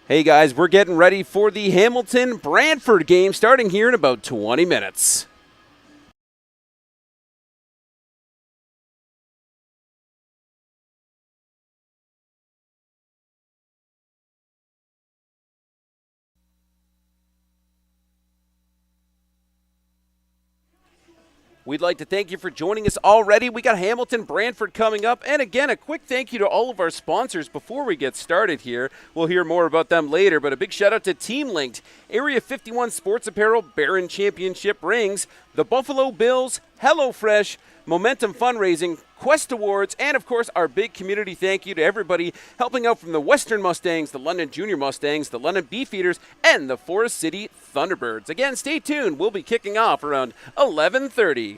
Hey guys, we're getting ready for the Hamilton-Brantford game starting here in about 20 minutes. We'd like to thank you for joining us already. We got Hamilton-Brantford coming up. And again, a quick thank you to all of our sponsors before we get started here. We'll hear more about them later, but a big shout out to Team Linked, Area 51 Sports Apparel, Barron Championship Rings, the Buffalo Bills, HelloFresh, Momentum Fundraising, Quest Awards, and of course our big community thank you to everybody helping out from the Western Mustangs, the London Junior Mustangs, the London Beefeaters, and the Forest City Thunderbirds. Again, stay tuned. We'll be kicking off around 11:30.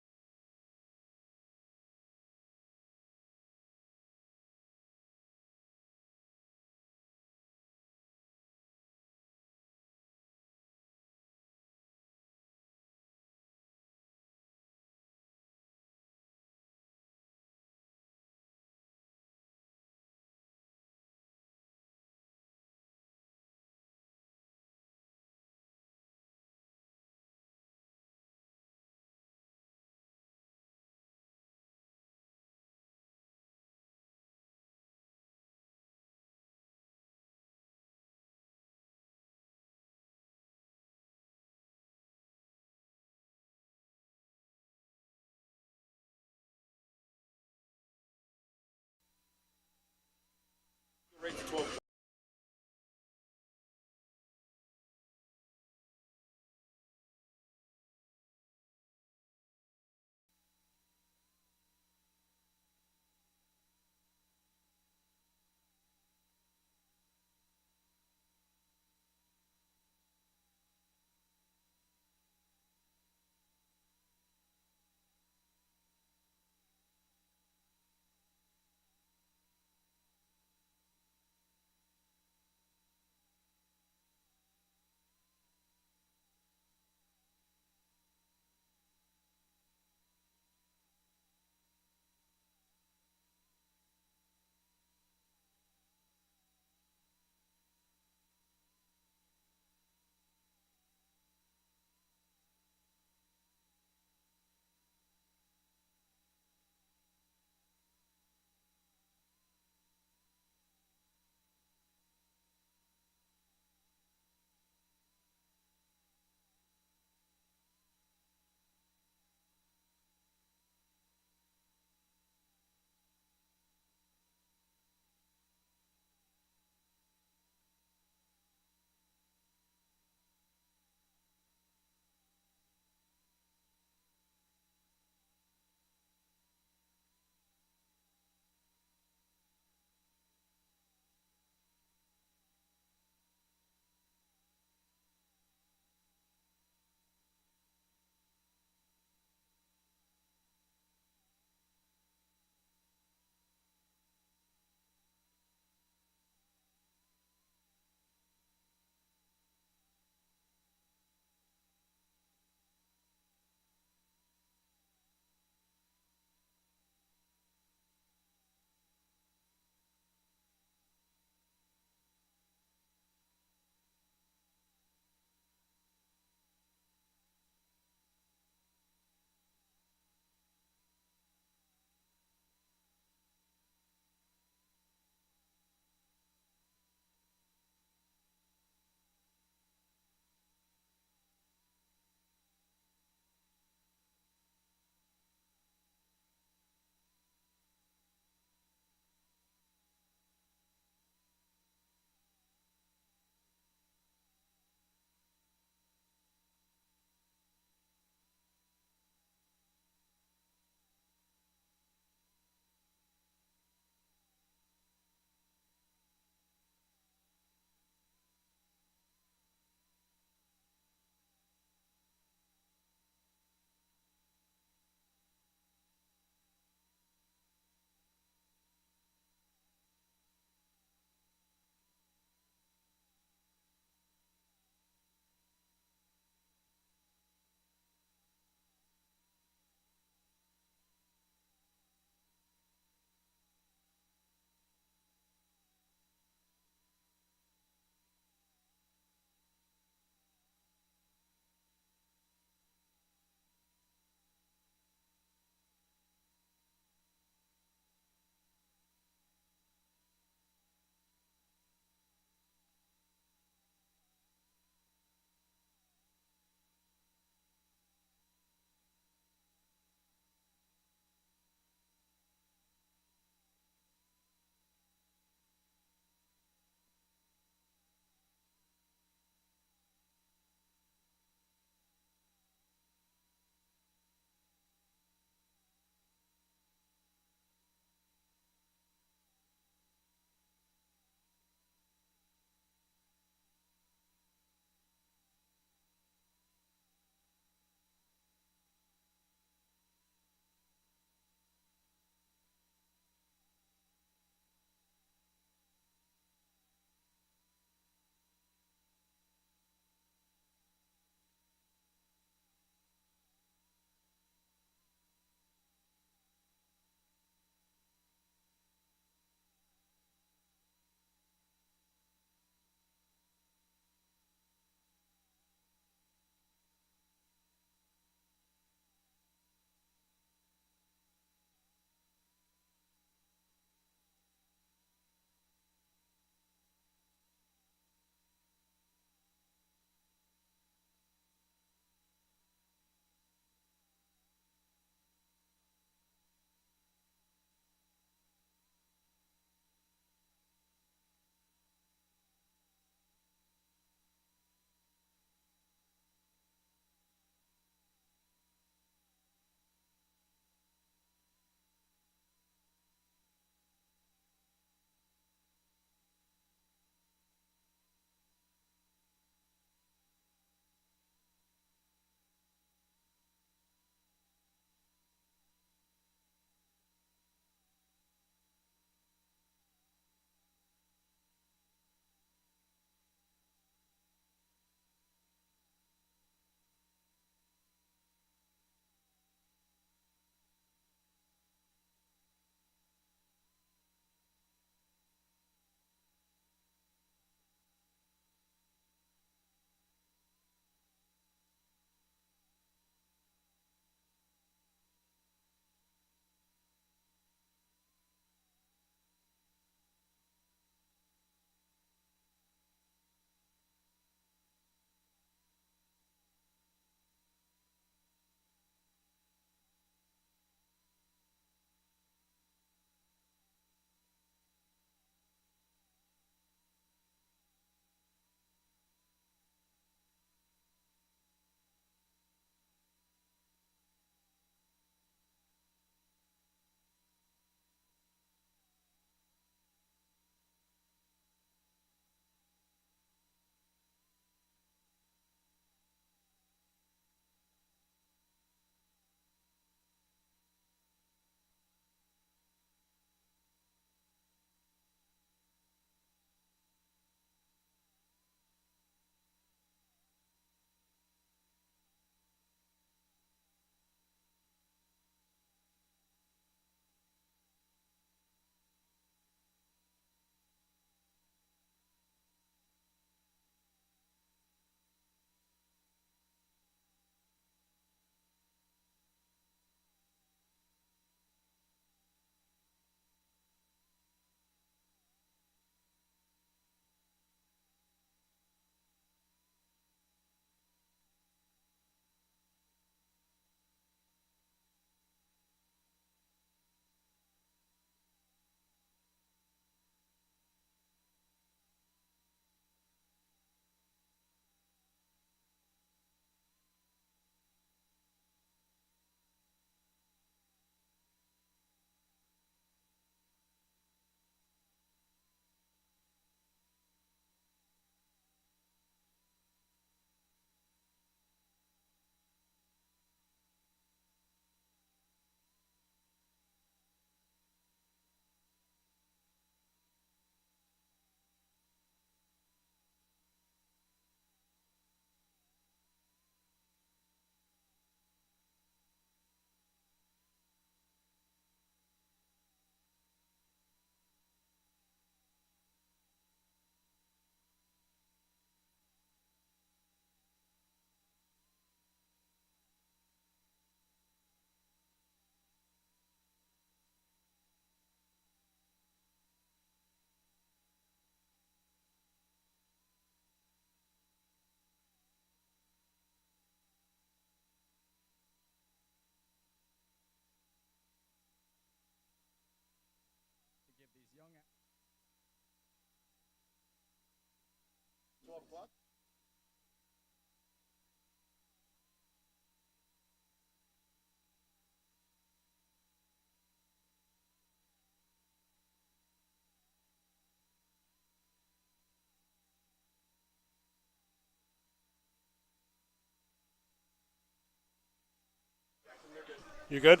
You good?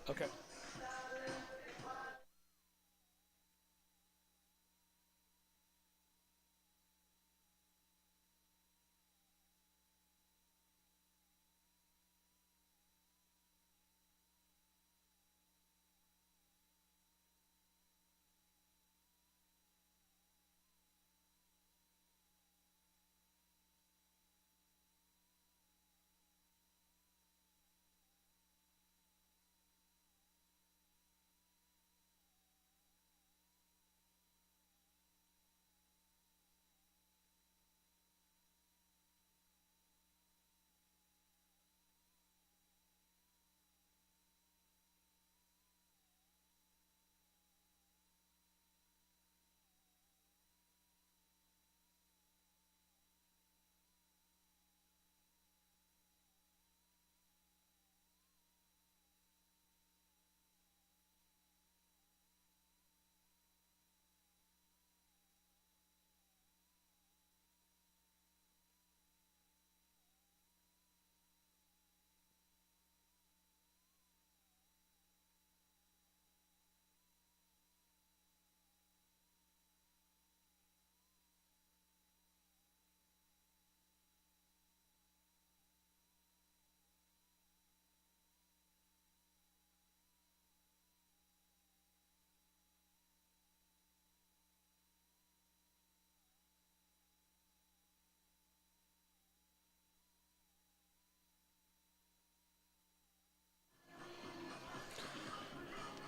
Okay.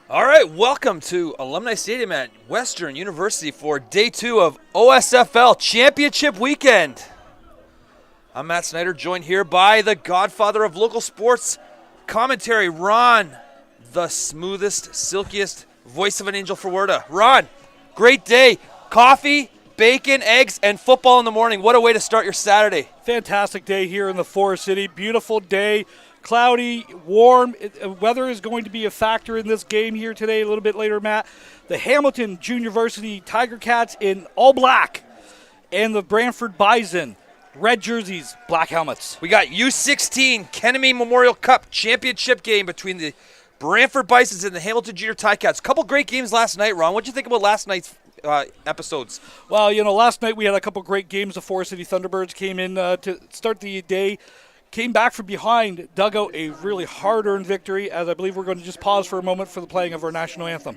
All right, welcome to Alumni Stadium at Western University for day 2 of OSFL Championship Weekend. I'm Matt Snyder, joined here by the godfather of local sports commentary, Ron, the smoothest, silkiest voice of an angel for Werda. Ron, great day. Coffee, bacon, eggs, and football in the morning. What a way to start your Saturday. Fantastic day here in the Forest City. Beautiful day. Cloudy, warm. Weather is going to be a factor in this game here today, a little bit later, Matt. The Hamilton Junior Varsity Tiger Cats in all black, and the Brantford Bison, red jerseys, black helmets. We got U16 Kenemy Memorial Cup championship game between the Brantford Bisons and the Hamilton Junior Ticats. Couple great games last night, Ron. What did you think about last night's episodes? Well, last night we had a couple great games. The Forest City Thunderbirds came in to start the day. Came back from behind, dug out a really hard-earned victory, as I believe we're going to just pause for a moment for the playing of our national anthem.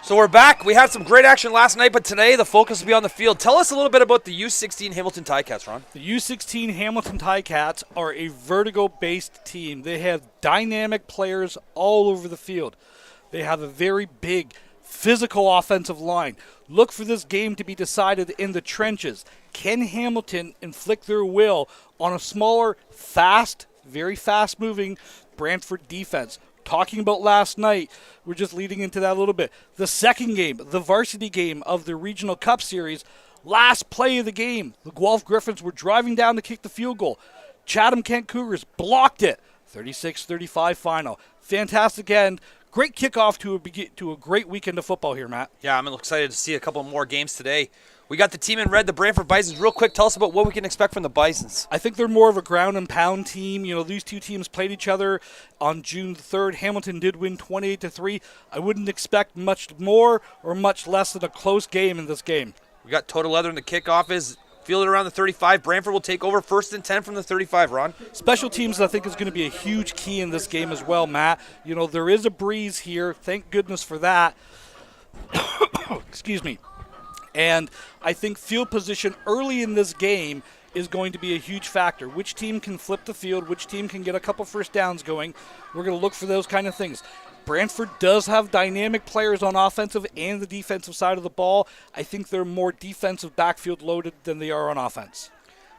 So we're back. We had some great action last night, but today the focus will be on the field. Tell us a little bit about the U16 Hamilton Ticats, Ron. The U16 Hamilton Ticats are a vertigo-based team. They have dynamic players all over the field. They have a very big, physical offensive line. Look for this game to be decided in the trenches. Can Hamilton inflict their will on a smaller, fast, very fast-moving Brantford defense? Talking about last night, we're just leading into that a little bit. The second game, the varsity game of the Regional Cup Series, last play of the game, the Guelph Griffins were driving down to kick the field goal. Chatham Kent Cougars blocked it. 36-35 final. Fantastic end. Great kickoff to a great weekend of football here, Matt. Yeah, I'm excited to see a couple more games today. We got the team in red, the Brantford Bisons. Real quick, tell us about what we can expect from the Bisons. I think they're more of a ground and pound team. You know, these two teams played each other on June 3rd. Hamilton did win 28-3. I wouldn't expect much more or much less than a close game in this game. We got total leather, and the kickoff is fielded around the 35. Brantford will take over 1st and 10 from the 35, Ron. Special teams, I think, is going to be a huge key in this game as well, Matt. You know, there is a breeze here. Thank goodness for that. Excuse me. And I think field position early in this game is going to be a huge factor. Which team can flip the field, which team can get a couple first downs going. We're going to look for those kind of things. Brantford does have dynamic players on offensive and the defensive side of the ball. I think they're more defensive backfield loaded than they are on offense.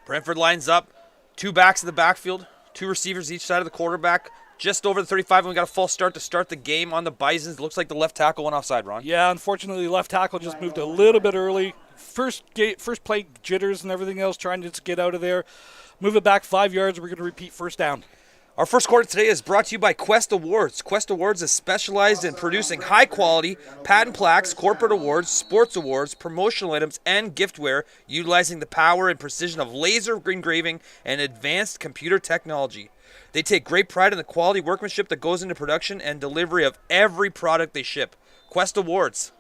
Brantford lines up, 2 backs in the backfield, 2 receivers each side of the quarterback. Just over the 35, and we got a false start to start the game on the Bisons. Looks like the left tackle went offside, Ron. Yeah, unfortunately, left tackle just moved a little bit early. First play jitters and everything else, trying to just get out of there. Move it back 5 yards. We're going to repeat first down. Our first quarter today is brought to you by Quest Awards. Quest Awards is specialized in producing high-quality patent plaques, corporate awards, sports awards, promotional items, and giftware, utilizing the power and precision of laser engraving and advanced computer technology. They take great pride in the quality workmanship that goes into production and delivery of every product they ship. Quest Awards.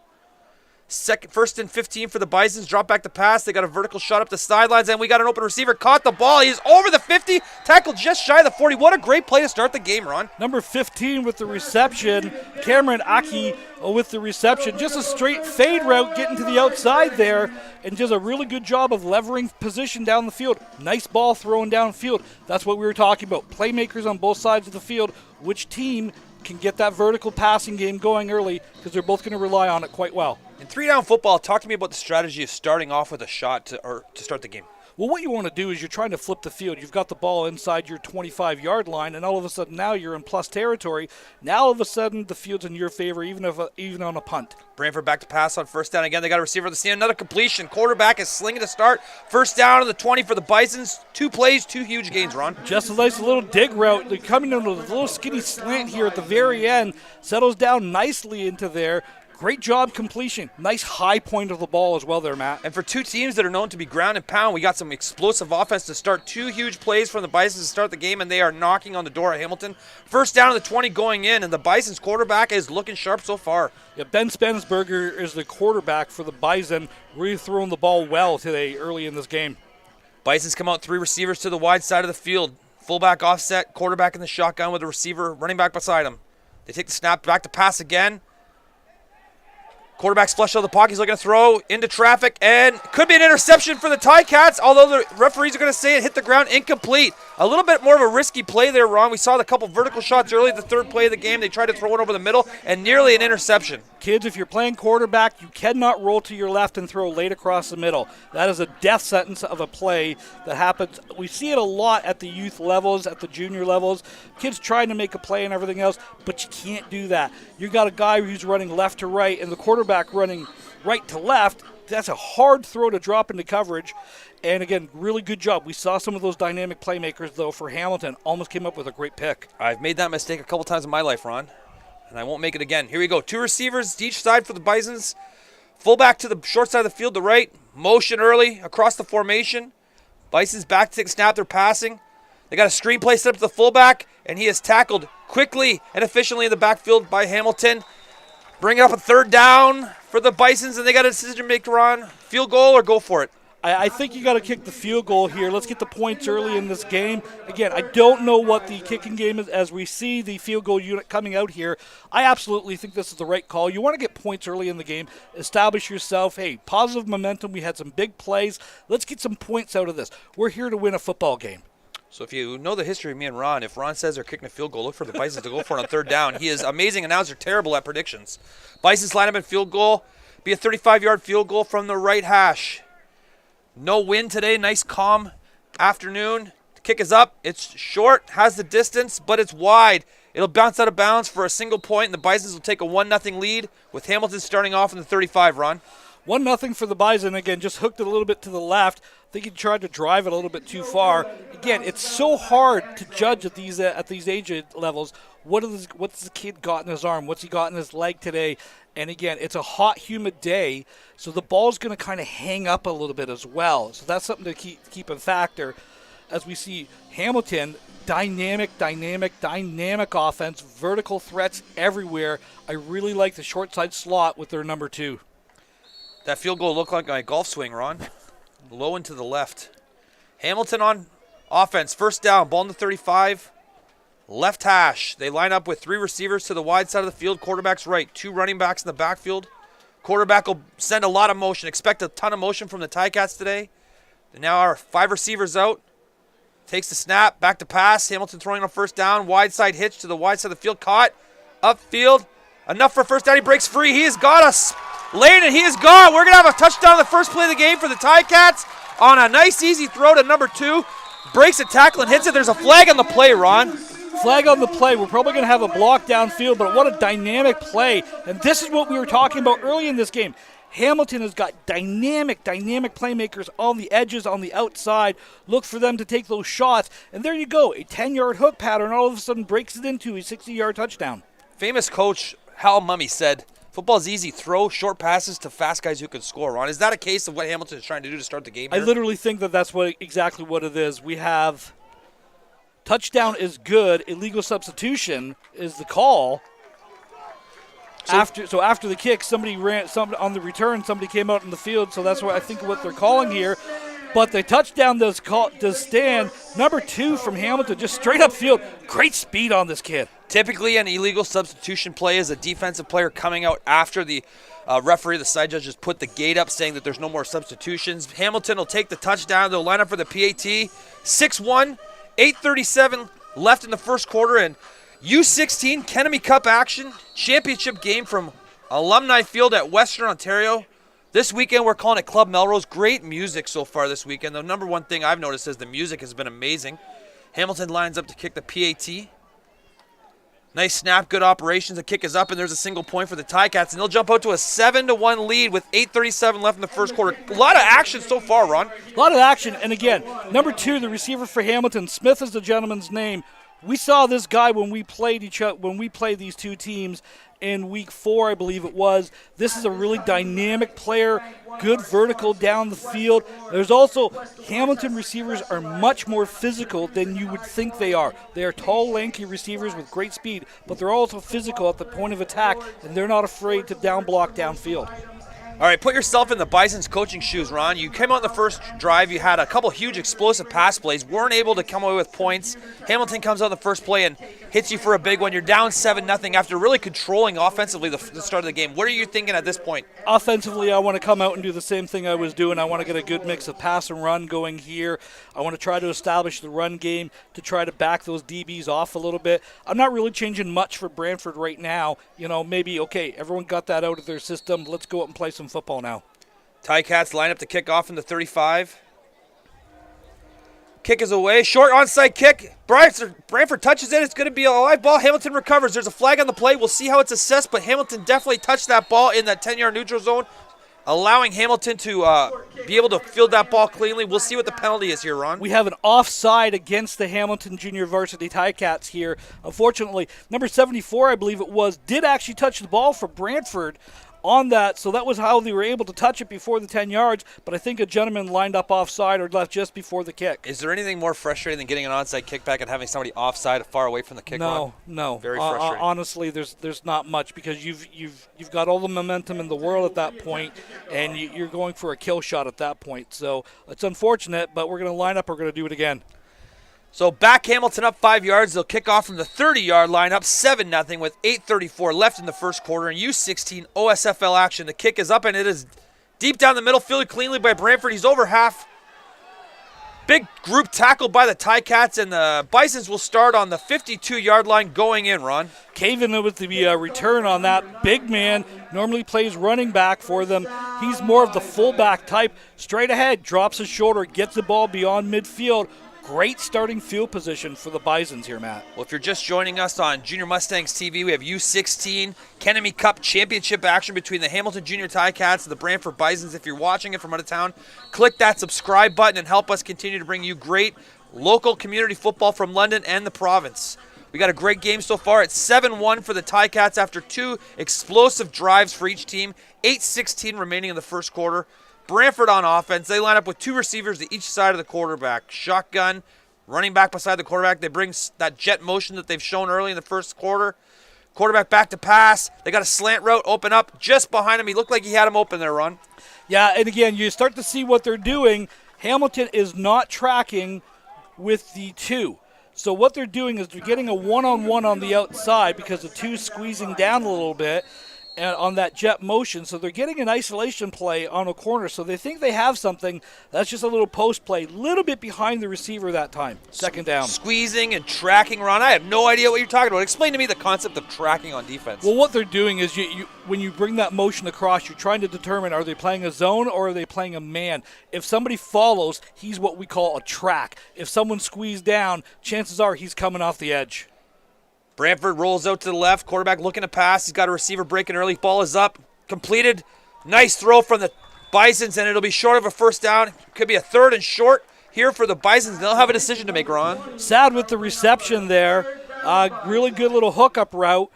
1st and 15 for the Bisons. Drop back to pass. They got a vertical shot up the sidelines, and we got an open receiver. Caught the ball. He's over the 50. Tackled just shy of the 40. What a great play to start the game, Ron. Number 15 with the reception. Cameron Aki with the reception. Just a straight fade route getting to the outside there, and does a really good job of levering position down the field. Nice ball thrown downfield. That's what we were talking about. Playmakers on both sides of the field. Which team can get that vertical passing game going early, because they're both going to rely on it quite well. In 3-down football, talk to me about the strategy of starting off with a shot to start the game. Well, what you want to do is you're trying to flip the field. You've got the ball inside your 25-yard line, and all of a sudden now you're in plus territory. Now all of a sudden the field's in your favor, even on a punt. Brantford back to pass on first down again. They got a receiver at the scene. Another completion. Quarterback is slinging to start. First down on the 20 for the Bisons. 2 plays, 2 huge gains, Ron. Just a nice little dig route. They're coming in with a little skinny slant here at the very end. Settles down nicely into there. Great job completion. Nice high point of the ball as well there, Matt. And for 2 teams that are known to be ground and pound, we got some explosive offense to start. 2 huge plays from the Bisons to start the game, and they are knocking on the door at Hamilton. First down on the 20 going in, and the Bisons quarterback is looking sharp so far. Yeah, Ben Spensberger is the quarterback for the Bison. Really throwing the ball well today early in this game. Bisons come out 3 receivers to the wide side of the field. Fullback offset, quarterback in the shotgun with a receiver, running back beside him. They take the snap, back to pass again. Quarterback's flushed out of the pocket. He's looking to throw into traffic, and could be an interception for the Ticats, although the referees are going to say it hit the ground incomplete. A little bit more of a risky play there, Ron. We saw the couple vertical shots early, the 3rd play of the game. They tried to throw it over the middle, and nearly an interception. Kids, if you're playing quarterback, you cannot roll to your left and throw late across the middle. That is a death sentence of a play that happens. We see it a lot at the youth levels, at the junior levels. Kids trying to make a play and everything else, but you can't do that. You've got a guy who's running left to right, and the quarterback running right to left. That's a hard throw to drop into coverage. And again, really good job. We saw some of those dynamic playmakers, though, for Hamilton. Almost came up with a great pick. I've made that mistake a couple times in my life, Ron, and I won't make it again. Here we go. 2 receivers each side for the Bisons. Fullback to the short side of the field, the right. Motion early across the formation. Bisons back to take a snap. They're passing. They got a screen play set up to the fullback, and he is tackled quickly and efficiently in the backfield by Hamilton. Bring it up a 3rd down for the Bisons, and they got a decision to make, Ron. Field goal or go for it? I think you got to kick the field goal here. Let's get the points early in this game. Again, I don't know what the kicking game is as we see the field goal unit coming out here. I absolutely think this is the right call. You want to get points early in the game. Establish yourself. Hey, positive momentum. We had some big plays. Let's get some points out of this. We're here to win a football game. So if you know the history of me and Ron, if Ron says they're kicking a field goal, look for the Bisons to go for it on 3rd down. He is amazing announcer, terrible at predictions. Bisons line up in field goal. Be a 35-yard field goal from the right hash. No wind today. Nice calm afternoon. The kick is up. It's short, has the distance, but it's wide. It'll bounce out of bounds for a single point, and the Bisons will take a 1-0 lead with Hamilton starting off in the 35, Ron. 1-0 for the Bison. Again, just hooked it a little bit to the left. I think he tried to drive it a little bit too far. Again, it's so hard to judge at these age levels. What's the kid got in his arm? What's he got in his leg today? And again, it's a hot, humid day, so the ball's going to kind of hang up a little bit as well. So that's something to keep in factor as we see Hamilton. Dynamic offense, vertical threats everywhere. I really like the short side slot with their number 2. That field goal looked like a golf swing, Ron. Low and to the left. Hamilton on offense. First down, ball in the 35. Left hash. They line up with 3 receivers to the wide side of the field. Quarterback's right. 2 running backs in the backfield. Quarterback will send a lot of motion. Expect a ton of motion from the Ticats today. And now our 5 receivers out. Takes the snap, back to pass. Hamilton throwing on first down. Wide side hitch to the wide side of the field. Caught. Upfield. Enough for first down. He breaks free. He has got us. Lane, and he is gone. We're going to have a touchdown on the first play of the game for the Ticats on a nice, easy throw to number 2. Breaks a tackle and hits it. There's a flag on the play, Ron. Flag on the play. We're probably going to have a block downfield, but what a dynamic play. And this is what we were talking about early in this game. Hamilton has got dynamic playmakers on the edges, on the outside. Look for them to take those shots. And there you go. A 10-yard hook pattern all of a sudden breaks it into a 60-yard touchdown. Famous coach Hal Mummy said, football's easy. Throw short passes to fast guys who can score, Ron. Is that a case of what Hamilton is trying to do to start the game here? I literally think that's exactly what it is. We have touchdown is good. Illegal substitution is the call. After the kick, somebody on the return, somebody came out in the field, so that's what I think what they're calling here. But the touchdown does stand. Number 2 from Hamilton, just straight up field. Great speed on this kid. Typically, an illegal substitution play is a defensive player coming out after the referee, the side judge, has put the gate up saying that there's no more substitutions. Hamilton will take the touchdown. They'll line up for the PAT. 6-1, 8:37 left in the first quarter, and U16 Kennedy Cup action, championship game from Alumni Field at Western Ontario. This weekend we're calling it Club Melrose. Great music so far this weekend. The number one thing I've noticed is the music has been amazing. Hamilton lines up to kick the PAT. Nice snap, good operations. The kick is up, and there's a single point for the Ticats, and they'll jump out to a 7-1 lead with 8:37 left in the first quarter. A lot of action so far, Ron. A lot of action, and again, number 2, the receiver for Hamilton, Smith is the gentleman's name. We saw this guy when we played these two teams in week 4, I believe it was. This is a really dynamic player, good vertical down the field. There's also, Hamilton receivers are much more physical than you would think they are. They are tall, lanky receivers with great speed, but they're also physical at the point of attack, and they're not afraid to down block downfield. All right, put yourself in the Bison's coaching shoes, Ron. You came out in the first drive. You had a couple huge explosive pass plays. Weren't able to come away with points. Hamilton comes out in the first play and hits you for a big one. You're down 7-0 after really controlling offensively the start of the game. What are you thinking at this point? Offensively, I want to come out and do the same thing I was doing. I want to get a good mix of pass and run going here. I want to try to establish the run game to try to back those DBs off a little bit. I'm not really changing much for Brantford right now. Maybe, okay, everyone got that out of their system. Let's go out and play some football now. Ticats line up to kick off in the 35. Kick is away. Short onside kick. Brantford touches it. It's going to be a live ball. Hamilton recovers. There's a flag on the play. We'll see how it's assessed, but Hamilton definitely touched that ball in that 10-yard neutral zone, allowing Hamilton to be able to field that ball cleanly. We'll see what the penalty is here, Ron. We have an offside against the Hamilton Junior Varsity Ticats here. Unfortunately, number 74, I believe it was, did actually touch the ball for Brantford on that, so that was how they were able to touch it before the 10 yards, but I think a gentleman lined up offside or left just before the kick. Is there anything more frustrating than getting an onside kickback and having somebody offside far away from the kick? No. Very frustrating. Honestly, there's not much, because you've got all the momentum in the world at that point, and you're going for a kill shot at that point. So it's unfortunate, but we're going to line up. We're going to do it again. So back Hamilton up 5 yards. They'll kick off from the 30-yard line, up 7-0 with 8:34 left in the first quarter. And U16 OSFL action. The kick is up, and it is deep down the middle, fielded cleanly by Brantford. He's over half. Big group tackle by the Ticats, and the Bisons will start on the 52-yard line going in, Ron. Caven with the return on that. Big man normally plays running back for them. He's more of the fullback type. Straight ahead, drops his shoulder, gets the ball beyond midfield. great starting field position for the Bisons here, Matt. Well, if you're just joining us on Junior Mustangs TV, we have U16 Kennedy Cup Championship action between the Hamilton Junior Ticats and the Brantford Bisons. If you're watching it from out of town, click that subscribe button and help us continue to bring you great local community football from London and the province. We got a great game so far. It's 7-1 for the Ticats after 2 explosive drives for each team. 8:16 remaining in the first quarter. Brantford on offense. They line up with 2 receivers to each side of the quarterback. Shotgun, running back beside the quarterback. They bring that jet motion that they've shown early in the first quarter. Quarterback back to pass. They got a slant route open up just behind him. He looked like he had him open there, Ron. Yeah, and again, you start to see what they're doing. Hamilton is not tracking with the 2. So what they're doing is they're getting a one-on-one on the outside because the 2's squeezing down a little bit and on that jet motion. So they're getting an isolation play on a corner. So they think they have something. That's just a little post play, a little bit behind the receiver that time. Second down. Squeezing and tracking, Ron. I have no idea what you're talking about. Explain to me the concept of tracking on defense. Well, what they're doing is when you bring that motion across, you're trying to determine, are they playing a zone or are they playing a man? If somebody follows, he's what we call a track. If someone squeezed down, chances are he's coming off the edge. Brantford rolls out to the left. Quarterback looking to pass. He's got a receiver breaking early. Ball is up. Completed. Nice throw from the Bisons, and it'll be short of a first down. Could be a 3rd and short here for the Bisons. They'll have a decision to make, Ron. Sad with the reception there. Really good little hookup route.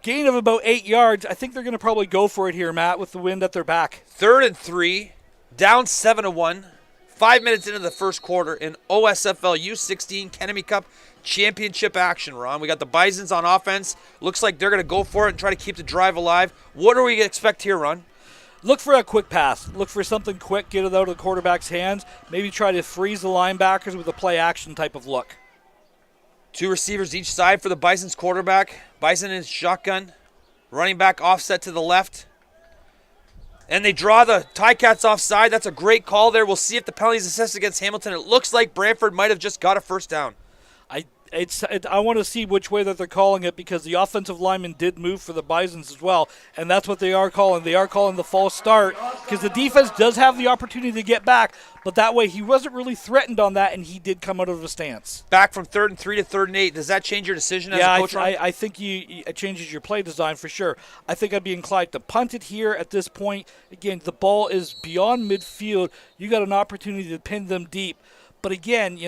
Gain of about 8 yards. I think they're going to probably go for it here, Matt, with the wind at their back. 3rd and 3. Down 7-1. 5 minutes into the first quarter in OSFL U16 Kennedy Cup Championship action, Ron. We got the Bisons on offense. Looks like they're going to go for it and try to keep the drive alive. What do we expect here, Ron? Look for a quick pass. Look for something quick, get it out of the quarterback's hands. Maybe try to freeze the linebackers with a play-action type of look. 2 receivers each side for the Bisons quarterback. Bison is shotgun. Running back offset to the left. And they draw the Ticats offside. That's a great call there. We'll see if the penalties assessed against Hamilton. It looks like Brantford might have just got a first down. I want to see which way that they're calling it because the offensive lineman did move for the Bisons as well, and that's what they are calling. They are calling the false start because the defense does have the opportunity to get back, but that way he wasn't really threatened on that, and he did come out of a stance. Back from 3rd and 3 to 3rd and 8. Does that change your decision as a coach, Ron? I think it changes your play design for sure. I think I'd be inclined to punt it here at this point. Again, the ball is beyond midfield. You got an opportunity to pin them deep, but again,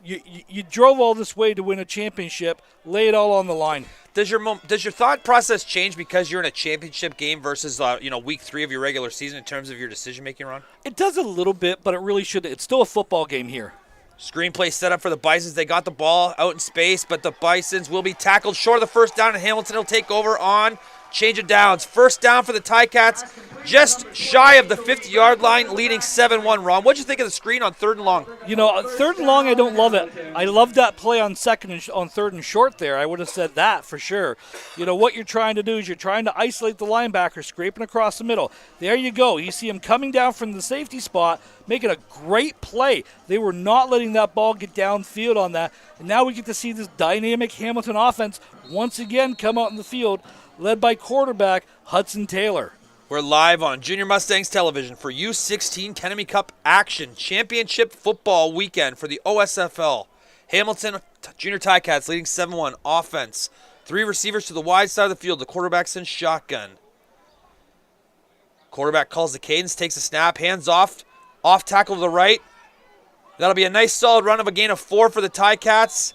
You drove all this way to win a championship. Lay it all on the line. Does your thought process change because you're in a championship game versus week 3 of your regular season in terms of your decision making, Ron? It does a little bit, but it really shouldn't. It's still a football game here. Screenplay set up for the Bisons. They got the ball out in space, but the Bisons will be tackled short of the first down, and Hamilton will take over on change of downs. First down for the Ticats, just shy of the 50-yard line, leading 7-1. Ron, what'd you think of the screen on 3rd and long? 3rd and long, I don't love it. I love that play on 3rd and short there. I would have said that for sure. What you're trying to do is you're trying to isolate the linebacker, scraping across the middle. There you go. You see him coming down from the safety spot, making a great play. They were not letting that ball get downfield on that. And now we get to see this dynamic Hamilton offense once again come out in the field, led by quarterback Hudson Taylor. We're live on Junior Mustangs television for U16 Kennedy Cup action championship football weekend for the OSFL. Hamilton Junior Ticats leading 7-1 offense. 3 receivers to the wide side of the field. The quarterback's in shotgun. Quarterback calls the cadence, takes a snap, hands off tackle to the right. That'll be a nice solid run of a gain of 4 for the Ticats.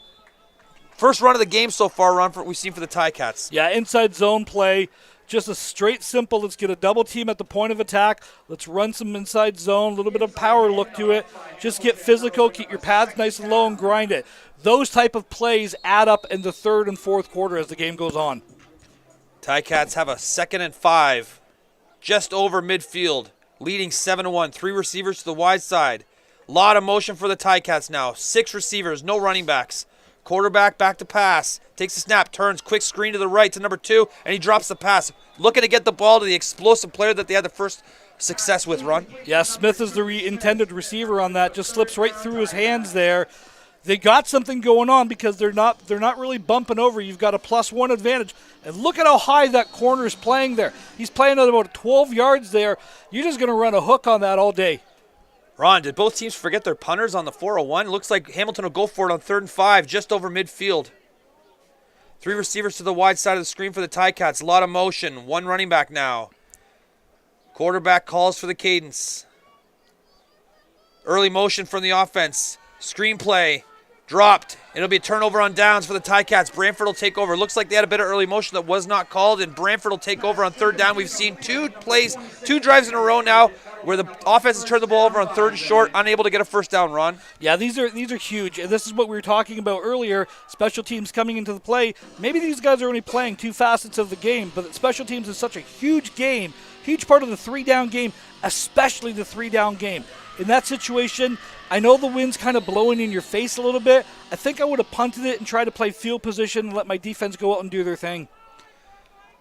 First run of the game so far, Ron, we've seen for the Ticats. Yeah, inside zone play. Just a straight, simple, let's get a double team at the point of attack. Let's run some inside zone, a little bit of power look to it. Just get physical, keep your pads nice and low, and grind it. Those type of plays add up in the 3rd and 4th quarter as the game goes on. Ticats have a 2nd and 5, just over midfield, leading 7-1. 3 receivers to the wide side. Lot of motion for the Ticats now. 6 receivers, no running backs. Quarterback back to pass. Takes a snap, turns, quick screen to the right to number 2, and he drops the pass. Looking to get the ball to the explosive player that they had the first success with, Ron. Yeah, Smith is the intended receiver on that. Just slips right through his hands there. They got something going on because they're not really bumping over. You've got a +1 advantage. And look at how high that corner is playing there. He's playing at about 12 yards there. You're just going to run a hook on that all day. Ron, did both teams forget their punters on the 401? Looks like Hamilton will go for it on 3rd and 5, just over midfield. 3 receivers to the wide side of the screen for the Ticats. A lot of motion. 1 running back now. Quarterback calls for the cadence. Early motion from the offense. Screenplay. Dropped. It'll be a turnover on downs for the Ticats. Brantford will take over. Looks like they had a bit of early motion that was not called, and Brantford will take over on 3rd down. We've seen 2 drives in a row now where the offense has turned the ball over on 3rd and short, unable to get a first down, Ron. Yeah, these are huge, and this is what we were talking about earlier, special teams coming into the play. Maybe these guys are only playing 2 facets of the game, but special teams is such a huge game, huge part of the 3-down game, especially the 3-down game. In that situation, I know the wind's kind of blowing in your face a little bit. I think I would have punted it and tried to play field position and let my defense go out and do their thing.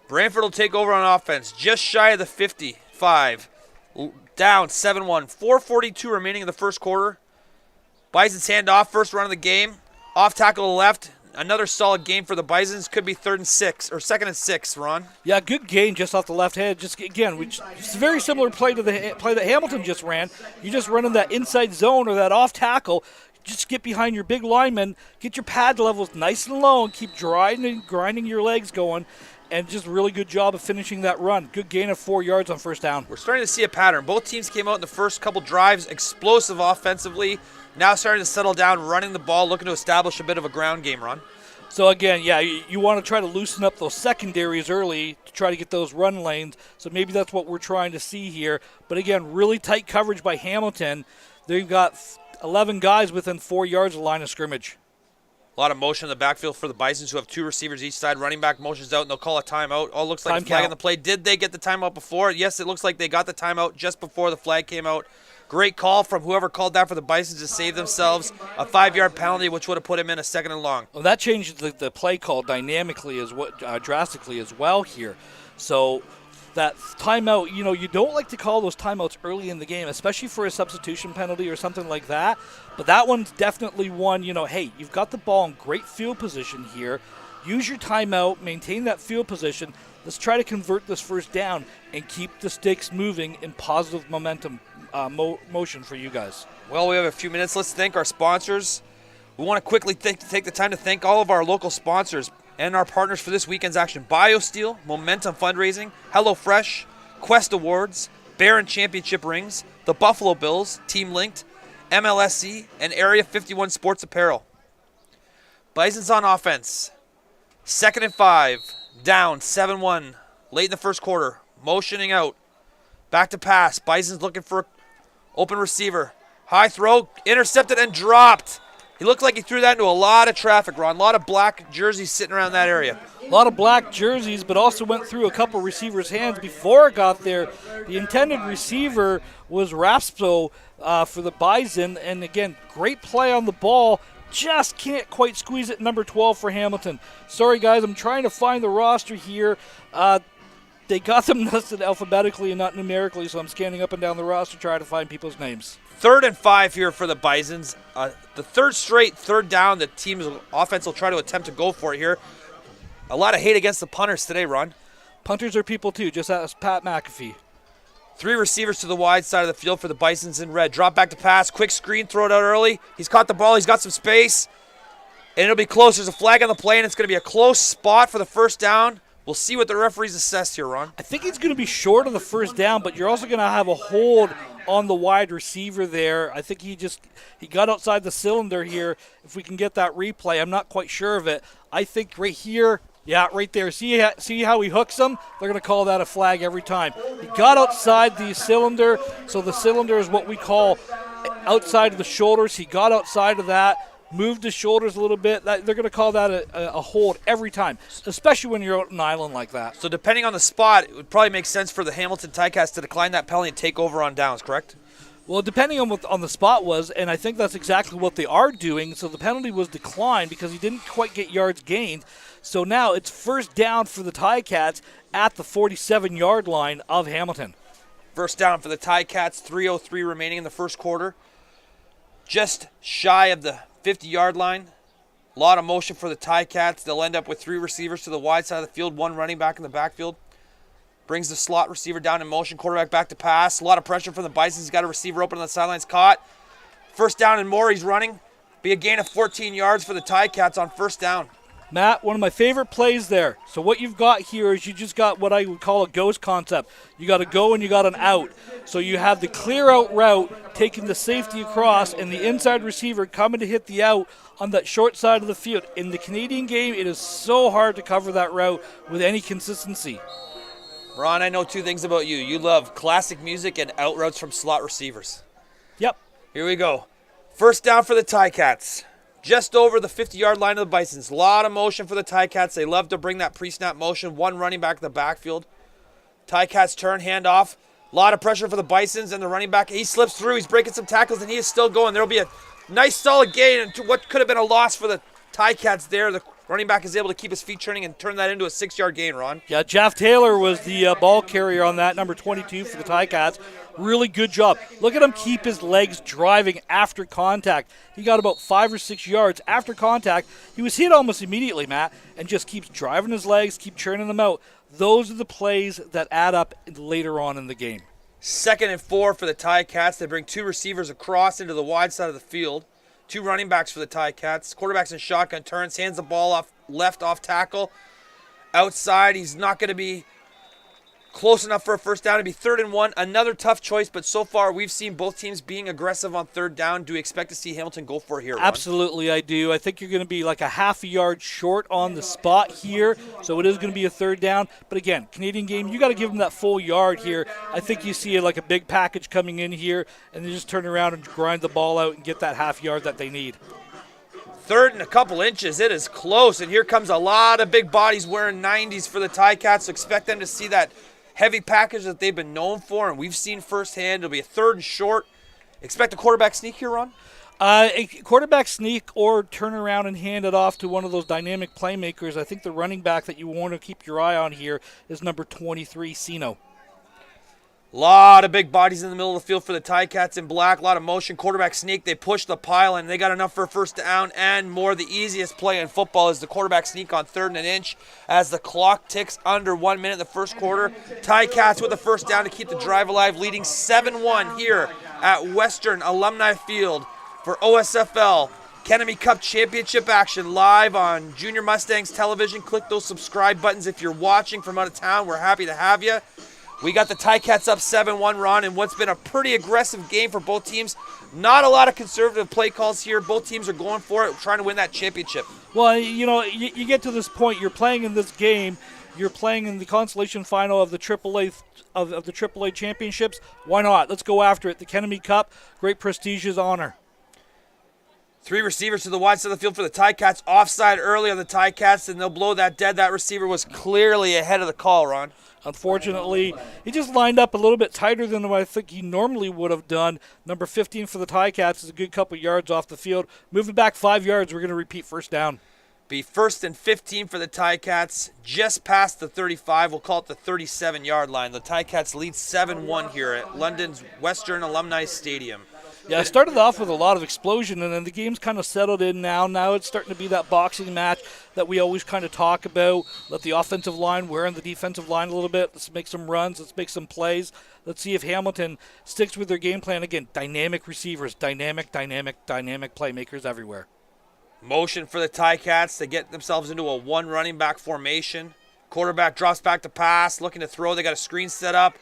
Brantford will take over on offense, just shy of the 55. Down 7-1. 4:42 remaining in the first quarter. Bisons hand off, first run of the game. Off tackle to the left. Another solid game for the Bisons. Could be 3rd and 6 or 2nd and 6, Ron. Yeah, good gain just off the left head. Just again, it's a very similar play to the play that Hamilton just ran. You just run in that inside zone or that off tackle. Just get behind your big lineman, get your pad levels nice and low, and keep grinding your legs going. And just really good job of finishing that run. Good gain of 4 yards on 1st down. We're starting to see a pattern. Both teams came out in the first couple drives, explosive offensively. Now starting to settle down, running the ball, looking to establish a bit of a ground game, Ron. So again, yeah, you want to try to loosen up those secondaries early to try to get those run lanes. So maybe that's what we're trying to see here. But again, really tight coverage by Hamilton. They've got 11 guys within 4 yards of the line of scrimmage. A lot of motion in the backfield for the Bisons, who have 2 receivers each side. Running back motions out, and they'll call a timeout. Oh, looks like a flag on the play. Did they get the timeout before? Yes, it looks like they got the timeout just before the flag came out. Great call from whoever called that for the Bisons to save themselves a 5-yard penalty, which would have put him in a 2nd and long. Well, that changed the play call dynamically drastically as well here. So that timeout, you don't like to call those timeouts early in the game, especially for a substitution penalty or something like that. But that one's definitely one, hey, you've got the ball in great field position here. Use your timeout, maintain that field position. Let's try to convert this 1st down and keep the stakes moving in positive momentum motion for you guys. Well, we have a few minutes. Let's thank our sponsors. We want to quickly take the time to thank all of our local sponsors and our partners for this weekend's action. BioSteel, Momentum Fundraising, HelloFresh, Quest Awards, Barron Championship Rings, the Buffalo Bills, Team Linked, MLSC, and Area 51 Sports Apparel. Bisons on offense. 2nd and 5, down 7-1, late in the first quarter. Motioning out. Back to pass. Bisons looking for open receiver. High throw, intercepted and dropped. He looked like he threw that into a lot of traffic, Ron. A lot of black jerseys sitting around that area. A lot of black jerseys, but also went through a couple receivers' hands before it got there. The intended receiver was Rapspo for the Bison, and again, great play on the ball. Just can't quite squeeze it. Number 12 for Hamilton. Sorry, guys, I'm trying to find the roster here. They got them listed alphabetically and not numerically, so I'm scanning up and down the roster trying to find people's names. 3rd and 5 here for the Bisons. The 3rd straight 3rd down the team's offense will try to attempt to go for it here. A lot of hate against the punters today, Ron. Punters are people too, just as Pat McAfee. 3 receivers to the wide side of the field for the Bisons in red. Drop back to pass, quick screen, throw it out early. He's caught the ball, he's got some space, and it'll be close. There's a flag on the play, and it's going to be a close spot for the 1st down. We'll see what the referees assess here, Ron. I think he's going to be short of the 1st down, but you're also going to have a hold on the wide receiver there. I think he got outside the cylinder here. If we can get that replay, I'm not quite sure of it. I think right here, yeah, right there. See how he hooks him? They're going to call that a flag every time. He got outside the cylinder, so the cylinder is what we call outside of the shoulders. He got outside of that. Moved his shoulders a little bit. They're going to call that a hold every time, especially when you're out on an island like that. So depending on the spot, it would probably make sense for the Hamilton Ticats to decline that penalty and take over on downs, correct? Well, depending on what on the spot was, and I think that's exactly what they are doing, so the penalty was declined because he didn't quite get yards gained. So now it's 1st down for the Ticats at the 47-yard line of Hamilton. 1st down for the Ticats, 3:03 remaining in the first quarter. Just shy of the 50-yard line. A lot of motion for the Ticats. They'll end up with 3 receivers to the wide side of the field, 1 running back in the backfield. Brings the slot receiver down in motion. Quarterback back to pass. A lot of pressure from the Bisons. He's got a receiver open on the sidelines. Caught. First down and more. He's running. Be a gain of 14 yards for the Ticats on first down. Matt, one of my favorite plays there. So what you've got here is you just got what I would call a ghost concept. You got a go and you got an out. So you have the clear out route taking the safety across and the inside receiver coming to hit the out on that short side of the field. In the Canadian game, it is so hard to cover that route with any consistency. Ron, I know two things about you. You love classic music and out routes from slot receivers. Yep. Here we go. First down for the Ticats. Just over the 50-yard line of the Bisons. A lot of motion for the Ticats. They love to bring that pre-snap motion. One running back in the backfield. Ticats turn, hand off. A lot of pressure for the Bisons and the running back. He slips through. He's breaking some tackles, and he is still going. There will be a nice, solid gain into what could have been a loss for the Ticats there. The running back is able to keep his feet turning and turn that into a 6-yard gain, Ron. Yeah, Jeff Taylor was the ball carrier on that, number 22 for the Ticats. Really good job. Look at him keep his legs driving after contact. He got about 5 or 6 yards after contact. He was hit almost immediately, Matt, and just keeps driving his legs, keep churning them out. Those are the plays that add up later on in the game. 2nd and 4 for the Ticats. They bring 2 receivers across into the wide side of the field. 2 running backs for the Ticats. Quarterback's in shotgun, turns, hands the ball off left off tackle. Outside, he's not going to be close enough for a first down. It'd be 3rd and 1. Another tough choice, but so far we've seen both teams being aggressive on 3rd down. Do we expect to see Hamilton go for it here, Ron? Absolutely, I do. I think you're going to be like a half a yard short on the spot here, so it is going to be a 3rd down. But again, Canadian game, you got to give them that full yard here. I think you see like a big package coming in here, and they just turn around and grind the ball out and get that half yard that they need. 3rd and a couple inches. It is close, and here comes a lot of big bodies wearing 90s for the Ticats. So expect them to see that heavy package that they've been known for, and we've seen firsthand. It'll be a 3rd and short. Expect a quarterback sneak here, Ron? A quarterback sneak or turn around and hand it off to one of those dynamic playmakers. I think the running back that you want to keep your eye on here is number 23, Sino. A lot of big bodies in the middle of the field for the Ticats in black. A lot of motion. Quarterback sneak. They push the pile, and they got enough for a first down and more. The easiest play in football is the quarterback sneak on 3rd and an inch as the clock ticks under 1 minute in the first quarter. Ticats with the first down to keep the drive alive, leading 7-1 here at Western Alumni Field for OSFL Kenemy Cup Championship action live on Junior Mustangs television. Click those subscribe buttons if you're watching from out of town. We're happy to have you. We got the Ticats up 7-1, Ron, in what's been a pretty aggressive game for both teams. Not a lot of conservative play calls here. Both teams are going for it, trying to win that championship. Well, you know, you get to this point. You're playing in this game. You're playing in the consolation final of the AAA of the AAA championships. Why not? Let's go after it. The Kenemy Cup, great prestigious honor. 3 receivers to the wide side of the field for the Ticats. Offside early on the Ticats, and they'll blow that dead. That receiver was clearly ahead of the call, Ron. Unfortunately, he just lined up a little bit tighter than what I think he normally would have done. Number 15 for the Ticats is a good couple yards off the field. Moving back 5 yards, we're going to repeat first down. Be 1st and 15 for the Ticats, just past the 35. We'll call it the 37-yard line. The Ticats lead 7-1 here at London's Western Alumni Stadium. Yeah, I started off with a lot of explosion, and then the game's kind of settled in now. Now it's starting to be that boxing match that we always kind of talk about. Let the offensive line wear on the defensive line a little bit. Let's make some runs. Let's make some plays. Let's see if Hamilton sticks with their game plan. Again, dynamic receivers, dynamic playmakers everywhere. Motion for the Ticats to get themselves into a 1 running back formation. Quarterback drops back to pass, looking to throw. They got a screen set up,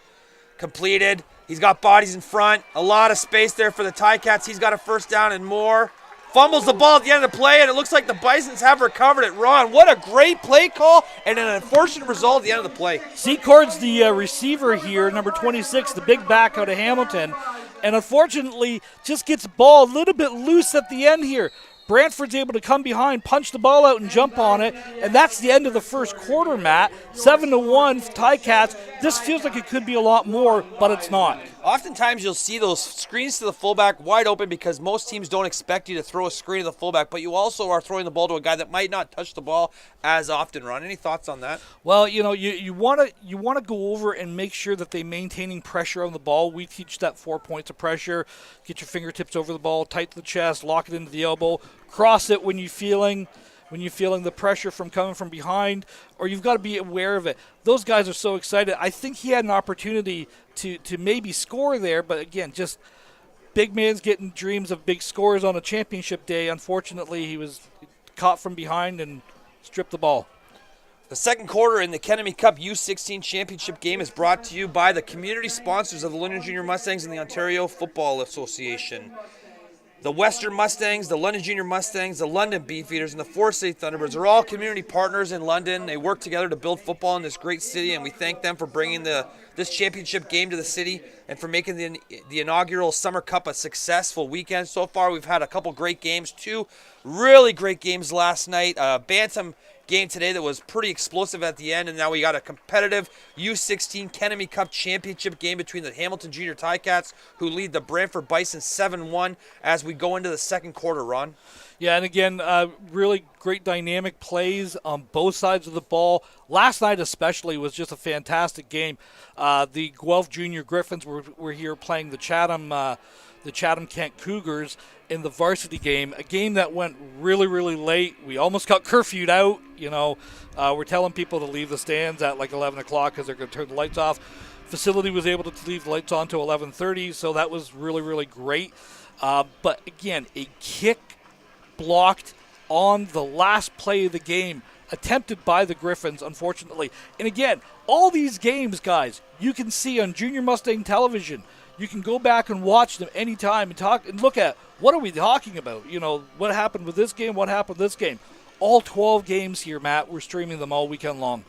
completed. He's got bodies in front. A lot of space there for the Ticats. He's got a first down and more. Fumbles the ball at the end of the play, and it looks like the Bisons have recovered it. Ron, what a great play call and an unfortunate result at the end of the play. Secord's the receiver here, number 26, the big back out of Hamilton, and unfortunately just gets the ball a little bit loose at the end here. Brantford's able to come behind, punch the ball out, and jump on it, and that's the end of the first quarter, Matt. 7-1 Ticats. This feels like it could be a lot more, but it's not. Oftentimes you'll see those screens to the fullback wide open because most teams don't expect you to throw a screen to the fullback, but you also are throwing the ball to a guy that might not touch the ball as often, Ron. Any thoughts on that? Well, you know, you want to go over and make sure that they're maintaining pressure on the ball. We teach that 4 points of pressure. Get your fingertips over the ball, tight to the chest, lock it into the elbow, cross it when you're feeling when you're feeling the pressure from coming from behind, or you've got to be aware of it. Those guys are so excited. I think he had an opportunity to maybe score there, but again, just big man's getting dreams of big scores on a championship day. Unfortunately, he was caught from behind and stripped the ball. The second quarter in the Kennedy Cup U16 Championship game is brought to you by the community sponsors of the London Junior Mustangs and the Ontario Football Association. The Western Mustangs, the London Junior Mustangs, the London Beefeaters, and the Forest City Thunderbirds are all community partners in London. They work together to build football in this great city, and we thank them for bringing this championship game to the city and for making the inaugural Summer Cup a successful weekend. So far, we've had a couple great games, 2 really great games last night. Bantam game today that was pretty explosive at the end, and now we got a competitive U16 Kennedy Cup championship game between the Hamilton Junior Ticats, who lead the Brantford Bisons 7-1 as we go into the second quarter, Ron. Yeah, and again, really great dynamic plays on both sides of the ball. Last night especially was just a fantastic game. The Guelph Junior Griffins were here playing the Chatham Kent Cougars in the varsity game, a game that went really, really late. We almost got curfewed out. We're telling people to leave the stands at like 11 o'clock because they're going to turn the lights off. Facility was able to leave the lights on till 11:30, so that was really, really great. But again, a kick blocked on the last play of the game, attempted by the Griffins, unfortunately. And again, all these games, guys, you can see on Junior Mustang television. You can go back and watch them anytime and talk and look at what are we talking about? What happened with this game? What happened with this game? All 12 games here, Matt. We're streaming them all weekend long.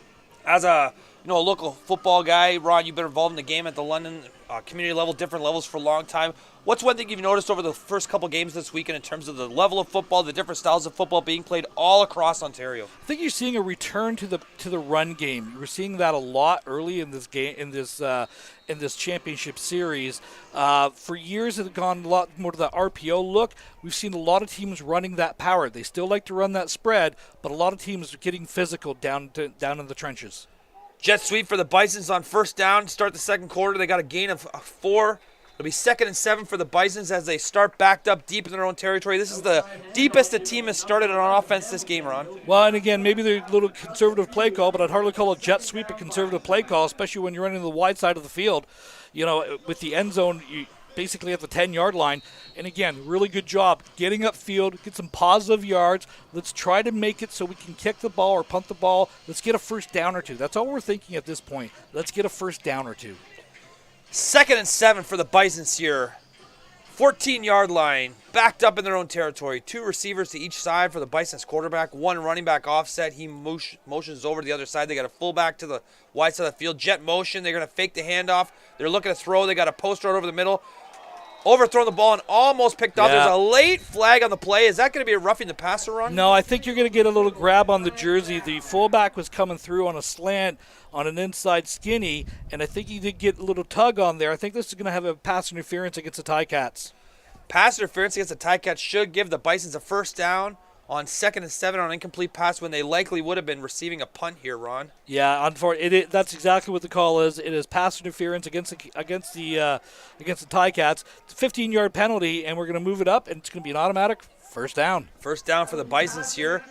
As a local football guy, Ron, you've been involved in the game at the London community level, different levels for a long time. What's one thing you've noticed over the first couple games this weekend in terms of the level of football, the different styles of football being played all across Ontario? I think you're seeing a return to the run game. You were seeing that a lot early in this game, in this championship series. For years, it had gone a lot more to the RPO look. We've seen a lot of teams running that power. They still like to run that spread, but a lot of teams are getting physical down in the trenches. Jet sweep for the Bisons on first down. Start the second quarter. They got a gain of 4. It'll be 2nd and 7 for the Bisons as they start backed up deep in their own territory. This is the deepest the team has started on offense this game, Ron. Well, and again, maybe they're a little conservative play call, but I'd hardly call a jet sweep a conservative play call, especially when you're running the wide side of the field. With the end zone, you basically at the 10-yard line. And again, really good job getting upfield, get some positive yards. Let's try to make it so we can kick the ball or punt the ball. Let's get a first down or 2. That's all we're thinking at this point. Let's get a first down or 2. 2nd and 7 for the Bisons here. 14-yard line, backed up in their own territory. 2 receivers to each side for the Bisons quarterback. 1 running back offset. He motions over to the other side. They got a fullback to the wide side of the field. Jet motion. They're going to fake the handoff. They're looking to throw. They got a post route over the middle. Overthrown the ball and almost picked off. Yeah. There's a late flag on the play. Is that going to be a roughing the passer run? No, I think you're going to get a little grab on the jersey. The fullback was coming through on a slant on an inside skinny, and I think he did get a little tug on there. I think this is going to have a pass interference against the Ticats. Pass interference against the Ticats should give the Bisons a first down on 2nd and 7 on an incomplete pass when they likely would have been receiving a punt here, Ron. Yeah, that's exactly what the call is. It is pass interference against the Ticats. It's a 15-yard penalty, and we're going to move it up, and it's going to be an automatic first down. First down for the Bisons here.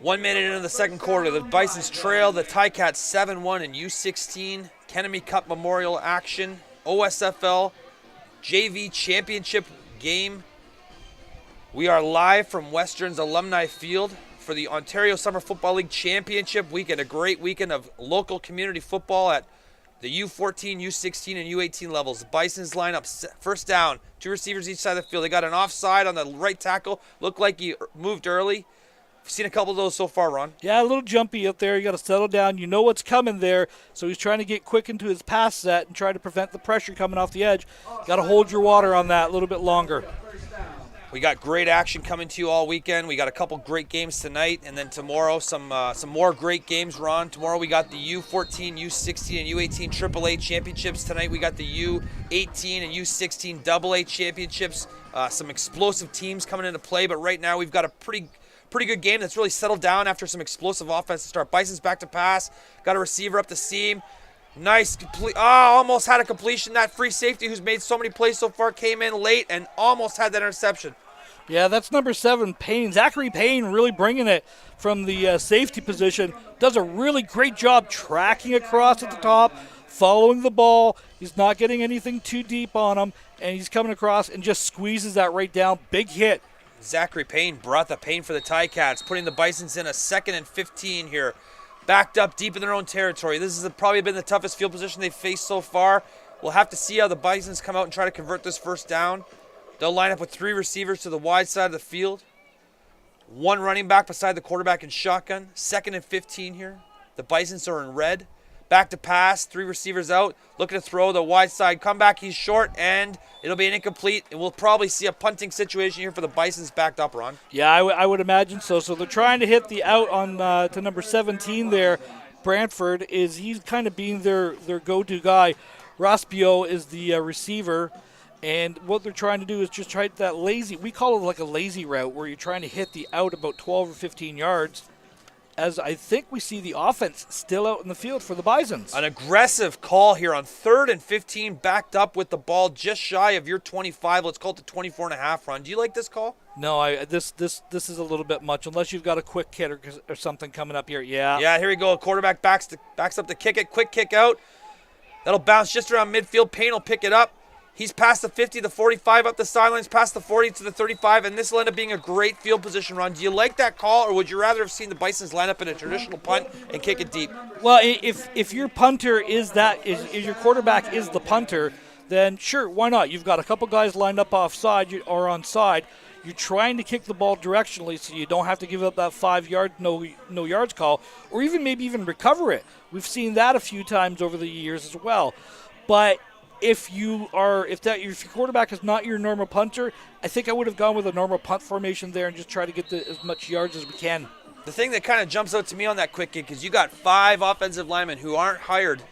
1 minute into the second quarter, the Bisons trail the Ticats 7-1 in U16 Kennedy Cup Memorial action. OSFL JV Championship game. We are live from Western's Alumni Field for the Ontario Summer Football League Championship weekend, a great weekend of local community football at the U14, U16, and U18 levels. The Bisons line up first down, 2 receivers each side of the field. They got an offside on the right tackle. Looked like he moved early. We've seen a couple of those so far, Ron. Yeah, a little jumpy up there. You got to settle down. You know what's coming there. So he's trying to get quick into his pass set and try to prevent the pressure coming off the edge. Got to hold your water on that a little bit longer. We got great action coming to you all weekend. We got a couple great games tonight, and then tomorrow some more great games, Ron. Tomorrow we got the U14, U16, and U18 AAA championships. Tonight we got the U18 and U16 AA championships. Some explosive teams coming into play, but right now we've got a pretty good game that's really settled down after some explosive offense to start. Bison's back to pass. Got a receiver up the seam. Nice complete. Almost had a completion. That free safety who's made so many plays so far came in late and almost had that interception. Yeah, that's number 7, Payne. Zachary Payne really bringing it from the safety position. Does a really great job tracking across at the top, following the ball. He's not getting anything too deep on him, and he's coming across and just squeezes that right down. Big hit. Zachary Payne brought the pain for the Ticats, putting the Bisons in a 2nd and 15 here. Backed up deep in their own territory. This has probably been the toughest field position they've faced so far. We'll have to see how the Bisons come out and try to convert this first down. They'll line up with 3 receivers to the wide side of the field. 1 running back beside the quarterback in shotgun. 2nd and 15 here. The Bisons are in red. Back to pass, 3 receivers out. Looking to throw the wide side comeback. He's short, and it'll be an incomplete. And we'll probably see a punting situation here for the Bisons backed up, Ron. Yeah, I would imagine so. So they're trying to hit the out on to number 17 there. Brantford he's kind of being their go-to guy. Rospio is the receiver. And what they're trying to do is just try that lazy, we call it like a lazy route, where you're trying to hit the out about 12 or 15 yards, as I think we see the offense still out in the field for the Bisons. An aggressive call here on 3rd and 15, backed up with the ball just shy of your 25. Let's call it the 24.5 run. Do you like this call? No, this is a little bit much, unless you've got a quick hit or something coming up here. Yeah. Yeah, here we go. Quarterback backs up to kick it. Quick kick out. That'll bounce just around midfield. Payne will pick it up. He's past the 50, the 45, up the sidelines, past the 40 to the 35, and this will end up being a great field position run. Do you like that call, or would you rather have seen the Bisons line up in a traditional punt and kick it deep? Well, if your punter is your quarterback is the punter, then sure, why not? You've got a couple guys lined up offside or onside. You're trying to kick the ball directionally so you don't have to give up that 5 yard no yards call, or maybe even recover it. We've seen that a few times over the years as well. But if your quarterback is not your normal punter, I think I would have gone with a normal punt formation there and just try to get as much yards as we can. The thing that kind of jumps out to me on that quick kick is you got 5 offensive linemen who aren't hired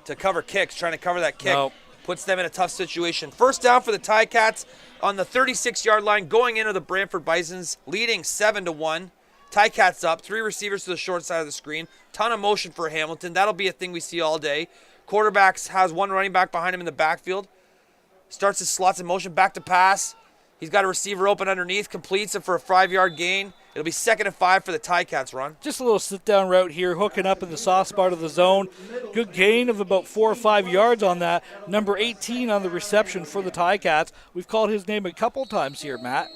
to cover kicks, trying to cover that kick. No. Puts them in a tough situation. First down for the Ticats on the 36-yard line, going into the Brantford Bisons, leading 7-1. Ticats up, 3 receivers to the short side of the screen. Ton of motion for Hamilton. That'll be a thing we see all day. Quarterbacks has 1 running back behind him in the backfield. Starts his slots in motion, back to pass. He's got a receiver open underneath, completes it for a 5-yard gain. It'll be 2nd and 5 for the Ticats, Ron. Just a little sit-down route here, hooking up in the soft spot of the zone. Good gain of about 4 or 5 yards on that. Number 18 on the reception for the Ticats. We've called his name a couple times here, Matt.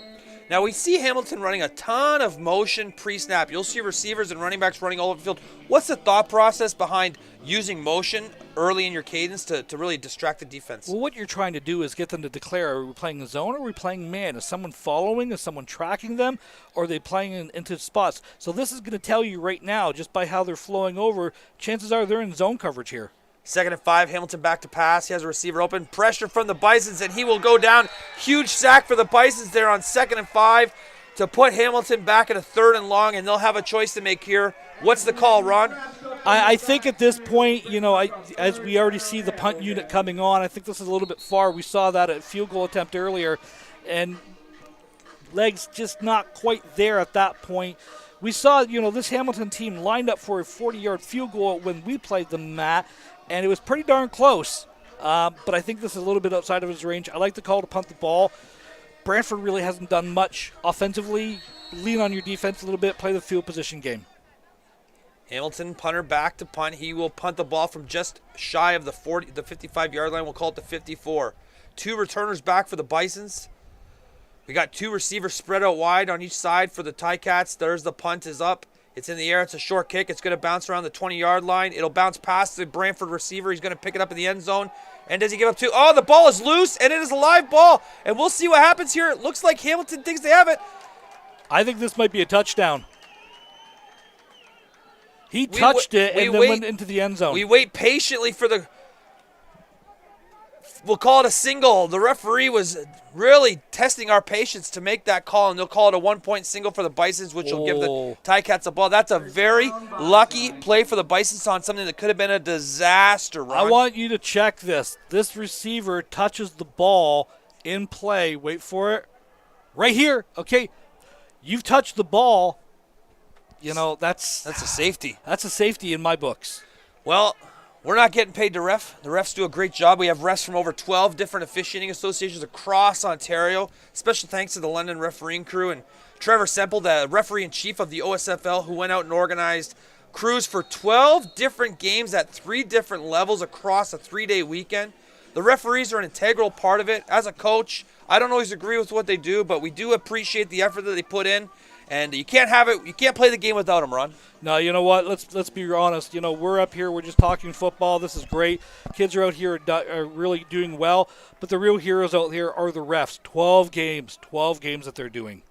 Now, we see Hamilton running a ton of motion pre-snap. You'll see receivers and running backs running all over the field. What's the thought process behind using motion early in your cadence to really distract the defense? Well, what you're trying to do is get them to declare, are we playing the zone or are we playing man? Is someone following? Is someone tracking them? Or are they playing into spots? So this is going to tell you right now, just by how they're flowing over, chances are they're in zone coverage here. 2nd and 5, Hamilton back to pass. He has a receiver open. Pressure from the Bisons, and he will go down. Huge sack for the Bisons there on 2nd and 5 to put Hamilton back at a 3rd and long, and they'll have a choice to make here. What's the call, Ron? I think at this point, as we already see the punt unit coming on, I think this is a little bit far. We saw that at field goal attempt earlier, and legs just not quite there at that point. We saw, this Hamilton team lined up for a 40-yard field goal when we played them, Matt, and it was pretty darn close. But I think this is a little bit outside of his range. I like the call to punt the ball. Brantford really hasn't done much offensively. Lean on your defense a little bit, play the field position game. Hamilton, punter back to punt. He will punt the ball from just shy of the 55-yard line. We'll call it the 54. 2 returners back for the Bisons. We got 2 receivers spread out wide on each side for the Ticats. There's the punt is up. It's in the air. It's a short kick. It's going to bounce around the 20-yard line. It'll bounce past the Brantford receiver. He's going to pick it up in the end zone. And does he give up 2? Oh, the ball is loose, and it is a live ball. And we'll see what happens here. It looks like Hamilton thinks they have it. I think this might be a touchdown. He touched it and then went into the end zone. We wait patiently for the... We'll call it a single. The referee was really testing our patience to make that call, and they'll call it a 1-point single for the Bisons, which will give the Ticats a ball. That's a very lucky play for the Bisons on something that could have been a disaster, Ron. I want you to check this. This receiver touches the ball in play. Wait for it. Right here. Okay. You've touched the ball. That's a safety. That's a safety in my books. Well, We're not getting paid to ref. The refs do a great job. We have refs from over 12 different officiating associations across Ontario. Special thanks to the London refereeing crew and Trevor Semple, the referee-in-chief of the OSFL, who went out and organized crews for 12 different games at 3 different levels across a 3-day weekend. The referees are an integral part of it. As a coach, I don't always agree with what they do, but we do appreciate the effort that they put in. And you can't have it. You can't play the game without them, Ron. No, you know what? Let's be honest. You know, we're up here. We're just talking football. This is great. Kids are out here are really doing well. But the real heroes out here are the refs. 12 games that they're doing.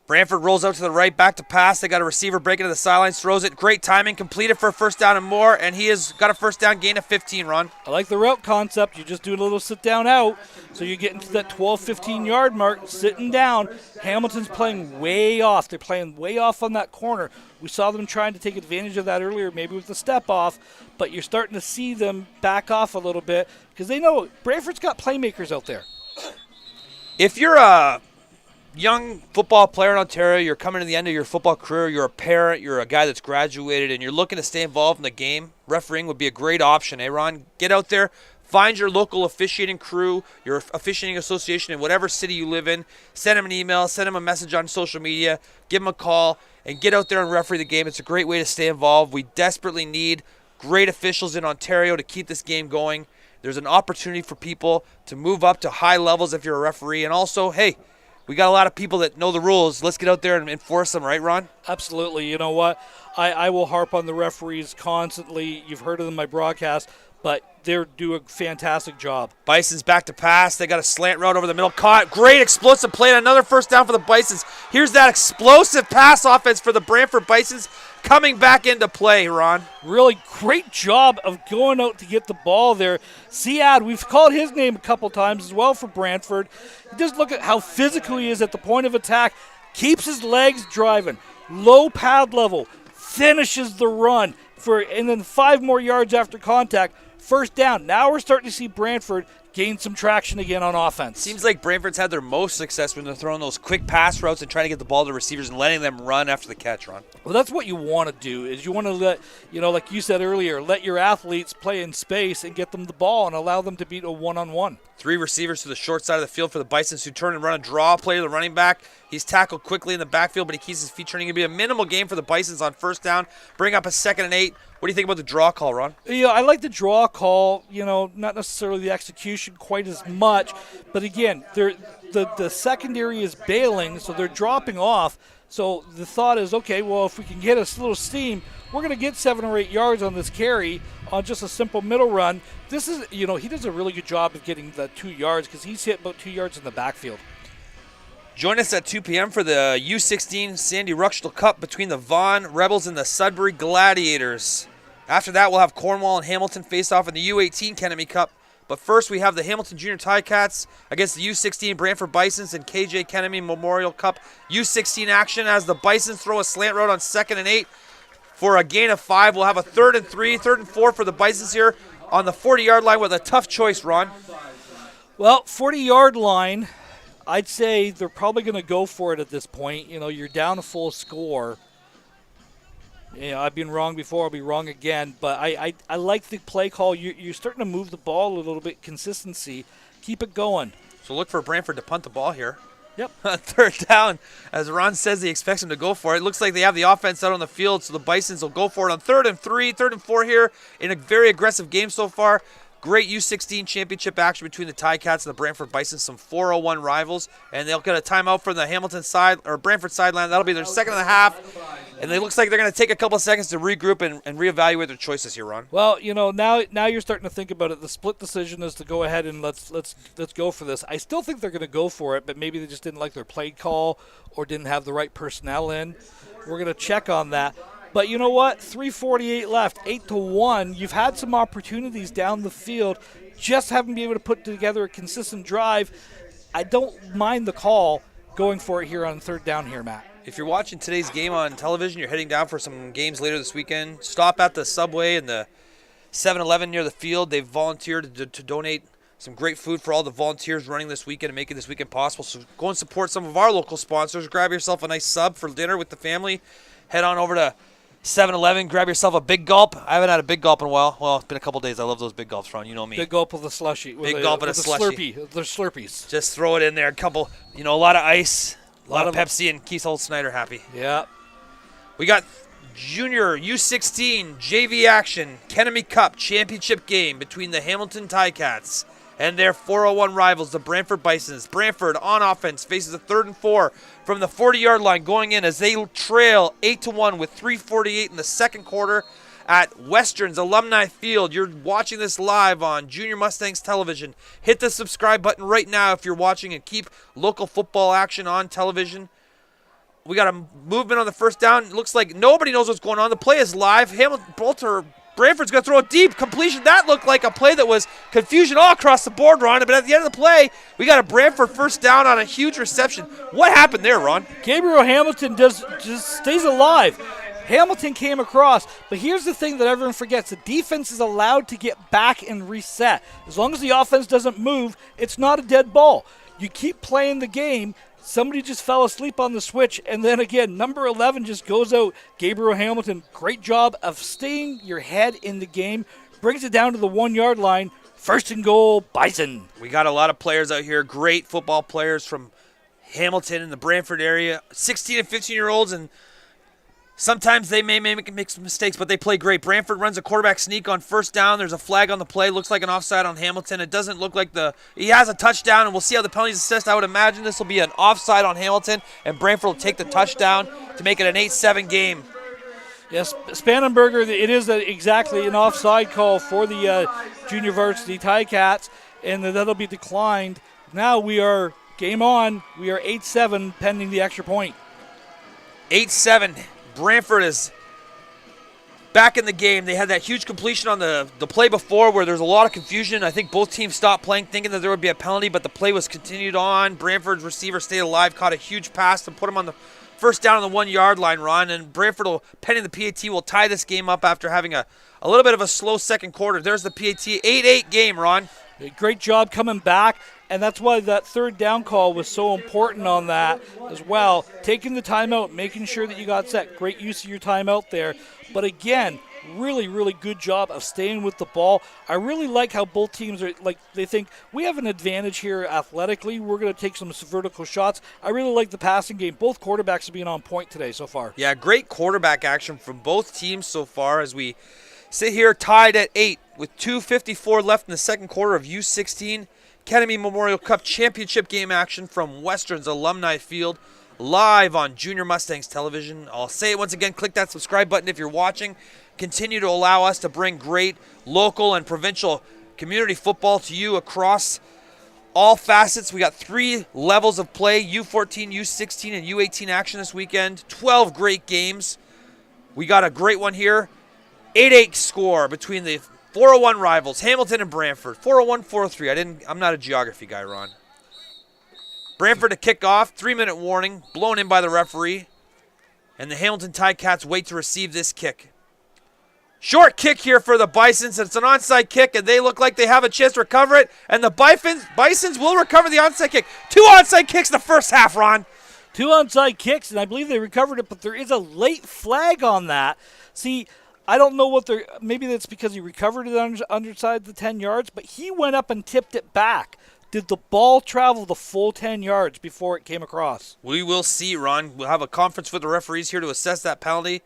Brantford rolls out to the right, back to pass. They got a receiver breaking to the sidelines, throws it. Great timing, completed for a first down and more, and he has got a first down gain of 15, Ron. I like the route concept. You just do a little sit down out, so you get into that 12, 15-yard mark, sitting down. Hamilton's playing way off. They're playing way off on that corner. We saw them trying to take advantage of that earlier, maybe with the step off, but you're starting to see them back off a little bit because they know Brantford's got playmakers out there. If you're a young football player in Ontario, you're coming to the end of your football career, you're a parent, you're a guy that's graduated, and you're looking to stay involved in the game, refereeing would be a great option, eh, Ron? Get out there, find your local officiating crew, your officiating association in whatever city you live in, send them an email, send them a message on social media, give them a call, and get out there and referee the game. It's a great way to stay involved. We desperately need great officials in Ontario to keep this game going. There's an opportunity for people to move up to high levels if you're a referee, and also, hey, we got a lot of people that know the rules. Let's get out there and enforce them, right, Ron? Absolutely. You know what? I will harp on the referees constantly. You've heard of them in my broadcast, but they're doing a fantastic job. Bisons back to pass. They got a slant route over the middle. Caught. Great explosive play. Another first down for the Bisons. Here's that explosive pass offense for the Brantford Bisons coming back into play, Ron. Really great job of going out to get the ball there. Siad, we've called his name a couple times as well for Brantford. Just look at how physical he is at the point of attack. Keeps his legs driving. Low pad level. Finishes the run. And then 5 more yards after contact. First down. Now we're starting to see Brantford gain some traction again on offense. Seems like Brantford's had their most success when they're throwing those quick pass routes and trying to get the ball to receivers and letting them run after the catch, Ron. Well, that's what you want to do, is you want to let, like you said earlier, let your athletes play in space and get them the ball and allow them to beat a one-on-one. 3 receivers to the short side of the field for the Bisons, who turn and run a draw play to the running back. He's tackled quickly in the backfield, but he keeps his feet turning. It'll be a minimal gain for the Bisons on first down. Bring up a 2nd and 8. What do you think about the draw call, Ron? Yeah, I like the draw call, not necessarily the execution quite as much. But again, the secondary is bailing, so they're dropping off. So the thought is, okay, well, if we can get a little steam, we're going to get 7 or 8 yards on this carry on just a simple middle run. This is, he does a really good job of getting the 2 yards because he's hit about 2 yards in the backfield. Join us at 2 p.m. for the U16 Sandy Ruxtl Cup between the Vaughan Rebels and the Sudbury Gladiators. After that, we'll have Cornwall and Hamilton face off in the U18 Kennemy Cup. But first, we have the Hamilton Junior Ticats against the U16 Brantford Bisons and KJ Kennemy Memorial Cup U16 action as the Bisons throw a slant route on 2nd and 8 for a gain of 5. We'll have a 3rd and 3, 3rd and 4 for the Bisons here on the 40-yard line with a tough choice, Ron. Well, 40-yard line, I'd say they're probably going to go for it at this point. You're down a full score. I've been wrong before. I'll be wrong again. But I like the play call. You're starting to move the ball a little bit. Consistency. Keep it going. So look for Brantford to punt the ball here. Yep. 3rd down. As Ron says, he expects him to go for it. It looks like they have the offense out on the field, so the Bisons will go for it on 3rd and 3, 3rd and 4 here in a very aggressive game so far. Great U16 championship action between the Ticats and the Brantford Bisons, some 401 rivals, and they'll get a timeout from the Hamilton side or Brantford sideline. That'll be their 2nd and a half, and it looks like they're going to take a couple of seconds to regroup and reevaluate their choices here, Ron. Well, now you're starting to think about it. The split decision is to go ahead and let's go for this. I still think they're going to go for it, but maybe they just didn't like their play call or didn't have the right personnel in. We're going to check on that. But you know what? 3:48 left, 8-1. You've had some opportunities down the field, just haven't been able to put together a consistent drive. I don't mind the call going for it here on 3rd down here, Matt. If you're watching today's game on television, you're heading down for some games later this weekend, stop at the Subway and the 7-Eleven near the field. They've volunteered to donate some great food for all the volunteers running this weekend and making this weekend possible. So go and support some of our local sponsors. Grab yourself a nice sub for dinner with the family. Head on over to 7-Eleven, grab yourself a big gulp. I haven't had a big gulp in a while. Well, it's been a couple days. I love those big gulps, Ron. You know me. Big gulp of the slushy. Big gulp of the slushy. The Slurpees. Just throw it in there. A couple, a lot of ice, a lot of Pepsi, and keeps old Snyder happy. Yeah. We got Junior U16 JV action, Kenemy Cup championship game between the Hamilton Ticats and their 401 rivals, the Brantford Bisons. Brantford on offense faces a 3rd and 4 from the 40-yard line going in as they trail 8-1 with 3:48 in the second quarter at Western's Alumni Field. You're watching this live on Junior Mustangs television. Hit the subscribe button right now if you're watching and keep local football action on television. We got a movement on the first down. It looks like nobody knows what's going on. The play is live. Brantford's going to throw a deep completion. That looked like a play that was confusion all across the board, Ron. But at the end of the play, we got a Brantford first down on a huge reception. What happened there, Ron? Gabriel Hamilton just stays alive. Hamilton came across, but here's the thing that everyone forgets. The defense is allowed to get back and reset. As long as the offense doesn't move, it's not a dead ball. You keep playing the game. Somebody just fell asleep on the switch, and then again, number 11 just goes out. Gabriel Hamilton, great job of staying your head in the game, brings it down to the 1-yard line. 1st and goal, Bison. We got a lot of players out here, great football players from Hamilton and the Brantford area, 16 and 15-year-olds, and sometimes they may make some mistakes, but they play great. Brantford runs a quarterback sneak on first down. There's a flag on the play. Looks like an offside on Hamilton. It doesn't look like he has a touchdown, and we'll see how the penalties assessed. I would imagine this will be an offside on Hamilton, and Brantford will take the touchdown to make it an 8-7 game. Yes, Spannenberger, it is exactly an offside call for the junior varsity Ticats, and that'll be declined. Now we are game on. We are 8-7 pending the extra point. 8-7. Brantford is back in the game. They had that huge completion on the play before where there's a lot of confusion. I think both teams stopped playing thinking that there would be a penalty, but the play was continued on. Brantford's receiver stayed alive, caught a huge pass and put him on the first down on the 1-yard line, Ron. And Brantford, pending the PAT, will tie this game up after having a little bit of a slow second quarter. There's the PAT. 8-8 game, Ron. Great job coming back, and that's why that 3rd down call was so important on that as well. Taking the timeout, making sure that you got set. Great use of your timeout there. But again, really, really good job of staying with the ball. I really like how both teams are, they think, we have an advantage here athletically. We're going to take some vertical shots. I really like the passing game. Both quarterbacks are being on point today so far. Yeah, great quarterback action from both teams so far as we sit here tied at 8 with 2:54 left in the second quarter of U16 Kenemy Memorial Cup championship game action from Western's Alumni Field, live on Junior Mustangs television. I'll say it once again, click that subscribe button if you're watching. Continue to allow us to bring great local and provincial community football to you across all facets. We got 3 levels of play, U14, U16, and U18 action this weekend. 12 great games. We got a great one here. 8-8 score between the 401 rivals, Hamilton and Brantford. 401-403. I'm not a geography guy, Ron. Brantford to kick off. 3-minute warning. Blown in by the referee. And the Hamilton Ticats wait to receive this kick. Short kick here for the Bisons. It's an onside kick, and they look like they have a chance to recover it. And the Bisons will recover the onside kick. 2 onside kicks in the first half, Ron. 2 onside kicks, and I believe they recovered it, but there is a late flag on that. See, I don't know what maybe that's because he recovered it underside the 10 yards, but he went up and tipped it back. Did the ball travel the full 10 yards before it came across? We will see, Ron. We'll have a conference with the referees here to assess that penalty.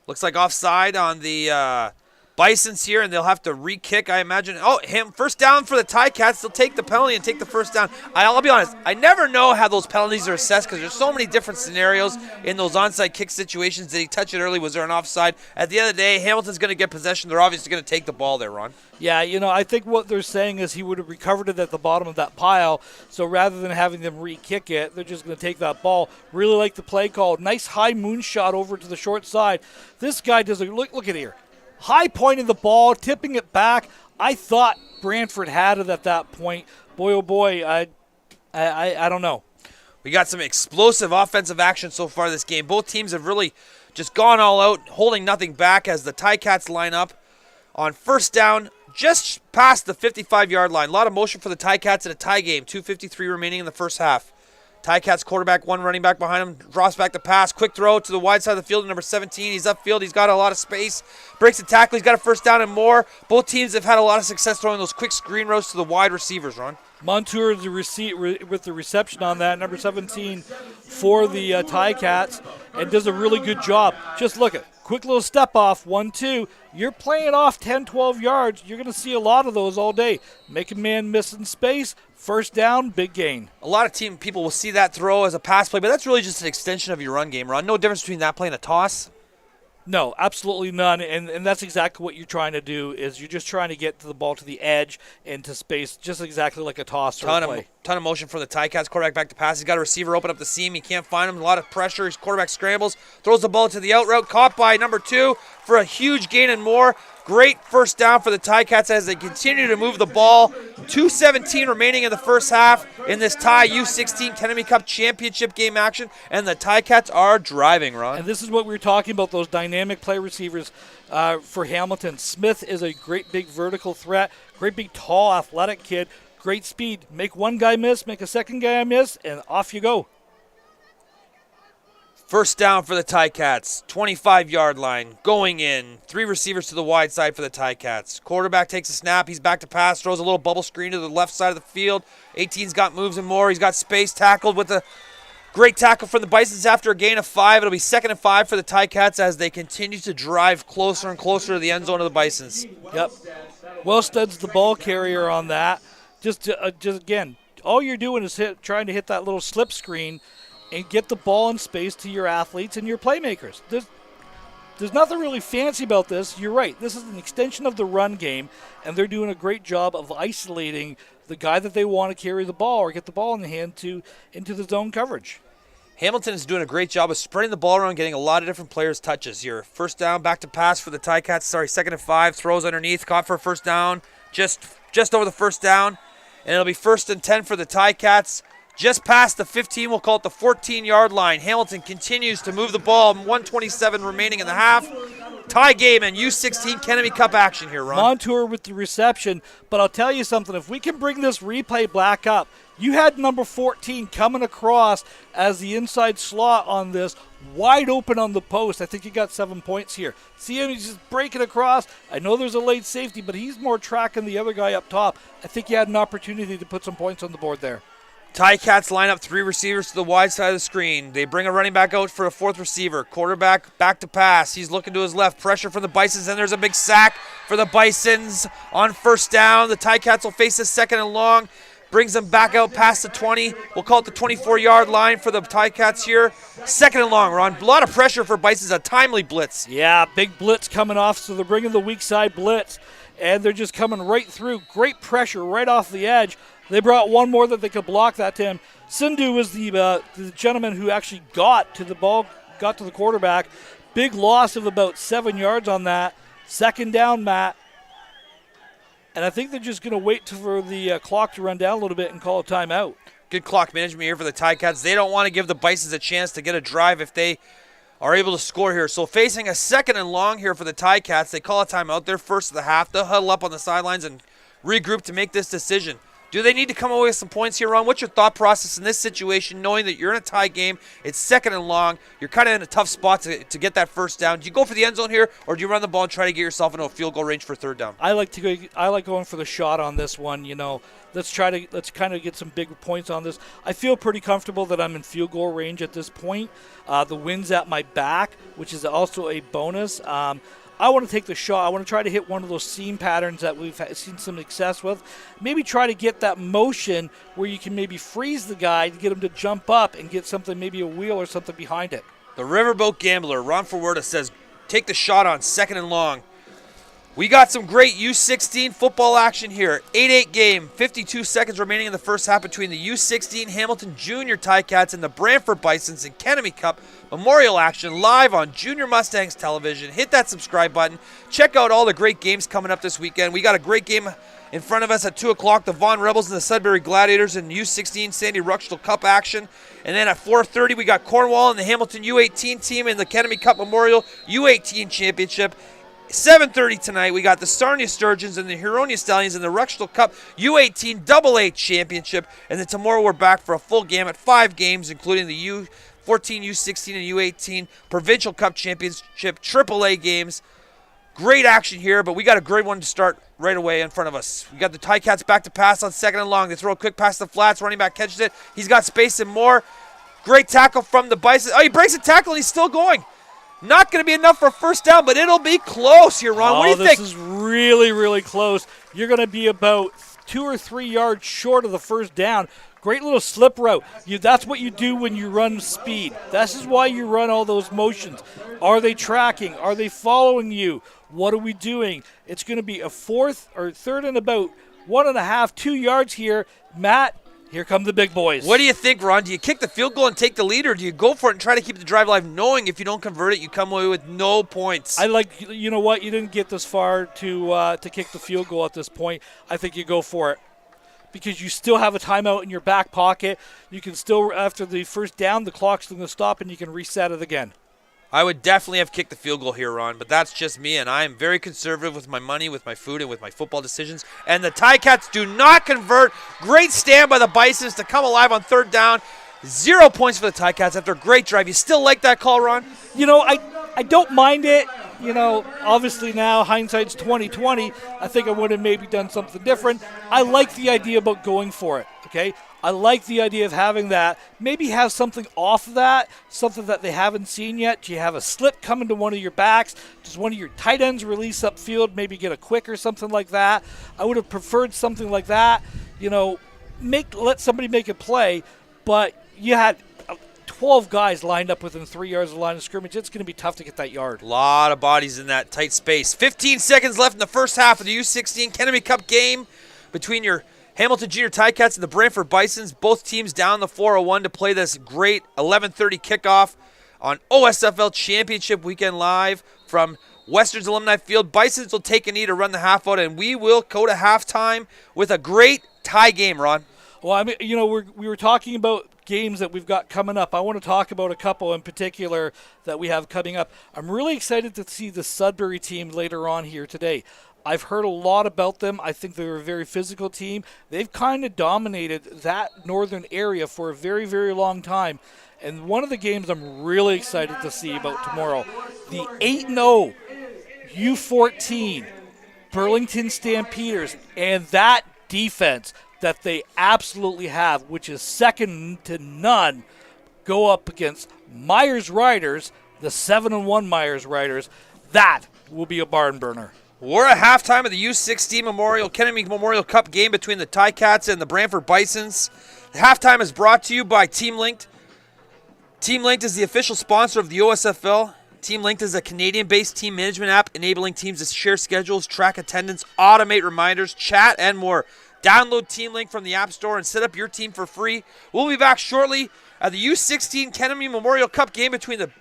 Looks like offside on the Bisons here, and they'll have to re-kick, I imagine. Oh, first down for the Ticats. They'll take the penalty and take the first down. I'll be honest, I never know how those penalties are assessed because there's so many different scenarios in those onside kick situations. Did he touch it early? Was there an offside? At the end of the day, Hamilton's going to get possession. They're obviously going to take the ball there, Ron. Yeah, I think what they're saying is he would have recovered it at the bottom of that pile, so rather than having them re-kick it, they're just going to take that ball. Really like the play call. Nice high moonshot over to the short side. This guy does look at here. High point of the ball, tipping it back. I thought Brantford had it at that point. Boy, oh boy, I don't know. We got some explosive offensive action so far this game. Both teams have really just gone all out, holding nothing back as the Ticats line up on first down just past the 55-yard line. A lot of motion for the Ticats in a tie game. 2:53 remaining in the first half. Ticats quarterback, one running back behind him, drops back to pass. Quick throw to the wide side of the field, number 17. He's upfield. He's got a lot of space. Breaks the tackle. He's got a first down and more. Both teams have had a lot of success throwing those quick screen routes to the wide receivers, Ron. Montour with the reception on that, number 17 for the Ticats, and does a really good job. Just look at quick little step off, 1-2. You're playing off 10, 12 yards. You're going to see a lot of those all day. Make a man miss in space, first down, big gain. A lot of people will see that throw as a pass play, but that's really just an extension of your run game, Ron. No difference between that play and a toss. No, absolutely none, and that's exactly what you're trying to do, is you're just trying to get to the ball to the edge and to space, just exactly like a toss or a play. Ton of motion for the Ticats. Quarterback back to pass. He's got a receiver open up the seam. He can't find him. A lot of pressure. His quarterback scrambles, throws the ball to the out route, caught by number 2 for a huge gain and more. Great first down for the Ticats as they continue to move the ball. 2:17 remaining in the first half in this tie U16 Kennedy Cup Championship game action, and the Ticats are driving, Ron. And this is what we were talking about, those dynamic play receivers for Hamilton. Smith is a great big vertical threat, great big tall athletic kid, great speed. Make one guy miss, make a second guy miss, and off you go. First down for the Ticats, 25-yard line, going in. 3 receivers to the wide side for the Ticats. Quarterback takes a snap. He's back to pass, throws a little bubble screen to the left side of the field. 18's got moves and more. He's got space, tackled with a great tackle from the Bisons after a gain of 5. It'll be 2nd and 5 for the Ticats as they continue to drive closer and closer to the end zone of the Bisons. Yep. Wellstead's the ball carrier on that. Just again, all you're doing is trying to hit that little slip screen and get the ball in space to your athletes and your playmakers. There's nothing really fancy about this. You're right. This is an extension of the run game, and they're doing a great job of isolating the guy that they want to carry the ball or get the ball in the hand into the zone coverage. Hamilton is doing a great job of spreading the ball around, getting a lot of different players' touches here. First down, back to pass for the Ticats. 2nd and 5, throws underneath, caught for a first down, just over the first down. And it'll be 1st and 10 for the Ticats. Just past the 15, we'll call it the 14-yard line. Hamilton continues to move the ball. 1:27 remaining in the half. Tie game and U16 Kennedy Cup action here, Ron. Montour with the reception, but I'll tell you something. If we can bring this replay back up, you had number 14 coming across as the inside slot on this, wide open on the post. I think he got 7 points here. See him, he's just breaking across. I know there's a late safety, but he's more tracking the other guy up top. I think he had an opportunity to put some points on the board there. Ticats line up 3 receivers to the wide side of the screen. They bring a running back out for a 4th receiver. Quarterback back to pass. He's looking to his left. Pressure from the Bisons, and there's a big sack for the Bisons on first down. The Ticats will face a 2nd and long. Brings them back out past the 20. We'll call it the 24-yard line for the Ticats here. 2nd and long, Ron. A lot of pressure for Bisons. A timely blitz. Yeah, big blitz coming off, so they're bringing the weak side blitz, and they're just coming right through. Great pressure right off the edge. They brought one more that they could block that time. Sindhu was the gentleman who actually got to the ball, got to the quarterback. Big loss of about 7 yards on that. 2nd down, Matt. And I think they're just going to wait for the clock to run down a little bit and call a timeout. Good clock management here for the Ticats. They don't want to give the Bisons a chance to get a drive if they are able to score here. So facing a 2nd and long here for the Ticats, they call a timeout. They're first of the half. They'll huddle up on the sidelines and regroup to make this decision. Do they need to come away with some points here, Ron? What's your thought process in this situation, knowing that you're in a tie game, it's 2nd and long, you're kind of in a tough spot to get that first down? Do you go for the end zone here, or do you run the ball and try to get yourself into a field goal range for 3rd down? I like going for the shot on this one. You know, let's kind of get some big points on this. I feel pretty comfortable that I'm in field goal range at this point. The wind's at my back, which is also a bonus. I want to take the shot. I want to try to hit one of those seam patterns that we've seen some success with. Maybe try to get that motion where you can maybe freeze the guy to get him to jump up and get something, maybe a wheel or something behind it. The Riverboat Gambler, Ron Forwerda, says, take the shot on 2nd and long. We got some great U16 football action here. 8-8 game, 52 seconds remaining in the first half between the U16 Hamilton Junior Ticats and the Brantford Bisons in Kennedy Cup Memorial action live on Junior Mustangs television. Hit that subscribe button. Check out all the great games coming up this weekend. We got a great game in front of us at 2 o'clock, the Vaughan Rebels and the Sudbury Gladiators in U16 Sandy Ruxtall Cup action. And then at 4:30, we got Cornwall and the Hamilton U18 team in the Kennedy Cup Memorial U18 Championship. 7:30 tonight, we got the Sarnia Sturgeons and the Huronia Stallions in the Rexdale Cup U18 AA Championship. And then tomorrow we're back for a full gamut, 5 games, including the U14, U16, and U18 Provincial Cup Championship AAA games. Great action here, but we got a great one to start right away in front of us. We got the Ticats back to pass on 2nd and long. They throw a quick pass to the flats. Running back catches it. He's got space and more. Great tackle from the Bisons. Oh, he breaks a tackle and he's still going. Not going to be enough for a first down, but it'll be close here, Ron. What do you think? This is really, really close. You're going to be about 2 or 3 yards short of the first down. Great little slip route. That's what you do when you run speed. This is why you run all those motions. Are they tracking? Are they following you? What are we doing? It's going to be a 4th or 3rd and about 1.5, 2 yards here. Matt, here come the big boys. What do you think, Ron? Do you kick the field goal and take the lead, or do you go for it and try to keep the drive alive, knowing if you don't convert it, you come away with no points? I like, you know what? You didn't get this far to kick the field goal at this point. I think you go for it because you still have a timeout in your back pocket. You can still, after the first down, the clock's going to stop and you can reset it again. I would definitely have kicked the field goal here, Ron, but that's just me, and I am very conservative with my money, with my food, and with my football decisions. And the Ticats do not convert. Great stand by the Bisons to come alive on 3rd down. 0 points for the Ticats after a great drive. You still like that call, Ron? You know, I don't mind it. You know, obviously now hindsight's 20/20. I think I would have maybe done something different. I like the idea about going for it, okay? I like the idea of having that. Maybe have something off of that, something that they haven't seen yet. Do you have a slip coming to one of your backs? Does one of your tight ends release upfield, maybe get a quick or something like that? I would have preferred something like that. You know, let somebody make a play, but you had 12 guys lined up within 3 yards of the line of scrimmage. It's going to be tough to get that yard. A lot of bodies in that tight space. 15 seconds left in the first half of the U16 Kennedy Cup game between your Hamilton Junior Ticats and the Brantford Bisons. Both teams down the 401 to play this great 11:30 kickoff on OSFL Championship Weekend live from Western's Alumni Field. Bisons will take a knee to run the half out, and we will go to halftime with a great tie game, Ron. Well, I mean, you know, we were talking about games that we've got coming up. I want to talk about a couple in particular that we have coming up. I'm really excited to see the Sudbury team later on here today. I've heard a lot about them. I think they're a very physical team. They've kind of dominated that northern area for a very, very long time. And one of the games I'm really excited to see about tomorrow, the 8-0 U14 Burlington Stampeders, and that defense that they absolutely have, which is second to none, go up against Myers Riders, the 7-1 Myers Riders. That will be a barn burner. We're at halftime of the U16 Kennedy Memorial Cup game between the Ticats and the Brantford Bisons. The halftime is brought to you by Team Linked. Team Linked is the official sponsor of the OSFL. Team Linked is a Canadian-based team management app enabling teams to share schedules, track attendance, automate reminders, chat, and more. Download Team Link from the App Store and set up your team for free. We'll be back shortly at the U16 Kennedy Memorial Cup game between the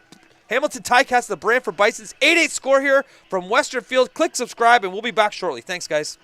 Hamilton Ticats and the Brantford Bisons. 8-8 score here from Western Field. Click subscribe, and we'll be back shortly. Thanks, guys.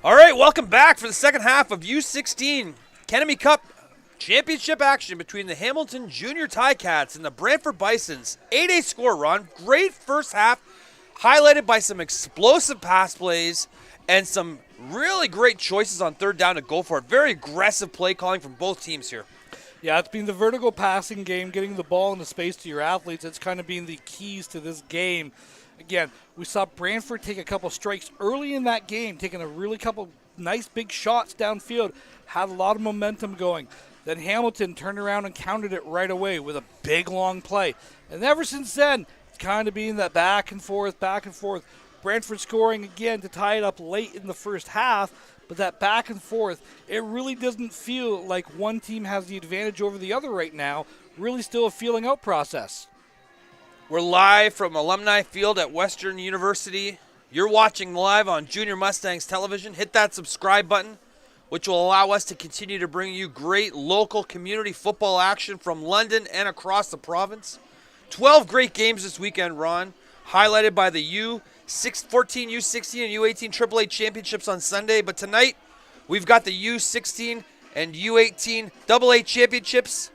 All right, welcome back for the second half of U16 Kennedy Cup Championship action between the Hamilton Junior Ticats and the Brantford Bisons. 8-8 score, Ron. Great first half, highlighted by some explosive pass plays and some really great choices on third down to go for it. Very aggressive play calling from both teams here. Yeah, it's been the vertical passing game, getting the ball into space to your athletes. It's kind of been the keys to this game. Again, we saw Brantford take a couple strikes early in that game, taking a really couple nice big shots downfield, had a lot of momentum going. Then Hamilton turned around and countered it right away with a big long play. And ever since then, it's kind of been that back and forth. Brantford scoring again to tie it up late in the first half, but that back and forth, it really doesn't feel like one team has the advantage over the other right now. Really still a feeling out process. We're live from Alumni Field at Western University. You're watching live on Junior Mustangs Television. Hit that subscribe button, which will allow us to continue to bring you great local community football action from London and across the province. 12 great games this weekend, Ron, highlighted by the U14, U16, and U18 AAA championships on Sunday. But tonight, we've got the U16 and U18 AA championships.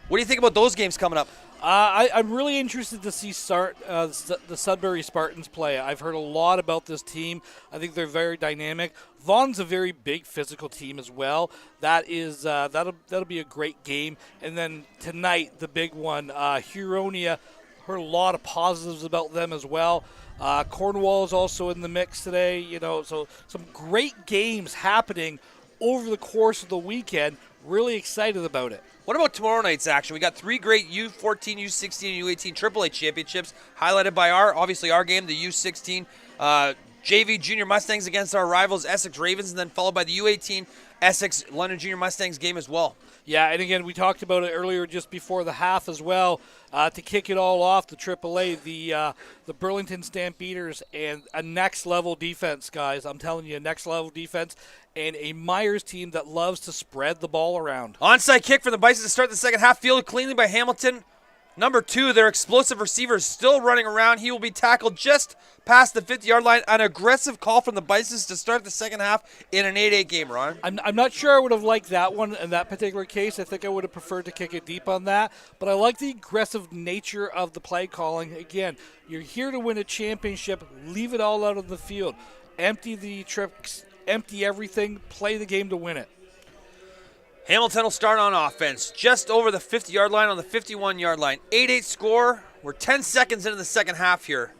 What do you think about those games coming up? I'm really interested to see the Sudbury Spartans play. I've heard a lot about this team. I think they're very dynamic. Vaughan's a very big physical team as well. That'll be a great game. And then tonight, the big one, Huronia. Heard a lot of positives about them as well. Cornwall is also in the mix today. So some great games happening over the course of the weekend. Really excited about it. What about tomorrow night's action? We got three great U14, U16, and U18 AAA championships, highlighted by our game, the U16 JV Junior Mustangs against our rivals Essex Ravens, and then followed by the U18 Essex London Junior Mustangs game as well. Yeah, and again, we talked about it earlier just before the half as well. To kick it all off, the AAA, the Burlington Stampeders, and a next-level defense, guys. I'm telling you, a next-level defense, and a Myers team that loves to spread the ball around. Onside kick for the Bisons to start the second half, fielded cleanly by Hamilton. Number 2, their explosive receiver is still running around. He will be tackled just past the 50-yard line. An aggressive call from the Bisons to start the second half in an 8-8 game, Ron. I'm not sure I would have liked that one in that particular case. I think I would have preferred to kick it deep on that. But I like the aggressive nature of the play calling. Again, you're here to win a championship. Leave it all out of the field. Empty the tricks, empty everything, play the game to win it. Hamilton will start on offense just over the 50-yard line on the 51-yard line. 8-8 score. We're 10 seconds into the second half here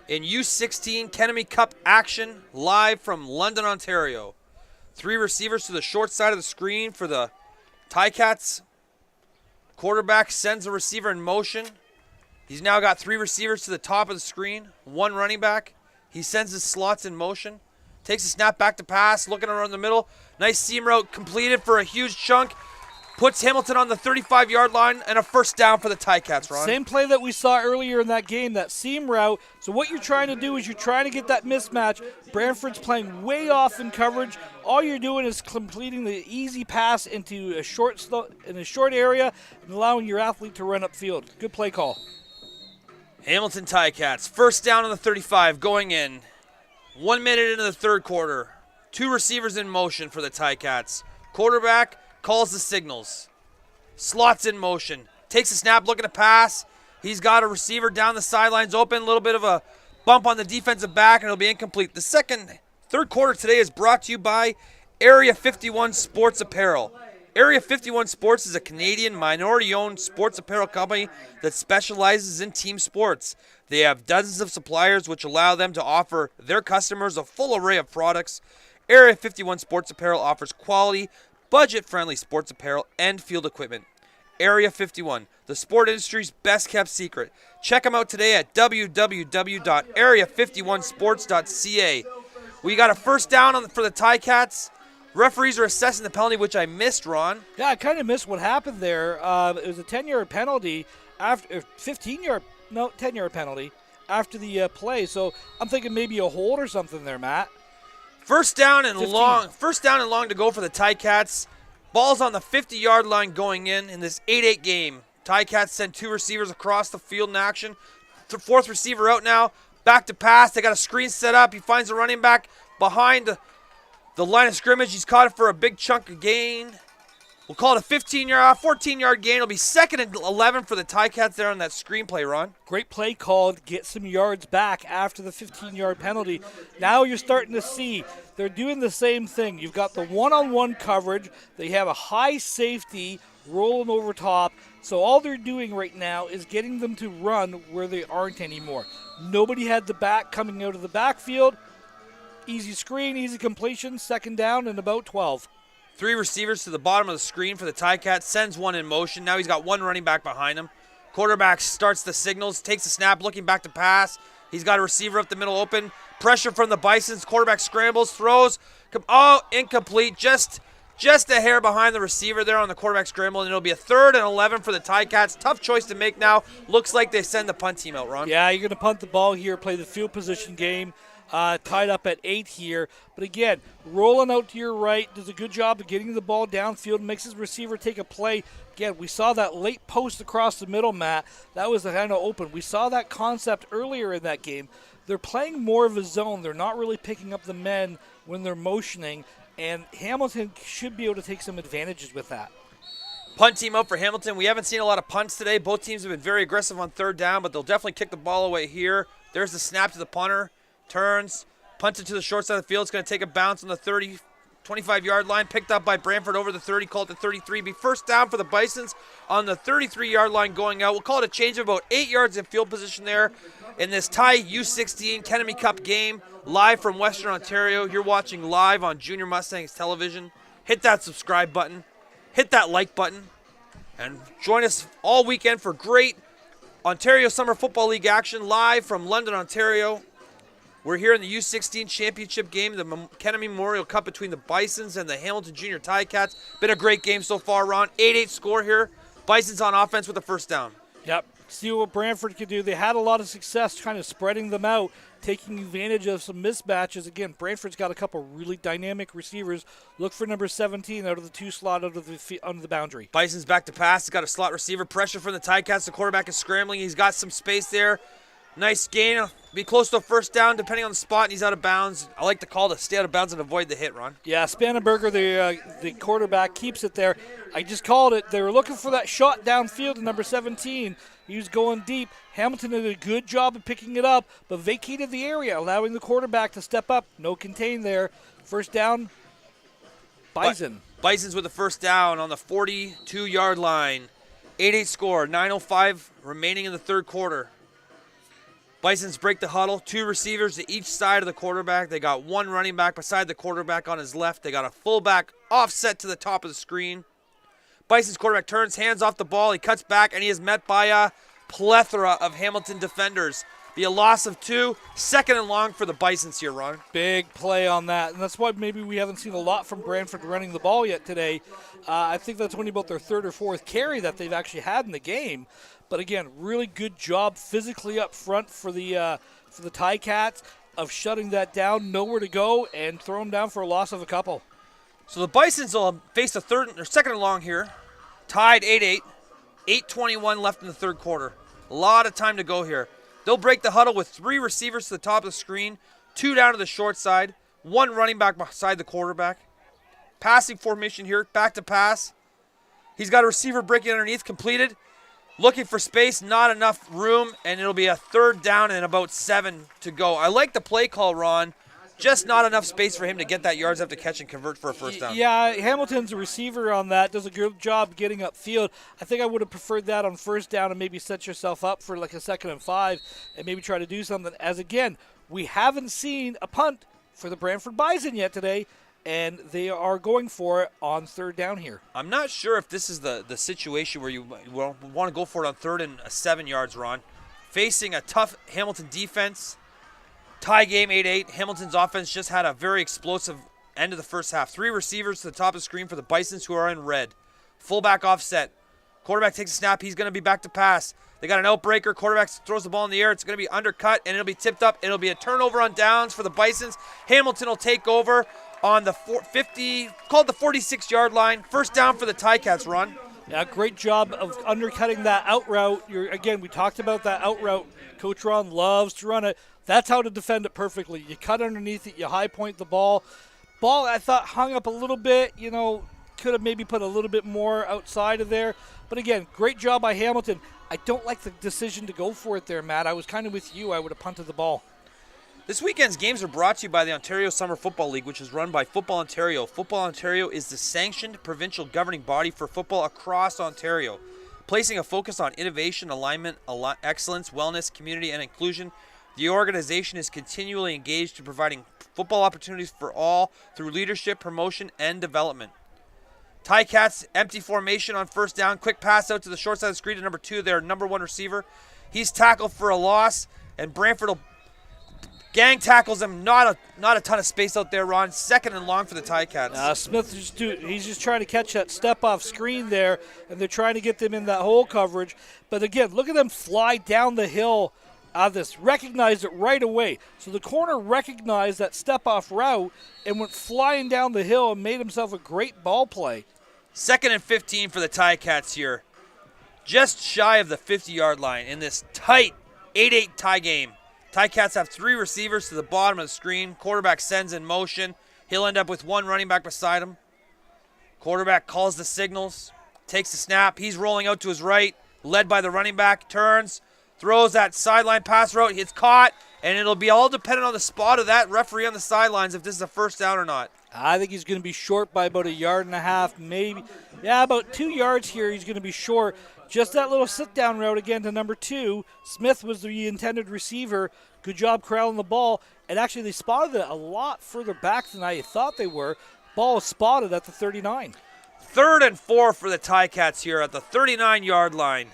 in U16 Kennedy Cup action live from London, Ontario. 3 receivers to the short side of the screen for the Ticats. Quarterback sends a receiver in motion. He's now got 3 receivers to the top of the screen, 1 running back. He sends his slots in motion. Takes a snap back to pass, looking around the middle. Nice seam route completed for a huge chunk. Puts Hamilton on the 35-yard line and a first down for the Ticats, Ron. Same play that we saw earlier in that game, that seam route. So what you're trying to do is you're trying to get that mismatch. Brantford's playing way off in coverage. All you're doing is completing the easy pass into a short area and allowing your athlete to run upfield. Good play call. Hamilton Ticats, first down on the 35, going in. 1 minute into the third quarter. 2 receivers in motion for the Ticats. Quarterback calls the signals. Slots in motion. Takes a snap, looking to pass. He's got a receiver down the sidelines open. A little bit of a bump on the defensive back, and it'll be incomplete. The third quarter today is brought to you by Area 51 Sports Apparel. Area 51 Sports is a Canadian minority-owned sports apparel company that specializes in team sports. They have dozens of suppliers which allow them to offer their customers a full array of products. Area 51 Sports Apparel offers quality, budget-friendly sports apparel and field equipment. Area 51, the sport industry's best-kept secret. Check them out today at www.area51sports.ca. We got a first down for the Ticats. Referees are assessing the penalty, which I missed, Ron. Yeah, I kind of missed what happened there. It was a 10-yard penalty after 10-yard penalty after the play. So I'm thinking maybe a hold or something there, Matt. First down and long to go for the Ticats. Ball's on the 50-yard line going in this 8-8 game. Ticats send 2 receivers across the field in action. 4th receiver out now. Back to pass. They got a screen set up. He finds a running back behind the line of scrimmage. He's caught it for a big chunk of gain. We'll call it a 14-yard gain. It'll be 2nd and 11 for the Ticats there on that screenplay, Ron. Great play called, get some yards back after the 15-yard penalty. Now you're starting to see they're doing the same thing. You've got the one-on-one coverage. They have a high safety rolling over top. So all they're doing right now is getting them to run where they aren't anymore. Nobody had the back coming out of the backfield. Easy screen, easy completion, 2nd down and about 12. 3 receivers to the bottom of the screen for the Ticats. Sends one in motion. Now he's got 1 running back behind him. Quarterback starts the signals, takes the snap, looking back to pass. He's got a receiver up the middle open. Pressure from the Bisons. Quarterback scrambles, throws. Oh, incomplete. Just a hair behind the receiver there on the quarterback scramble, and it'll be a 3rd and 11 for the Ticats. Tough choice to make now. Looks like they send the punt team out, Ron. Yeah, you're going to punt the ball here, play the field position game. Tied up at 8 here. But again, rolling out to your right, does a good job of getting the ball downfield, makes his receiver take a play. Again, we saw that late post across the middle, Matt. That was the kind of open. We saw that concept earlier in that game. They're playing more of a zone. They're not really picking up the men when they're motioning, and Hamilton should be able to take some advantages with that. Punt team out for Hamilton. We haven't seen a lot of punts today. Both teams have been very aggressive on 3rd down, but they'll definitely kick the ball away here. There's the snap to the punter. Turns, punts it to the short side of the field. It's going to take a bounce on the 30, 25-yard line. Picked up by Brantford over the 30, called it the 33. Be 1st down for the Bisons on the 33-yard line going out. We'll call it a change of about 8 yards in field position there in this tie U16 Kennedy Cup game, live from Western Ontario. You're watching live on Junior Mustangs television. Hit that subscribe button. Hit that like button. And join us all weekend for great Ontario Summer Football League action live from London, Ontario. We're here in the U16 championship game, the McKenna Memorial Cup between the Bisons and the Hamilton Junior Ticats. Been a great game so far, Ron. 8-8 score here. Bisons on offense with the 1st down. Yep. See what Brantford could do. They had a lot of success kind of spreading them out, taking advantage of some mismatches. Again, Brantford's got a couple really dynamic receivers. Look for number 17 out of the 2 slot under the boundary. Bison's back to pass. He's got a slot receiver. Pressure from the Ticats. The quarterback is scrambling. He's got some space there. Nice gain. Be close to a 1st down depending on the spot, and he's out of bounds. I like the call to stay out of bounds and avoid the hit, Ron. Yeah, Spanenberger, the quarterback, keeps it there. I just called it. They were looking for that shot downfield to number 17. He was going deep. Hamilton did a good job of picking it up, but vacated the area, allowing the quarterback to step up. No contain there. 1st down, Bison. Bisons with the 1st down on the 42-yard line. 8-8 score. 9:05 remaining in the 3rd quarter. Bisons break the huddle. 2 receivers to each side of the quarterback. They got 1 running back beside the quarterback on his left. They got a fullback offset to the top of the screen. Bison's quarterback turns, hands off the ball. He cuts back, and he is met by a plethora of Hamilton defenders. Be a loss of 2. 2nd and long for the Bisons here, Ron. Big play on that, and that's why maybe we haven't seen a lot from Brantford running the ball yet today. I think that's only about their 3rd or 4th carry that they've actually had in the game. But again, really good job physically up front for the Ticats of shutting that down, nowhere to go, and throw them down for a loss of a couple. So the Bisons will face a 2nd and long here. Tied 8-8. 8:21 left in the 3rd quarter. A lot of time to go here. They'll break the huddle with 3 receivers to the top of the screen, 2 down to the short side, 1 running back beside the quarterback. Passing formation here, back to pass. He's got a receiver breaking underneath, completed. Looking for space, not enough room, and it'll be a 3rd down and about 7 to go. I like the play call, Ron. Just not enough space for him to get that yards after catch and convert for a 1st down. Yeah, Hamilton's a receiver on that. Does a good job getting upfield. I think I would have preferred that on 1st down and maybe set yourself up for like a 2nd and 5 and maybe try to do something. As again, we haven't seen a punt for the Brantford Bison yet today, and they are going for it on 3rd down here. I'm not sure if this is the situation where you want to go for it on 3rd and 7 yards, Ron. Facing a tough Hamilton defense. Tie game 8-8. Hamilton's offense just had a very explosive end of the 1st half. 3 receivers to the top of the screen for the Bisons who are in red. Fullback offset. Quarterback takes a snap. He's going to be back to pass. They got an outbreaker. Quarterback throws the ball in the air. It's going to be undercut, and it'll be tipped up. It'll be a turnover on downs for the Bisons. Hamilton will take over on the 46-yard line. 1st down for the Ticats, Ron. Yeah, great job of undercutting that out route. Again, we talked about that out route. Coach Ron loves to run it. That's how to defend it perfectly. You cut underneath it, you high point the ball. Ball, I thought, hung up a little bit. Could have maybe put a little bit more outside of there. But again, great job by Hamilton. I don't like the decision to go for it there, Matt. I was kind of with you. I would have punted the ball. This weekend's games are brought to you by the Ontario Summer Football League, which is run by Football Ontario. Football Ontario is the sanctioned provincial governing body for football across Ontario, placing a focus on innovation, alignment, excellence, wellness, community, and inclusion. The organization is continually engaged in providing football opportunities for all through leadership, promotion, and development. Ticats, empty formation on first down. Quick pass out to the short side of the screen to number 2, their number 1 receiver. He's tackled for a loss, and Brantford will gang tackles him. Not a ton of space out there, Ron. 2nd and long for the Ticats. Smith, he's just trying to catch that step-off screen there, and they're trying to get them in that hole coverage. But again, look at them fly down the hill out of this. Recognized it right away. So the corner recognized that step-off route and went flying down the hill and made himself a great ball play. 2nd and 15 for the Ticats here. Just shy of the 50-yard line in this tight 8-8 tie game. Ticats have 3 receivers to the bottom of the screen. Quarterback sends in motion. He'll end up with 1 running back beside him. Quarterback calls the signals, takes the snap. He's rolling out to his right, led by the running back, turns, throws that sideline pass route. It's caught, and it'll be all dependent on the spot of that referee on the sidelines if this is a first down or not. I think he's going to be short by about 1.5 yards, maybe. Yeah, about 2 yards here he's going to be short. Just that little sit-down route again to number 2. Smith was the intended receiver. Good job corralling the ball. And actually they spotted it a lot further back than I thought they were. Ball was spotted at the 39. 3rd and 4 for the Ticats here at the 39-yard line.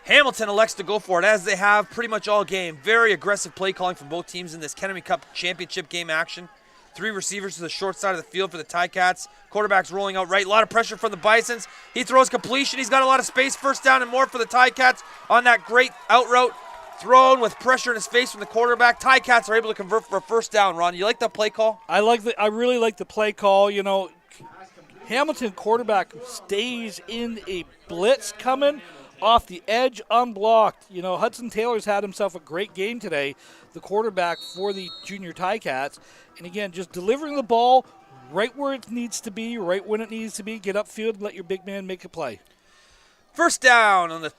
Hamilton elects to go for it, as they have pretty much all game. Very aggressive play calling from both teams in this Kennedy Cup championship game action. 3 receivers to the short side of the field for the Ticats. Quarterback's rolling out right. A lot of pressure from the Bisons. He throws completion. He's got a lot of space. First down and more for the Ticats on that great out route. Thrown with pressure in his face from the quarterback. Ticats are able to convert for a first down, Ron. You like that play call? I really like the play call. Hamilton quarterback stays in a blitz coming off the edge unblocked. Hudson Taylor's had himself a great game today, the quarterback for the junior Ticats. And again, just delivering the ball right where it needs to be, right when it needs to be. Get upfield and let your big man make a play. First down on the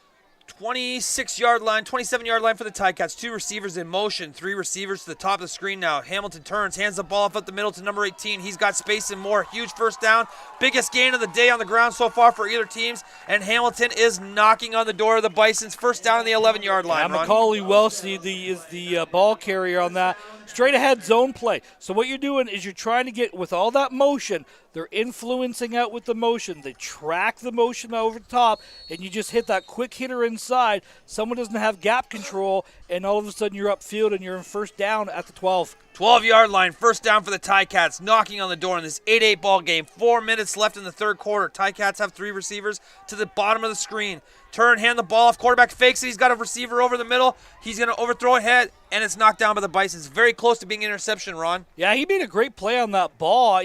26-yard line, 27-yard line for the Ticats. 2 receivers in motion, 3 receivers to the top of the screen now. Hamilton turns, hands the ball off up the middle to number 18. He's got space and more. Huge first down. Biggest gain of the day on the ground so far for either teams. And Hamilton is knocking on the door of the Bisons. First down on the 11-yard line. Macaulay Welsi is the ball carrier on that. Straight ahead zone play. So what you're doing is you're trying to get, with all that motion, they're influencing out with the motion. They track the motion over the top, and you just hit that quick hitter inside. Someone doesn't have gap control, and all of a sudden you're upfield and you're in first down at the 12. 12-yard line, first down for the Ticats, knocking on the door in this 8-8 ball game. 4 minutes left in the third quarter. Ticats have 3 receivers to the bottom of the screen. Turn, hand the ball off. Quarterback fakes it. He's got a receiver over the middle. He's going to overthrow it head, and it's knocked down by the Bisons. Very close to being an interception, Ron. Yeah, he made a great play on that ball.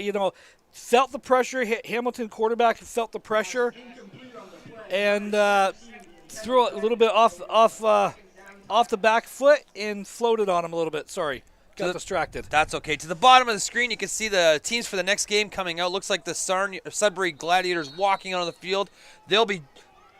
Felt the pressure. Hamilton quarterback felt the pressure, and threw it a little bit off the back foot and floated on him a little bit. Sorry. Got distracted. That's okay. To the bottom of the screen, you can see the teams for the next game coming out. Looks like the Sudbury Gladiators walking onto the field. They'll be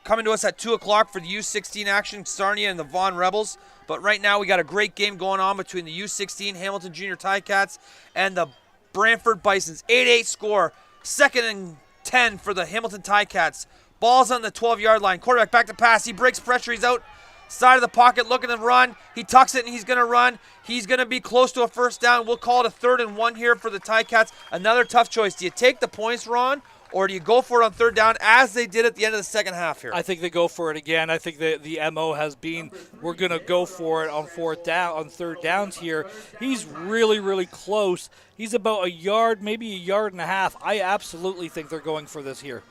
coming to us at 2 o'clock for the U16 action, Sarnia and the Vaughan Rebels. But right now we got a great game going on between the U16 Hamilton Junior Ticats and the Brantford Bisons. 8-8 score. 2nd and 10 for the Hamilton Ticats. Ball's on the 12-yard line. Quarterback back to pass. He breaks pressure. He's out side of the pocket looking to run. He tucks it and he's going to run. He's going to be close to a first down. We'll call it a 3rd and 1 here for the Ticats. Another tough choice. Do you take the points, Ron, or do you go for it on 3rd down as they did at the end of the second half here? I think they go for it again. I think the MO has been we're going to go for it on 3rd downs here. He's really, really close. He's about 1 yard, maybe 1.5 yards. I absolutely think they're going for this here.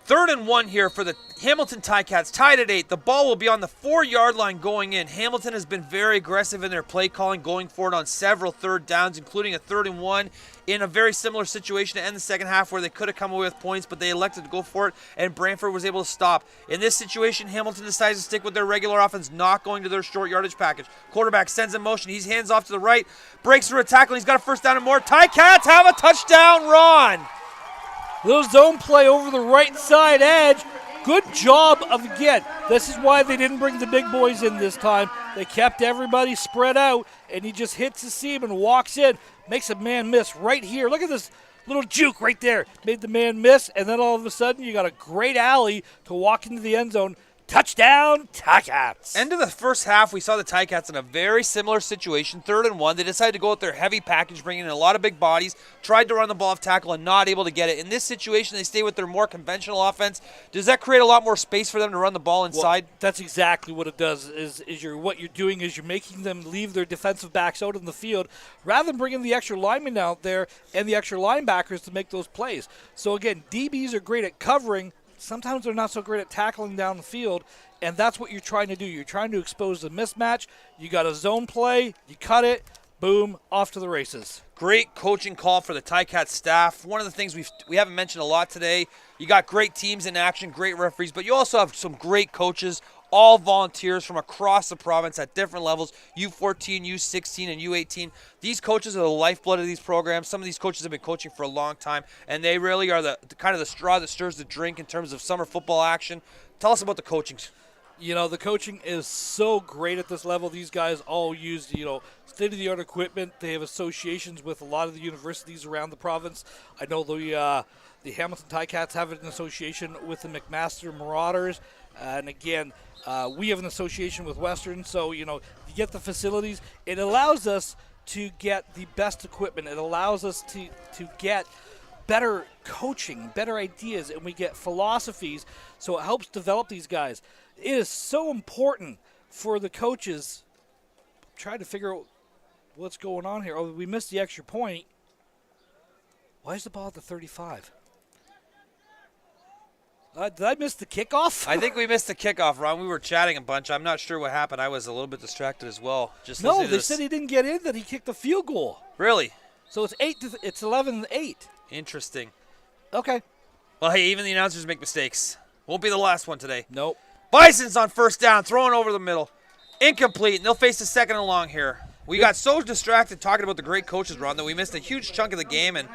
3rd and 1 here for the Hamilton Ticats, tied at 8. The ball will be on the 4-yard line going in. Hamilton has been very aggressive in their play calling, going for it on several 3rd downs, including a 3rd and 1 in a very similar situation to end the second half where they could have come away with points, but they elected to go for it, and Brantford was able to stop. In this situation, Hamilton decides to stick with their regular offense, not going to their short yardage package. Quarterback sends in motion. He's hands off to the right, breaks through a tackle, and he's got a 1st down and more. Ticats have a touchdown run. Little zone play over the right side edge. Good job of, again, this is why they didn't bring the big boys in this time. They kept everybody spread out, and he just hits the seam and walks in, makes a man miss right here. Look at this little juke right there. Made the man miss, and then all of a sudden you got a great alley to walk into the end zone. Touchdown, Ticats. End of the first half, we saw the Ticats in a very similar situation, 3rd and 1. They decided to go with their heavy package, bringing in a lot of big bodies, tried to run the ball off tackle and not able to get it. In this situation, they stay with their more conventional offense. Does that create a lot more space for them to run the ball inside? Well, that's exactly what it does. What you're doing is you're making them leave their defensive backs out in the field rather than bringing the extra linemen out there and the extra linebackers to make those plays. So again, DBs are great at covering. Sometimes they're not so great at tackling down the field, and that's what you're trying to do. You're trying to expose the mismatch. You got a zone play, you cut it, boom, off to the races. Great coaching call for the Ticats staff. One of the things we haven't mentioned a lot today, you got great teams in action, great referees, but you also have some great coaches, all volunteers from across the province at different levels, U14, U16, and U18. These coaches are the lifeblood of these programs. Some of these coaches have been coaching for a long time, and they really are the kind of the straw that stirs the drink in terms of summer football action. Tell us about the coaching. You know, the coaching is so great at this level. These guys all use, state-of-the-art equipment. They have associations with a lot of the universities around the province. I know the Hamilton Ticats have an association with the McMaster Marauders. And again, we have an association with Western. So, you get the facilities. It allows us to get the best equipment. It allows us to get better coaching, better ideas, and we get philosophies. So it helps develop these guys. It is so important for the coaches. Trying to figure out what's going on here. Oh, we missed the extra point. Why is the ball at the 35? Did I miss the kickoff? I think we missed the kickoff, Ron. We were chatting a bunch. I'm not sure what happened. I was a little bit distracted as well. No, they said he didn't get in, that he kicked the field goal. Really? So it's 11-8. Interesting. Okay. Well, hey, even the announcers make mistakes. Won't be the last one today. Nope. Bisons on 1st down, throwing over the middle. Incomplete, and they'll face a 2nd and long here. We got so distracted talking about the great coaches, Ron, that we missed a huge chunk of the game, and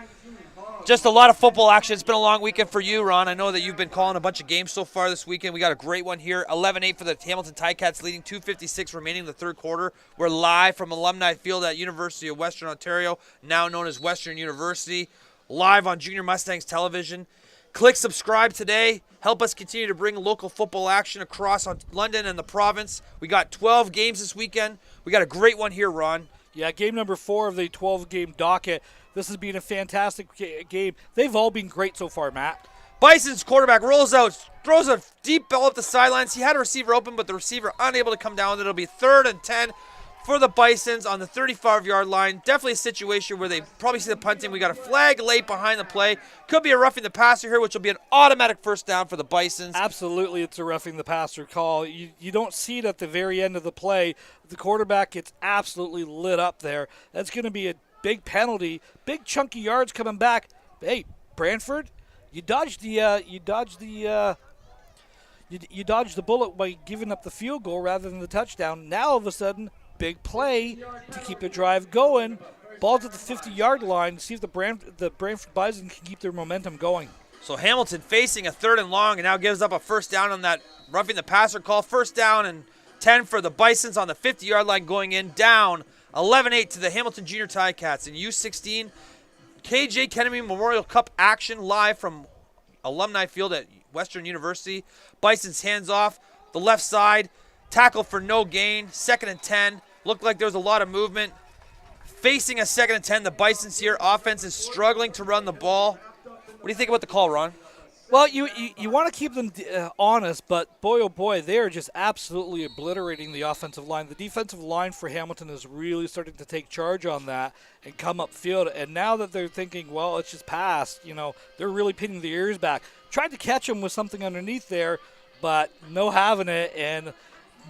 just a lot of football action. It's been a long weekend for you, Ron. I know that you've been calling a bunch of games so far this weekend. We got a great one here. 11-8 for the Hamilton Ticats, leading 2:56 remaining in the 3rd quarter. We're live from Alumni Field at University of Western Ontario, now known as Western University, live on Junior Mustangs television. Click subscribe today. Help us continue to bring local football action across London and the province. We got 12 games this weekend. We got a great one here, Ron. Yeah, game number 4 of the 12-game docket. This has been a fantastic game. They've all been great so far, Matt. Bison's quarterback rolls out, throws a deep ball up the sidelines. He had a receiver open, but the receiver unable to come down with it. It'll be 3rd and 10 for the Bisons on the 35-yard line. Definitely a situation where they probably see the punting. We got a flag late behind the play. Could be a roughing the passer here, which will be an automatic 1st down for the Bisons. Absolutely, it's a roughing the passer call. You don't see it at the very end of the play. The quarterback gets absolutely lit up there. That's going to be a big penalty. Big chunky yards coming back. Hey, Brantford, you dodged the bullet by giving up the field goal rather than the touchdown. Now all of a sudden, big play to keep the drive going. Ball's at the 50-yard line. See if the Brantford Bisons can keep their momentum going. So Hamilton facing a 3rd and long and now gives up a 1st down on that roughing the passer call. 1st down and 10 for the Bisons on the 50-yard line going in. Down 11-8 to the Hamilton Junior Ticats in U16. KJ Kennedy Memorial Cup action live from Alumni Field at Western University. Bisons hands off the left side. Tackle for no gain. 2nd and 10. Looked like there was a lot of movement. Facing a 2nd and 10, the Bisons here. Offense is struggling to run the ball. What do you think about the call, Ron? Well, you want to keep them honest, but boy, oh boy, they are just absolutely obliterating the offensive line. The defensive line for Hamilton is really starting to take charge on that and come upfield. And now that they're thinking, well, it's just passed, they're really pinning their ears back. Tried to catch him with something underneath there, but no having it, and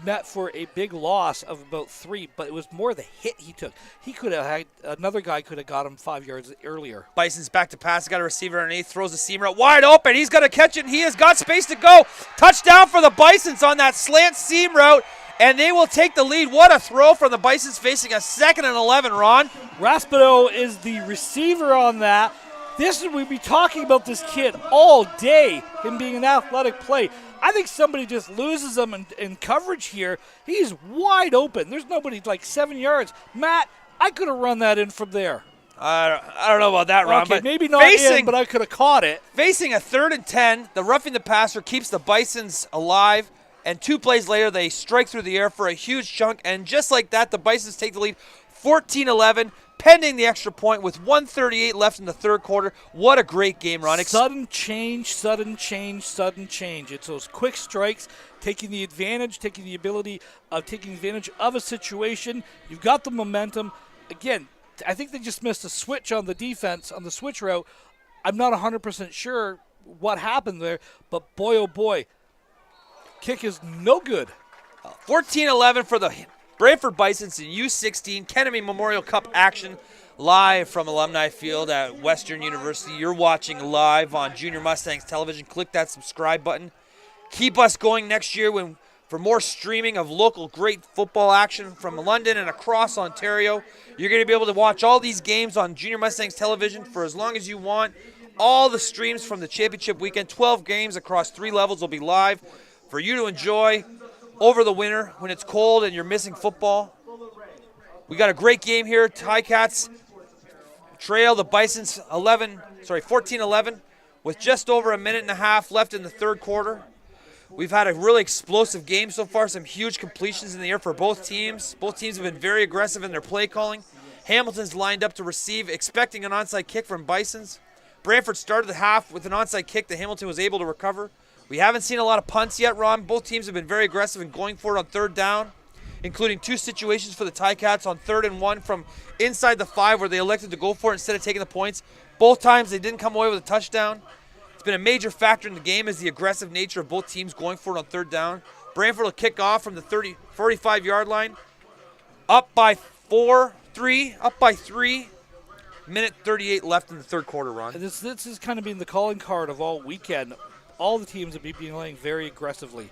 met for a big loss of about 3, but it was more the hit he took. He could have had, another guy could have got him 5 yards earlier. Bison's back to pass, got a receiver underneath, throws the seam route wide open. He's going to catch it, and he has got space to go. Touchdown for the Bisons on that slant seam route, and they will take the lead. What a throw from the Bisons facing a 2nd and 11, Ron. Raspido is the receiver on that. We'd be talking about this kid all day, him being an athletic play. I think somebody just loses him in coverage here. He's wide open. There's nobody like 7 yards. Matt, I could have run that in from there. I don't know about that, Ron. Okay, but maybe not in, but I could have caught it. Facing a 3rd and 10, the roughing the passer keeps the Bisons alive, and 2 plays later, they strike through the air for a huge chunk, and just like that, the Bisons take the lead 14-11. Pending the extra point with 1:38 left in the third quarter. What a great game, Ron. Sudden change, sudden change, sudden change. It's those quick strikes, taking the advantage, taking the ability of taking advantage of a situation. You've got the momentum. Again, I think they just missed a switch on the defense, on the switch route. I'm not 100% sure what happened there, but boy, oh boy, kick is no good. 14-11 for the Brantford Bisons in U16 Kennedy Memorial Cup action live from Alumni Field at Western University. You're watching live on Junior Mustangs Television. Click that subscribe button. Keep us going next year for more streaming of local great football action from London and across Ontario. You're going to be able to watch all these games on Junior Mustangs Television for as long as you want. All the streams from the championship weekend, 12 games across 3 levels will be live for you to enjoy over the winter when it's cold and you're missing football. We got a great game here. Ticats trail the Bisons 14-11 with just over a minute and a half left in the third quarter. We've had a really explosive game so far, some huge completions in the air for both teams. Both teams have been very aggressive in their play calling. Hamilton's lined up to receive, expecting an onside kick from Bisons. Brantford started the half with an onside kick that Hamilton was able to recover. We haven't seen a lot of punts yet, Ron. Both teams have been very aggressive in going for it on 3rd down, including 2 situations for the Ticats on 3rd and 1 from inside the 5 where they elected to go for it instead of taking the points. Both times they didn't come away with a touchdown. It's been a major factor in the game is the aggressive nature of both teams going for it on 3rd down. Brantford will kick off from the 45-yard line. Up by 3. Minute 38 left in the third quarter, Ron. This has kind of been the calling card of all weekend. All the teams have been playing very aggressively.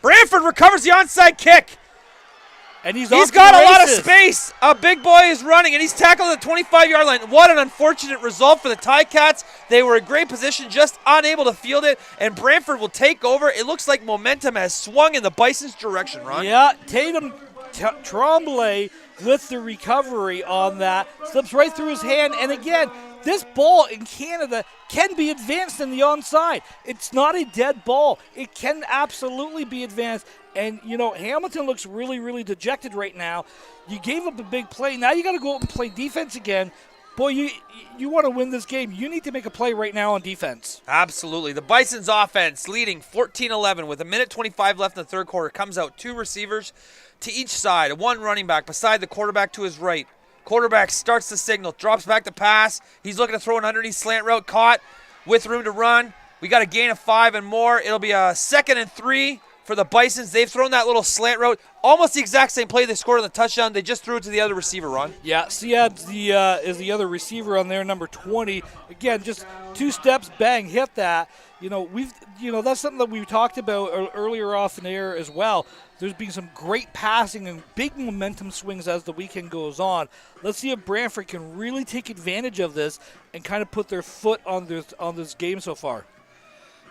Brantford recovers the onside kick. And he's got a lot of space. A big boy is running, and he's tackled at the 25-yard line. What an unfortunate result for the Ticats. They were in great position, just unable to field it, and Brantford will take over. It looks like momentum has swung in the Bison's direction, Ron. Yeah, Tatum Tremblay with the recovery on that. Slips right through his hand, and again, this ball in Canada can be advanced in the onside. It's not a dead ball. It can absolutely be advanced. And, Hamilton looks really, really dejected right now. You gave up a big play. Now you got to go up and play defense again. Boy, you want to win this game. You need to make a play right now on defense. Absolutely. The Bisons offense leading 14-11 with a minute 25 left in the third quarter. Comes out 2 receivers to each side. 1 running back beside the quarterback to his right. Quarterback starts the signal, drops back to pass. He's looking to throw an underneath slant route, caught with room to run. We got a gain of 5 and more. It'll be a 2nd and 3 for the Bisons. They've thrown that little slant route, almost the exact same play they scored on the touchdown. They just threw it to the other receiver, Ron. Yeah, Siad is the other receiver on there, number 20. Again, just 2 steps, bang, hit that. That's something that we talked about earlier off in the air as well. There's been some great passing and big momentum swings as the weekend goes on. Let's see if Brantford can really take advantage of this and kind of put their foot on this game so far.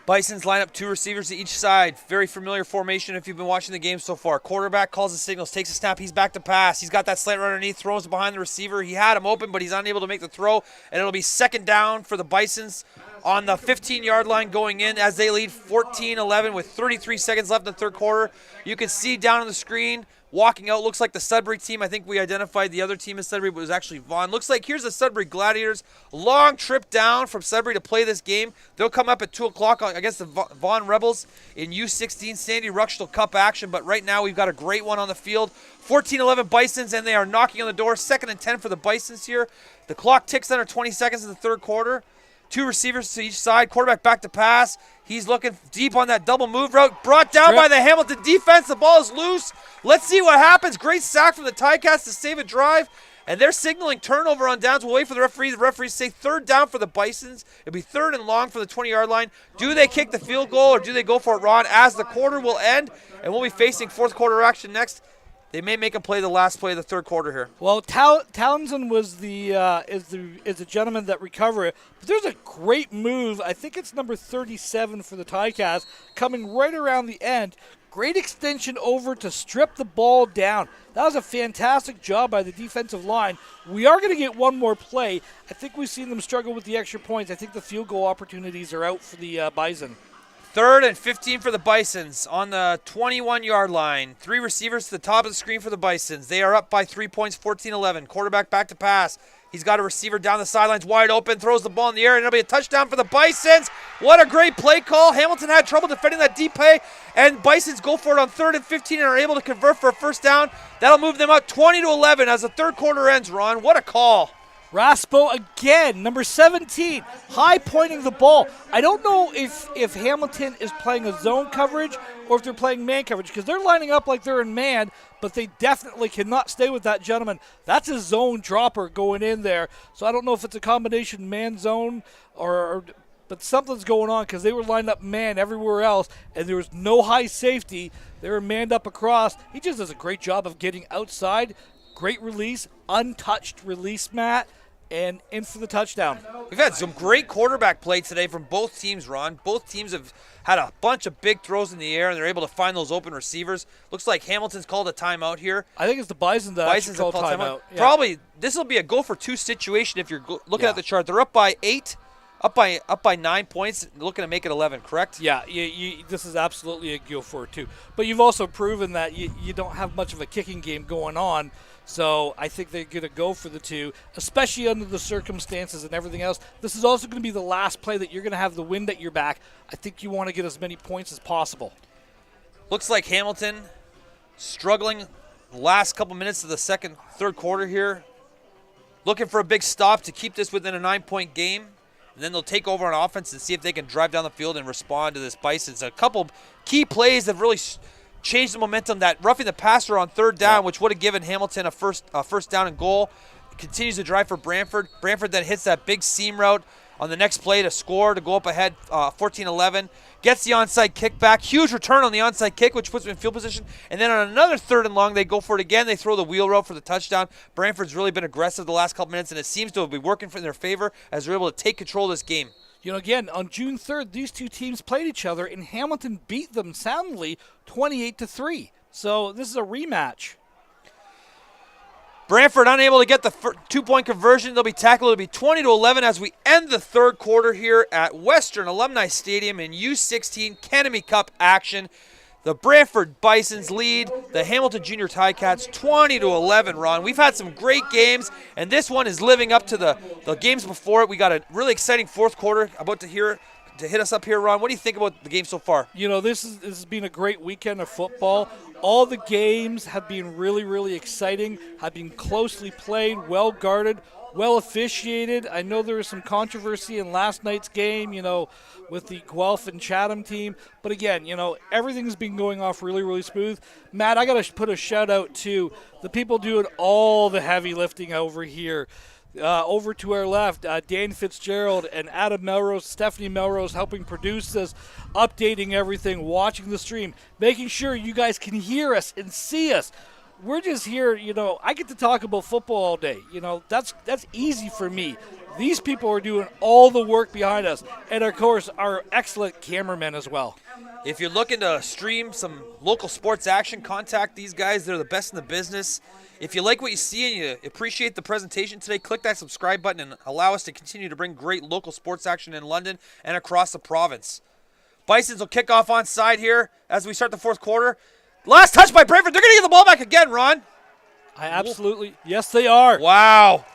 Bisons line up 2 receivers to each side. Very familiar formation if you've been watching the game so far. Quarterback calls the signals, takes a snap. He's back to pass. He's got that slant right underneath, throws behind the receiver. He had him open, but he's unable to make the throw, and it'll be 2nd down for the Bisons on the 15-yard line going in as they lead 14-11 with 33 seconds left in the third quarter. You can see down on the screen, walking out, looks like the Sudbury team. I think we identified the other team as Sudbury, but it was actually Vaughan. Looks like here's the Sudbury Gladiators. Long trip down from Sudbury to play this game. They'll come up at 2 o'clock against the Vaughan Rebels in U16 Sandy Ruxtall Cup action, but right now we've got a great one on the field. 14-11 Bisons, and they are knocking on the door. 2nd and 10 for the Bisons here. The clock ticks under 20 seconds in the third quarter. 2 receivers to each side. Quarterback back to pass. He's looking deep on that double move route. Brought down by the Hamilton defense. The ball is loose. Let's see what happens. Great sack from the Ticats to save a drive. And they're signaling turnover on downs. We'll wait for the referee. The referees say 3rd down for the Bisons. It'll be 3rd and long for the 20-yard line. Do they kick the field goal or do they go for it, Ron, as the quarter will end? And we'll be facing fourth quarter action next. They may make him play the last play of the third quarter here. Well, Townsend was is the gentleman that recovered it. But there's a great move. I think it's number 37 for the Ticats coming right around the end. Great extension over to strip the ball down. That was a fantastic job by the defensive line. We are going to get one more play. I think we've seen them struggle with the extra points. I think the field goal opportunities are out for the Bison. 3rd and 15 for the Bisons on the 21-yard line. 3 receivers to the top of the screen for the Bisons. They are up by 3 points, 14-11. Quarterback back to pass. He's got a receiver down the sidelines, wide open, throws the ball in the air, and it'll be a touchdown for the Bisons. What a great play call. Hamilton had trouble defending that deep play, and Bisons go for it on 3rd and 15 and are able to convert for a first down. That'll move them up 20-11 as the third quarter ends, Ron. What a call. Raspo again, number 17, high pointing the ball. I don't know if Hamilton is playing a zone coverage or if they're playing man coverage because they're lining up like they're in man, but they definitely cannot stay with that gentleman. That's a zone dropper going in there. So I don't know if it's a combination man zone but something's going on because they were lined up man everywhere else and there was no high safety. They were manned up across. He just does a great job of getting outside. Great release, untouched release, Matt, and in for the touchdown. We've had some great quarterback play today from both teams, Ron. Both teams have had a bunch of big throws in the air, and they're able to find those open receivers. Looks like Hamilton's called a timeout here. I think it's the Bisons that actually called timeout. Yeah. Probably this will be a go-for-2 situation if you're looking at the chart. They're up by 8. Up by 9 points, looking to make it 11, correct? Yeah, this is absolutely a go for it, too. But you've also proven that you don't have much of a kicking game going on, so I think they're going to go for the 2, especially under the circumstances and everything else. This is also going to be the last play that you're going to have the wind at your back. I think you want to get as many points as possible. Looks like Hamilton struggling the last couple minutes of the third quarter here. Looking for a big stop to keep this within a 9-point game. And then they'll take over on offense and see if they can drive down the field and respond to this Bisons. A couple key plays have really changed the momentum. That roughing the passer on 3rd down, which would have given Hamilton a first down and goal, continues to drive for Brantford. Brantford then hits that big seam route on the next play to score, to go up ahead 14-11. Gets the onside kick back. Huge return on the onside kick, which puts them in field position. And then on another 3rd and long, they go for it again. They throw the wheel route for the touchdown. Brantford's really been aggressive the last couple minutes, and it seems to be working in their favor as they're able to take control of this game. You know, again, on June 3rd, these two teams played each other, and Hamilton beat them soundly 28-3. So this is a rematch. Brantford unable to get the 2-point conversion. They'll be tackled. It'll be 20-11 as we end the third quarter here at Western Alumni Stadium in U16 Canemy Cup action. The Brantford Bisons lead the Hamilton Junior Ticats 20-11, Ron. We've had some great games, and this one is living up to the games before it. We got a really exciting fourth quarter about to hit us up here, Ron. What do you think about the game so far? You know, this has been a great weekend of football. All the games have been really, really exciting, have been closely played, well guarded, well officiated. I know there was some controversy in last night's game, you know, with the Guelph and Chatham team. But again, you know, everything's been going off really, really smooth. Matt, I got to put a shout out to the people doing all the heavy lifting over here. Over to our left, Dan Fitzgerald and Adam Melrose, Stephanie Melrose helping produce this, updating everything, watching the stream, making sure you guys can hear us and see us. we're just here, I get to talk about football all day. That's easy for me. These people are doing all the work behind us, and of course, our excellent cameramen as well. If you're looking to stream some local sports action, contact these guys. They're the best in the business. If you like what you see and you appreciate the presentation today, click that subscribe button and allow us to continue to bring great local sports action in London and across the province. Bisons will kick off on side here as we start the fourth quarter. Last touch by Brantford. They're going to get the ball back again, Ron. Yes, they are. Wow.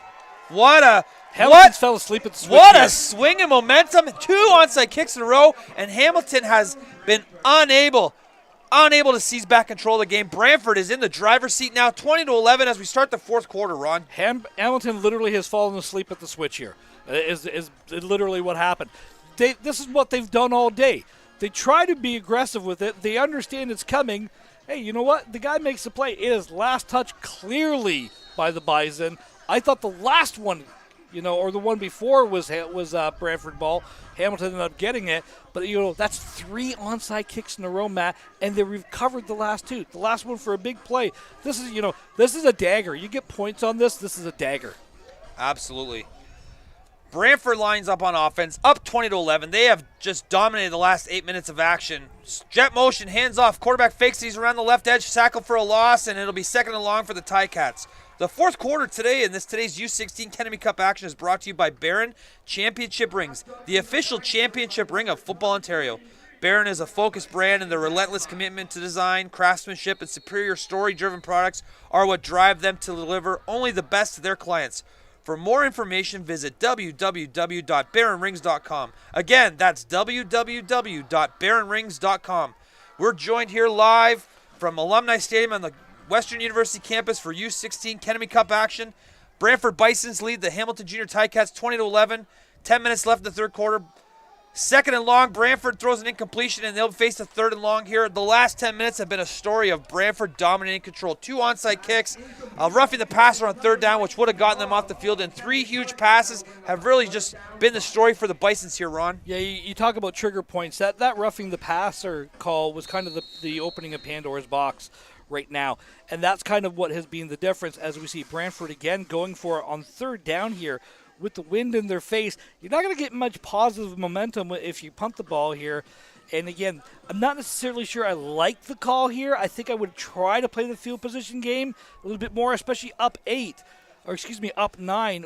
Hamilton's fell asleep at the switch. What a swing of momentum. 2 onside kicks in a row, and Hamilton has been unable to seize back control of the game. Brantford is in the driver's seat now, 20-11 as we start the fourth quarter, Ron. Hamilton literally has fallen asleep at the switch here. Is literally what happened. This is what they've done all day. They try to be aggressive with it. They understand it's coming. Hey, you know what? The guy makes the play. It is last touch clearly by the Bison. I thought the last one, or the one before was Brantford ball. Hamilton ended up getting it. But, that's 3 onside kicks in a row, Matt, and they recovered the last 2. The last one for a big play. This is a dagger. You get points on this. This is a dagger. Absolutely. Brantford lines up on offense, up 20-11. They have just dominated the last 8 minutes of action. Jet motion, hands off. Quarterback fakes these around the left edge, tackle for a loss, and it'll be second and long for the Ticats. The fourth quarter today in today's U16 Kennedy Cup action is brought to you by Barron Championship Rings, the official championship ring of Football Ontario. Barron is a focused brand, and their relentless commitment to design, craftsmanship, and superior story-driven products are what drive them to deliver only the best to their clients. For more information, visit www.barronrings.com. Again, that's www.barronrings.com. We're joined here live from Alumni Stadium on the Western University campus for U16 Kennedy Cup action. Brantford Bisons lead the Hamilton Junior Ticats 20-11. 10 minutes left in the third quarter. Second and long, Brantford throws an incompletion, and they'll face a third and long here. The last 10 minutes have been a story of Brantford dominating control. 2 onside kicks, roughing the passer on third down, which would have gotten them off the field, and 3 huge passes have really just been the story for the Bisons here, Ron. Yeah, you talk about trigger points. That roughing the passer call was kind of the opening of Pandora's box right now, and that's kind of what has been the difference as we see Brantford again going for it on third down here. With the wind in their face, you're not going to get much positive momentum if you punt the ball here. And again, I'm not necessarily sure I like the call here. I think I would try to play the field position game a little bit more, especially up 9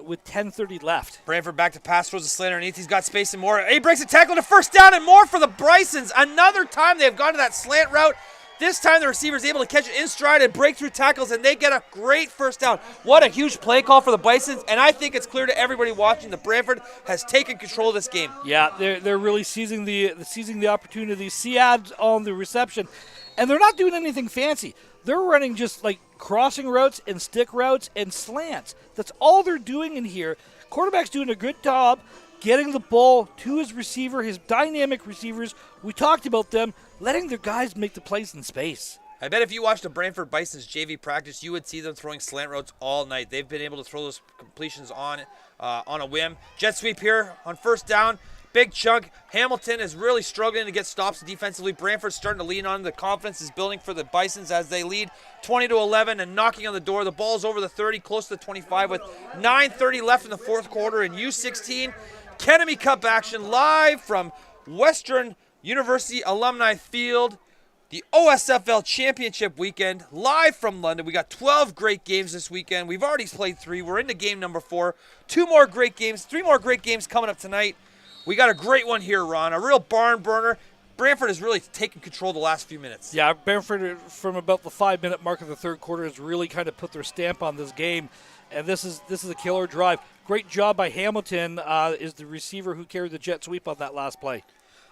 with 10:30 left. Brantford back to pass, throws a slant underneath. He's got space and more. He breaks a tackle to first down and more for the Bisons. Another time they've gone to that slant route. This time the receiver is able to catch it in stride and break through tackles, and they get a great first down. What a huge play call for the Bisons, and I think it's clear to everybody watching that Brantford has taken control of this game. Yeah, they're really seizing the opportunity. Seads on the reception, and they're not doing anything fancy. They're running just like crossing routes and stick routes and slants. That's all they're doing in here. Quarterback's doing a good job getting the ball to his receiver, his dynamic receivers. We talked about them, letting their guys make the plays in space. I bet if you watched the Brantford Bisons JV practice, you would see them throwing slant routes all night. They've been able to throw those completions on a whim. Jet sweep here on first down. Big chunk. Hamilton is really struggling to get stops defensively. Brantford's starting to lean on. The confidence is building for the Bisons as they lead 20-11 and knocking on the door. The ball's over the 30, close to the 25 with 9:30 left in the fourth quarter in U16 Kennedy Cup action live from Western University Alumni Field. The OSFL Championship weekend, live from London. We got 12 great games this weekend. We've already played 3. We're into game number 4. 3 more great games coming up tonight. We got a great one here, Ron, a real barn burner. Brantford has really taken control the last few minutes. Yeah, Brantford from about the 5-minute mark of the third quarter has really kind of put their stamp on this game, and this is a killer drive. Great job by Hamilton, is the receiver who carried the jet sweep on that last play.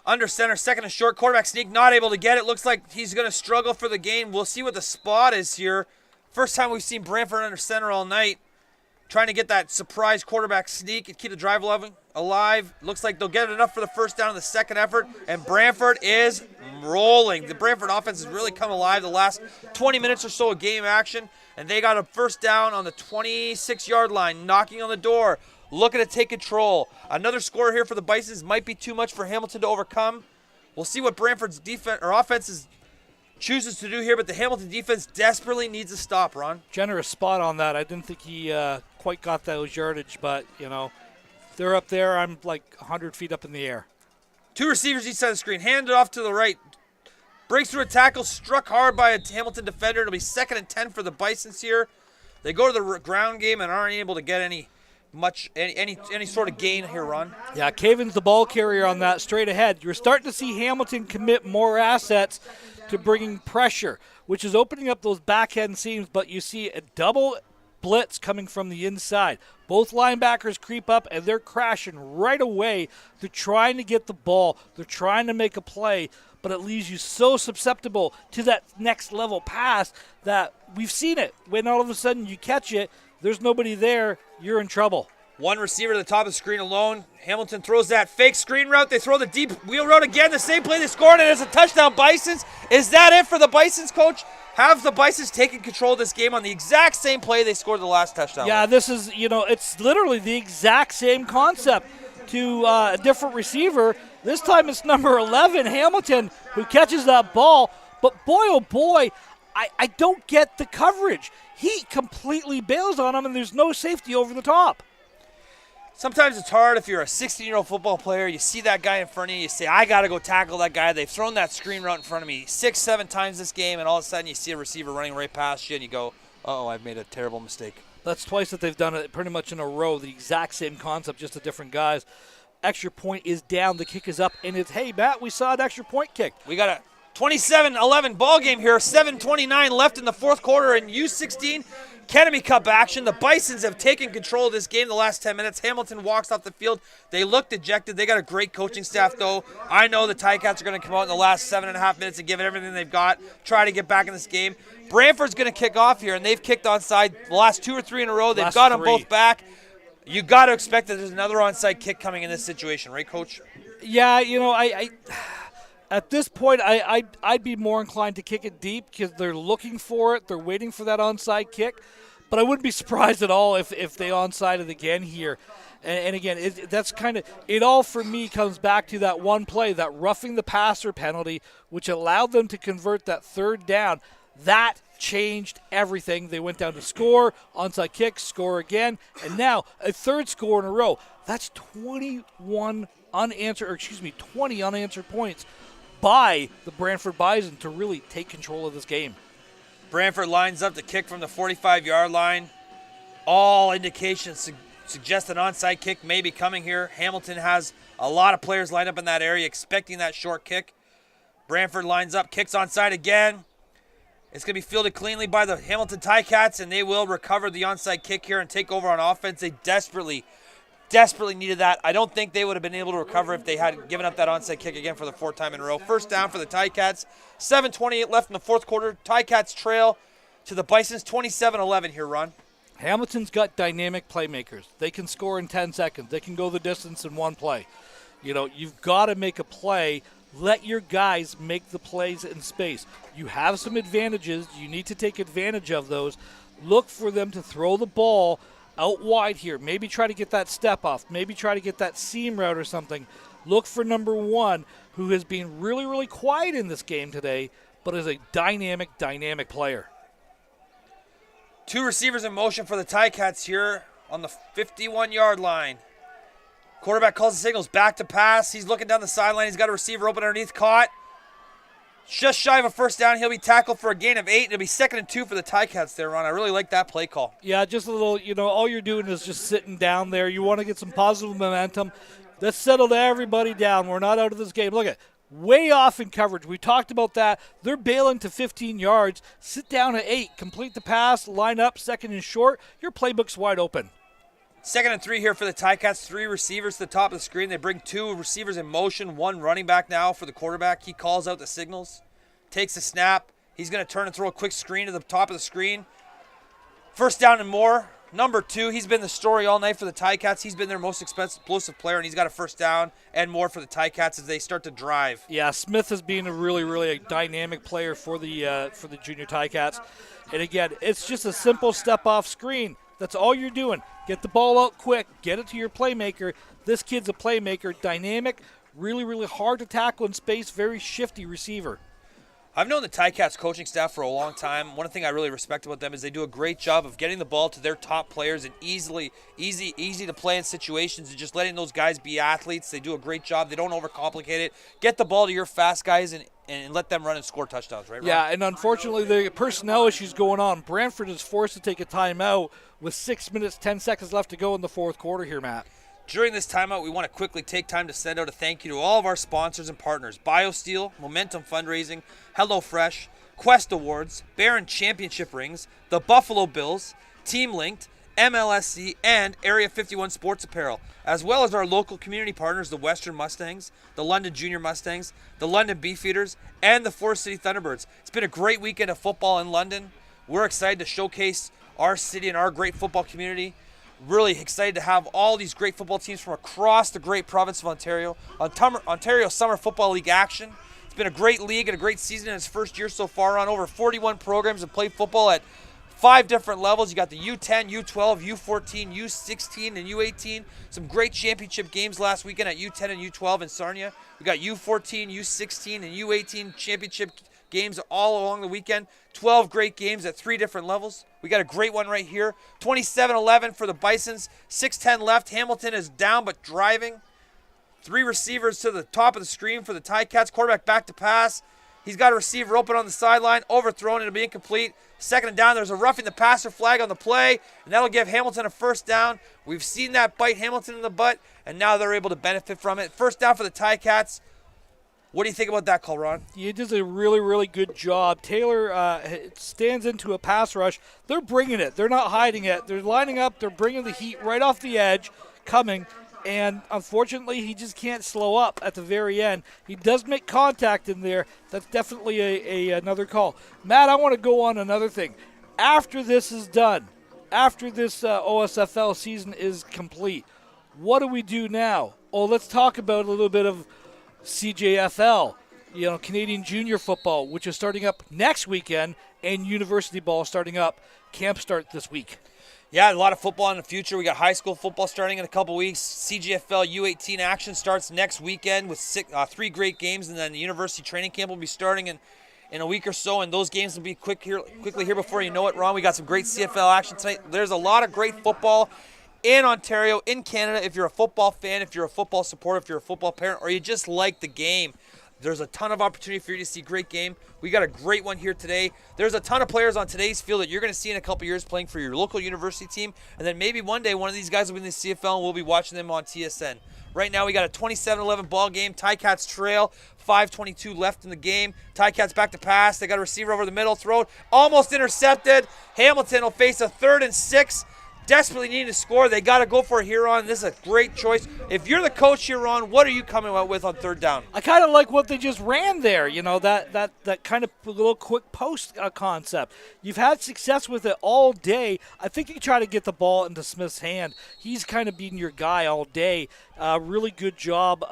Under center, second and short, quarterback sneak, not able to get it. Looks like he's going to struggle for the game. We'll see what the spot is here. First time we've seen Brantford under center all night. Trying to get that surprise quarterback sneak and keep the drive alive. Looks like they'll get enough for the first down in the second effort, and Brantford is rolling. The Brantford offense has really come alive the last 20 minutes or so of game action, and they got a first down on the 26-yard line, knocking on the door. Looking to take control. Another score here for the Bisons might be too much for Hamilton to overcome. We'll see what Brantford's defense or offense is chooses to do here, but the Hamilton defense desperately needs a stop, Ron. Generous spot on that. I didn't think he quite got those yardage, but, they're up there. I'm like 100 feet up in the air. 2 receivers each side of the screen. Handed off to the right. Breaks through a tackle, struck hard by a Hamilton defender. It'll be 2nd and 10 for the Bisons here. They go to the ground game and aren't able to get any sort of gain here, Ron. Yeah, Caven's the ball carrier on that straight ahead. You're starting to see Hamilton commit more assets to bringing pressure, which is opening up those back end seams, but you see a double blitz coming from the inside. Both linebackers creep up, and they're crashing right away. They're trying to get the ball. They're trying to make a play, but it leaves you so susceptible to that next level pass that we've seen it. When all of a sudden you catch it, there's nobody there, you're in trouble. 1 receiver to the top of the screen alone. Hamilton throws that fake screen route. They throw the deep wheel route again. The same play they scored, and it's a touchdown, Bisons. Is that it for the Bisons, Coach? Have the Bisons taken control of this game on the exact same play they scored the last touchdown? Yeah, this is, it's literally the exact same concept to a different receiver. This time it's number 11, Hamilton, who catches that ball. But boy, oh boy, I don't get the coverage. He completely bails on him, and there's no safety over the top. Sometimes it's hard if you're a 16-year-old football player. You see that guy in front of you. You say, I got to go tackle that guy. They've thrown that screen route in front of me 6-7 times this game, and all of a sudden you see a receiver running right past you, and you go, uh-oh, I've made a terrible mistake. That's twice that they've done it pretty much in a row. The exact same concept, just a different guys. Extra point is down. The kick is up, and it's, hey, Matt, we saw an extra point kick. We got a 27-11 ball game here. 7:29 left in the fourth quarter in U16 Academy Cup action. The Bisons have taken control of this game the last 10 minutes. Hamilton walks off the field. They look dejected. They got a great coaching staff, though. I know the Ticats are going to come out in the last 7.5 minutes and give it everything they've got, try to get back in this game. Brantford's going to kick off here, and they've kicked onside the last 2 or 3 in a row. They've got them both back. You got to expect that there's another onside kick coming in this situation, right, Coach? Yeah, I at this point, I'd be more inclined to kick it deep because they're looking for it. They're waiting for that onside kick. But I wouldn't be surprised at all if they onside it again here. And again, that's kind of – it all for me comes back to that one play, that roughing the passer penalty, which allowed them to convert that 3rd down. That changed everything. They went down to score, onside kick, score again, and now a 3rd score in a row. That's 20 unanswered points by the Brantford Bison to really take control of this game. Brantford lines up to kick from the 45-yard line. All indications suggest an onside kick may be coming here. Hamilton has a lot of players lined up in that area expecting that short kick. Brantford lines up, kicks onside again. It's going to be fielded cleanly by the Hamilton Ticats, and they will recover the onside kick here and take over on offense. They desperately needed that. I don't think they would have been able to recover if they had given up that onside kick again for the 4th time in a row. First down for the Ticats. 7:28 left in the fourth quarter. Ticats trail to the Bisons 27-11 here, Ron. Hamilton's got dynamic playmakers. They can score in 10 seconds. They can go the distance in one play. You've got to make a play. Let your guys make the plays in space. You have some advantages. You need to take advantage of those. Look for them to throw the ball out wide here. Maybe try to get that step off. Maybe try to get that seam route or something. Look for number 1, who has been really, really quiet in this game today, but is a dynamic player. 2 receivers in motion for the Ticats here on the 51-yard line. Quarterback calls the signals, back to pass. He's looking down the sideline. He's got a receiver open underneath, caught. Just shy of a first down. He'll be tackled for a gain of 8. It'll be 2nd and 2 for the Ticats there, Ron. I really like that play call. Yeah, just a little, all you're doing is just sitting down there. You want to get some positive momentum. Let's settle everybody down. We're not out of this game. Look at way off in coverage. We talked about that. They're bailing to 15 yards. Sit down at 8. Complete the pass. Line up. 2nd and short. Your playbook's wide open. 2nd and 3 here for the Ticats. 3 receivers to the top of the screen. They bring 2 receivers in motion. 1 running back now for the quarterback. He calls out the signals. Takes the snap. He's going to turn and throw a quick screen to the top of the screen. First down and more. Number 2, he's been the story all night for the Ticats. He's been their most explosive player, and he's got a first down and more for the Ticats as they start to drive. Yeah, Smith has been a really dynamic player for the junior Ticats. And again, it's just a simple step-off screen. That's all you're doing. Get the ball out quick. Get it to your playmaker. This kid's a playmaker. Dynamic, really hard to tackle in space, very shifty receiver. I've known the Ticats coaching staff for a long time. One thing I really respect about them is they do a great job of getting the ball to their top players in easy to play in situations and just letting those guys be athletes. They do a great job. They don't overcomplicate it. Get the ball to your fast guys and let them run and score touchdowns, right, Ron? Yeah, and unfortunately, the personnel issues going on. Brantford is forced to take a timeout with 6 minutes, 10 seconds left to go in the fourth quarter here, Matt. During this timeout, we want to quickly take time to send out a thank you to all of our sponsors and partners: BioSteel, Momentum Fundraising, HelloFresh, Quest Awards, Barron Championship Rings, the Buffalo Bills, Team Linked, MLSC, and Area 51 Sports Apparel, as well as our local community partners, the Western Mustangs, the London Junior Mustangs, the London Beefeaters, and the Forest City Thunderbirds. It's been a great weekend of football in London. We're excited to showcase our city and our great football community. Really excited to have all these great football teams from across the great province of Ontario. Ontario Summer Football League action. It's been a great league and a great season in its first year so far. On over 41 programs have played football at 5 different levels. You got the U10, U12, U14, U16, and U18. Some great championship games last weekend at U10 and U12 in Sarnia. We got U14, U16, and U18 championship games all along the weekend. 12 great games at 3 different levels. We got a great one right here. 27-11 for the Bisons. 6:10 left. Hamilton is down but driving. 3 receivers to the top of the screen for the Ticats. Quarterback back to pass. He's got a receiver open on the sideline. Overthrown. It'll be incomplete. 2nd and down. There's a roughing the passer flag on the play, and that'll give Hamilton a first down. We've seen that bite Hamilton in the butt, and now they're able to benefit from it. First down for the Ticats. What do you think about that call, Ron? He does a really, really good job. Taylor stands into a pass rush. They're bringing it. They're not hiding it. They're lining up. They're bringing the heat right off the edge, coming. And unfortunately, he just can't slow up at the very end. He does make contact in there. That's definitely another call. Matt, I want to go on another thing. After this is done, after this OSFL season is complete, what do we do now? Oh, let's talk about a little bit of CJFL, Canadian Junior Football, which is starting up next weekend, and University Ball starting up. Camp start this week. Yeah, a lot of football in the future. We got high school football starting in a couple weeks. CJFL U18 action starts next weekend with 3 great games, and then the university training camp will be starting in a week or so, and those games will be quickly here before you know it, Ron. We got some great CFL action tonight. There's a lot of great football in Ontario, in Canada. If you're a football fan, if you're a football supporter, if you're a football parent, or you just like the game, there's a ton of opportunity for you to see great game. We got a great one here today. There's a ton of players on today's field that you're going to see in a couple years playing for your local university team, and then maybe one day one of these guys will be in the CFL and we'll be watching them on TSN. Right now we got a 27-11 ball game. Ticats trail. 5:22 left in the game. Ticats back to pass. They got a receiver over the middle. Throw almost intercepted. Hamilton will face a 3rd and 6. Desperately needing to score. They got to go for it here on. This is a great choice. If you're the coach here on, what are you coming out with on 3rd down? I kind of like what they just ran there, that kind of little quick post concept. You've had success with it all day. I think you try to get the ball into Smith's hand. He's kind of being your guy all day. Really good job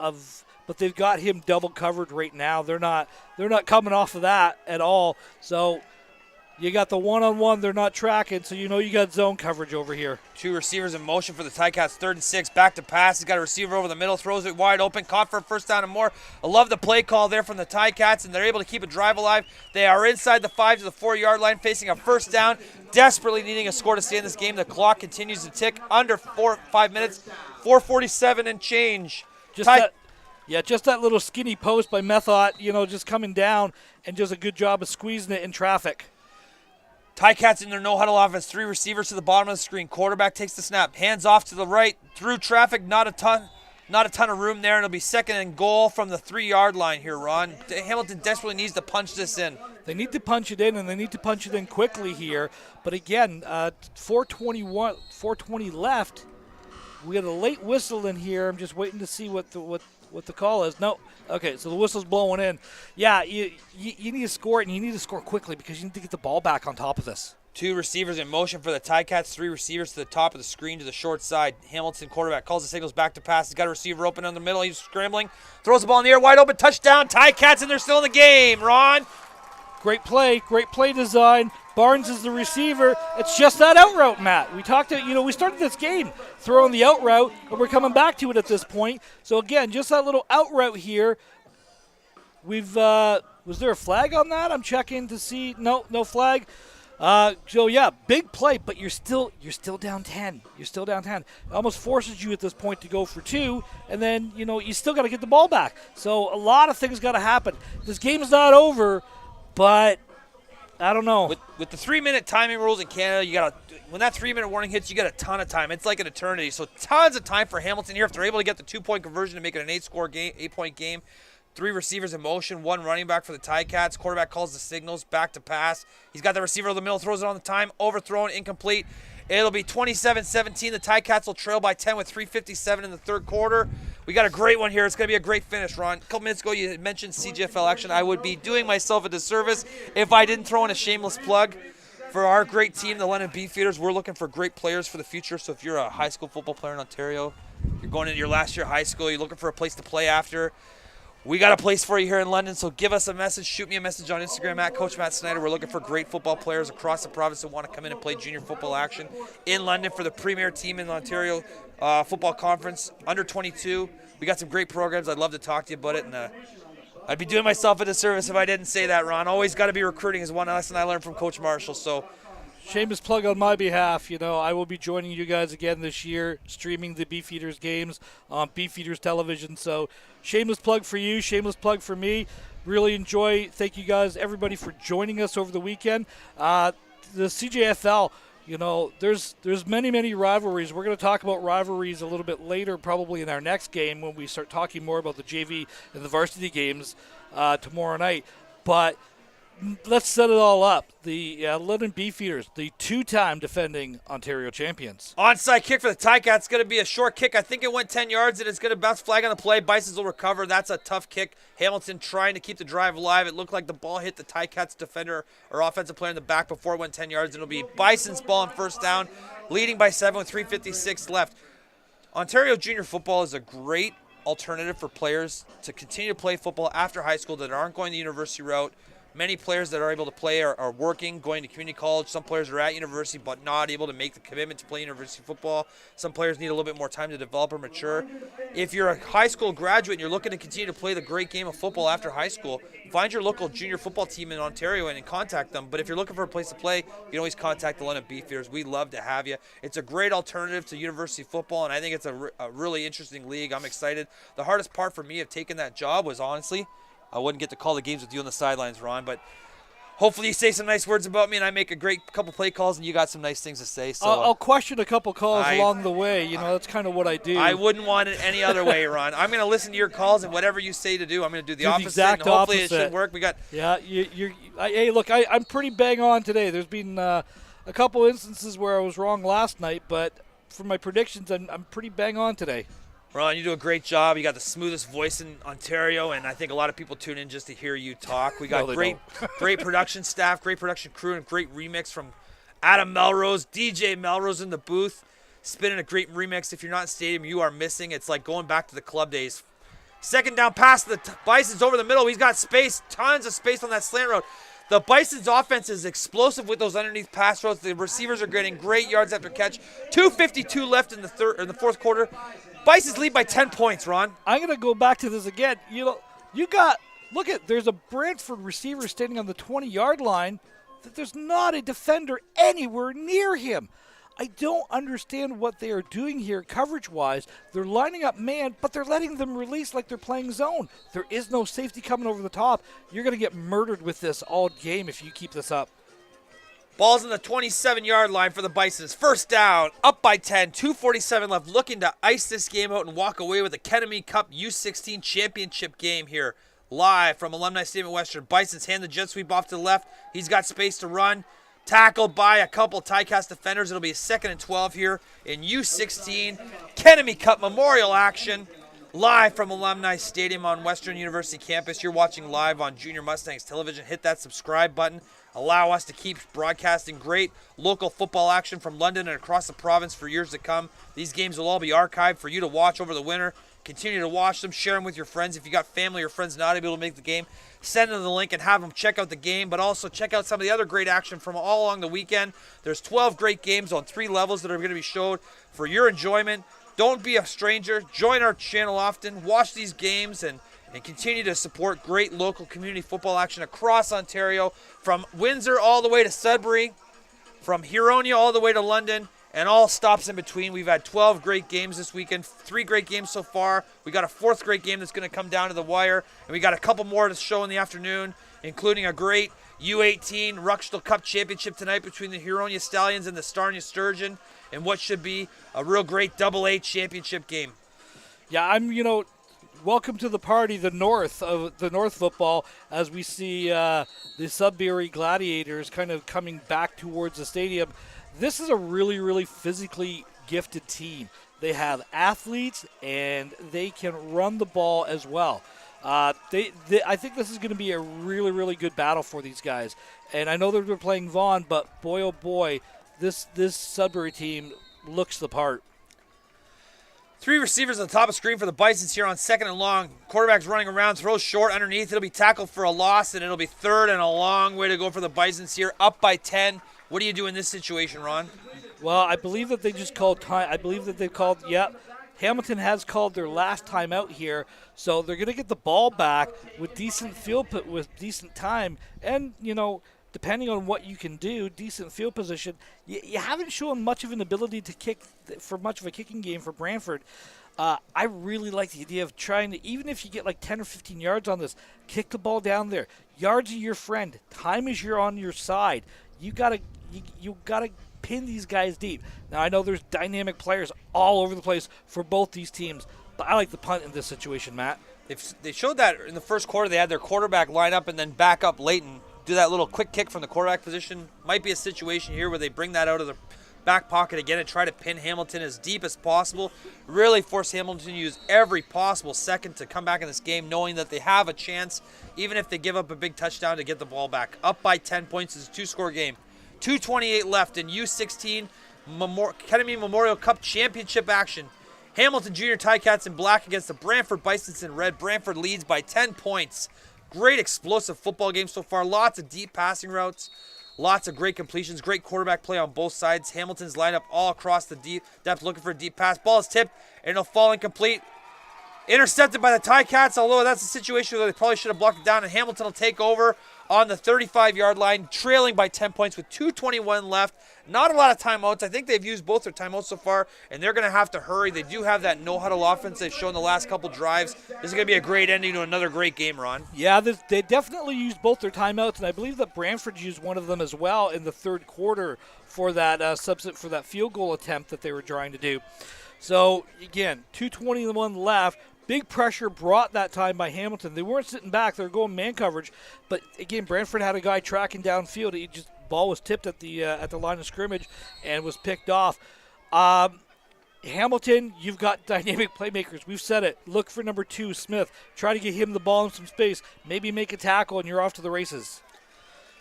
but they've got him double covered right now. They're not coming off of that at all. So you got the one-on-one, they're not tracking, so you got zone coverage over here. 2 receivers in motion for the Ticats, 3rd and 6, back to pass. He's got a receiver over the middle, throws it wide open, caught for a first down and more. I love the play call there from the Ticats, and they're able to keep a drive alive. They are inside the 5 to the 4-yard line, facing a first down, desperately needing a score to stay in this game. The clock continues to tick under 5 minutes, 4:47 and change. Just that little skinny post by Methot, just coming down, and just a good job of squeezing it in traffic. Ticats in their no-huddle offense, 3 receivers to the bottom of the screen. Quarterback takes the snap, hands off to the right, through traffic, not a ton of room there, and it'll be 2nd and goal from the 3-yard line here, Ron. Hamilton desperately needs to punch this in. They need to punch it in, and they need to punch it in quickly here. But again, 4:20 left. We got a late whistle in here. I'm just waiting to see what the call is. No. Okay, so the whistle's blowing in. Yeah, you need to score it, and you need to score quickly because you need to get the ball back on top of this. 2 receivers in motion for the Ticats, 3 receivers to the top of the screen to the short side. Hamilton, quarterback, calls the signals back to pass. He's got a receiver open in the middle. He's scrambling. Throws the ball in the air, wide open, touchdown. Ticats, and they're still in the game. Ron? Great play design. Barnes is the receiver. It's just that out route, Matt. We started this game throwing the out route, and we're coming back to it at this point. So again, just that little out route here. We've Was there a flag on that? I'm checking to see. No flag. So yeah, big play, but you're still down 10. You're still down 10. It almost forces you at this point to go for 2, and then you still got to get the ball back. So a lot of things got to happen. This game is not over, but I don't know. With the 3-minute timing rules in Canada, when that 3-minute warning hits, you got a ton of time. It's like an eternity. So tons of time for Hamilton here if they're able to get the 2-point conversion to make it an 8-point game. 3 receivers in motion, 1 running back for the Ticats. Quarterback calls the signals, back to pass. He's got the receiver in the middle, throws it on the time, overthrown, incomplete. It'll be 27-17. The Ticats will trail by 10 with 3:57 in the third quarter. We got a great one here. It's going to be a great finish, Ron. A couple minutes ago, you mentioned CGFL action. I would be doing myself a disservice if I didn't throw in a shameless plug for our great team, the London Beefeaters. We're looking for great players for the future. So if you're a high school football player in Ontario, you're going into your last year of high school, you're looking for a place to play after, we got a place for you here in London, so give us a message. Shoot me a message on Instagram at Coach Matt Snyder. We're looking for great football players across the province that want to come in and play junior football action in London for the premier team in the Ontario Football Conference, under 22. We got some great programs. I'd love to talk to you about it, and I'd be doing myself a disservice if I didn't say that, Ron. Always got to be recruiting is one lesson I learned from Coach Marshall. So, shameless plug on my behalf. I will be joining you guys again this year, streaming the Beefeaters games on Beefeaters television. So, shameless plug for you, shameless plug for me. Really enjoy. Thank you guys, everybody, for joining us over the weekend. The CJFL, there's many rivalries. We're going to talk about rivalries a little bit later, probably in our next game when we start talking more about the JV and the varsity games tomorrow night. But let's set it all up. The London Beefeaters, the 2-time defending Ontario champions. Onside kick for the Ticats. It's going to be a short kick. I think it went 10 yards, and it's going to bounce flag on the play. Bisons will recover. That's a tough kick. Hamilton trying to keep the drive alive. It looked like the ball hit the Ticats defender or offensive player in the back before it went 10 yards. It'll be Bisons ball on first down, leading by 7 with 3:56 left. Ontario junior football is a great alternative for players to continue to play football after high school that aren't going the university route. Many players that are able to play are working, going to community college. Some players are at university but not able to make the commitment to play university football. Some players need a little bit more time to develop or mature. If you're a high school graduate and you're looking to continue to play the great game of football after high school, find your local junior football team in Ontario and contact them. But if you're looking for a place to play, you can always contact the London Beefeaters. We'd love to have you. It's a great alternative to university football, and I think it's a really interesting league. I'm excited. The hardest part for me of taking that job was, honestly, I wouldn't get to call the games with you on the sidelines, Ron, but hopefully you say some nice words about me and I make a great couple play calls and you got some nice things to say. So I'll question a couple calls along the way. That's kind of what I do. I wouldn't want it any other way, Ron. I'm going to listen to your calls and whatever you say to do, I'm going to do the opposite. And hopefully it should work. Hey, look, I'm pretty bang on today. There's been a couple instances where I was wrong last night, but for my predictions, I'm pretty bang on today. Ron, you do a great job. You got the smoothest voice in Ontario, and I think a lot of people tune in just to hear you talk. We got great production staff, great production crew, and great remix from Adam Melrose, DJ Melrose in the booth, spinning a great remix. If you're not in stadium, you are missing. It's like going back to the club days. Second down pass to the Bisons over the middle. He's got space, tons of space on that slant route. The Bisons' offense is explosive with those underneath pass routes. The receivers are getting great yards after catch. 2:52 left in the fourth quarter. Bisons lead by 10 points, Ron. I'm going to go back to this again. There's a Brantford receiver standing on the 20-yard line that there's not a defender anywhere near him. I don't understand what they are doing here coverage-wise. They're lining up man, but they're letting them release like they're playing zone. There is no safety coming over the top. You're going to get murdered with this all game if you keep this up. Ball's on the 27-yard line for the Bisons. First down, up by 10, 2:47 left, looking to ice this game out and walk away with the Kennedy Cup U16 championship game here. Live from Alumni Stadium Western. Bisons hand the jet sweep off to the left. He's got space to run. Tackled by a couple Ticats defenders. It'll be a 2nd and 12 here in U16. Kennedy Cup Memorial action. Live from Alumni Stadium on Western University campus. You're watching live on Junior Mustangs Television. Hit that subscribe button. Allow us to keep broadcasting great local football action from London and across the province for years to come. These games will all be archived for you to watch over the winter. Continue to watch them. Share them with your friends. If you got family or friends not able to make the game, send them the link and have them check out the game, but also check out some of the other great action from all along the weekend. There's 12 great games on 3 levels that are going to be showed for your enjoyment. Don't be a stranger. Join our channel often. Watch these games and and continue to support great local community football action across Ontario, from Windsor all the way to Sudbury, from Huronia all the way to London, and all stops in between. We've had 12 great games this weekend, 3 great games so far. We got a 4th great game that's going to come down to the wire, and we got a couple more to show in the afternoon, including a great U18 Ruxtal Cup Championship tonight between the Huronia Stallions and the Starnia Sturgeon, and what should be a real great AA championship game. Yeah, welcome to the party, the North football, as we see the Sudbury Gladiators kind of coming back towards the stadium. This is a really, really physically gifted team. They have athletes, and they can run the ball as well. I think this is going to be a really, really good battle for these guys. And I know that they're playing Vaughan, but boy, oh boy, this Sudbury team looks the part. 3 receivers on the top of the screen for the Bisons here on 2nd and long. Quarterback's running around, throws short underneath. It'll be tackled for a loss, and it'll be 3rd and a long way to go for the Bisons here, up by 10. What do you do in this situation, Ron? Well, I believe that they just called time. I believe that they've called, Hamilton has called their last time out here, so they're going to get the ball back with decent decent time, and, depending on what you can do, decent field position. You haven't shown much of an ability to kick for much of a kicking game for Brantford. I really like the idea of trying to, even if you get like 10 or 15 yards on this, kick the ball down there. Yards are your friend. Time is on your side. You gotta pin these guys deep. Now, I know there's dynamic players all over the place for both these teams, but I like the punt in this situation, Matt. They showed that in the first quarter. They had their quarterback line up and then back up late and do that little quick kick from the quarterback position. Might be a situation here where they bring that out of the back pocket again and try to pin Hamilton as deep as possible. Really force Hamilton to use every possible second to come back in this game, knowing that they have a chance, even if they give up a big touchdown, to get the ball back. Up by 10 points. It's a 2-score game. 2:28 left in U16 Ketamine Memorial Cup Championship action. Hamilton Junior Ticats in black against the Brantford Bisons in red. Brantford leads by 10 points. Great explosive football game so far. Lots of deep passing routes. Lots of great completions. Great quarterback play on both sides. Hamilton's lined up all across the deep depth looking for a deep pass. Ball is tipped and it'll fall incomplete. Intercepted by the Ticats, although that's a situation where they probably should have blocked it down, and Hamilton will take over on the 35-yard line, trailing by 10 points with 2:21 left. Not a lot of timeouts. I think they've used both their timeouts so far, and they're going to have to hurry. They do have that no-huddle offense they've shown the last couple drives. This is going to be a great ending to another great game, Ron. Yeah, they definitely used both their timeouts, and I believe that Brantford used one of them as well in the third quarter for that for that field goal attempt that they were trying to do. So, again, 2:21 left. Big pressure brought that time by Hamilton. They weren't sitting back. They were going man coverage. But, again, Brantford had a guy tracking downfield. Ball was tipped at the line of scrimmage and was picked off. Hamilton, you've got dynamic playmakers. We've said it. Look for number 2, Smith. Try to get him the ball in some space. Maybe make a tackle, and you're off to the races.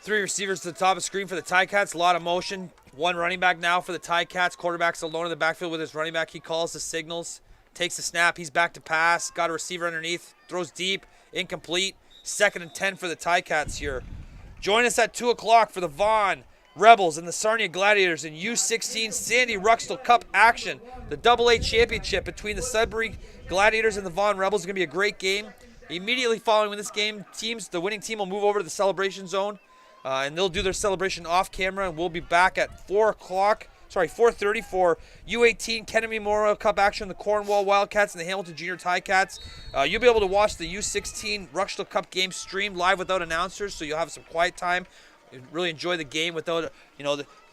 3 receivers to the top of the screen for the Ticats. A lot of motion. 1 running back now for the Ticats. Quarterback's alone in the backfield with his running back. He calls the signals. Takes the snap. He's back to pass. Got a receiver underneath. Throws deep. Incomplete. 2nd and 10 for the Ticats here. Join us at 2 o'clock for the Vaughan Rebels and the Sarnia Gladiators in U16 Sandy Ruxtal Cup action. The AA championship between the Sudbury Gladiators and the Vaughan Rebels is going to be a great game. Immediately following this game, the winning team will move over to the celebration zone, and they'll do their celebration off camera, and we'll be back at 4:30 for U18 Kennedy Memorial Cup action, the Cornwall Wildcats and the Hamilton Junior Ticats. You'll be able to watch the U16 Ruxtal Cup game streamed live without announcers, so you'll have some quiet time. Really enjoy the game without,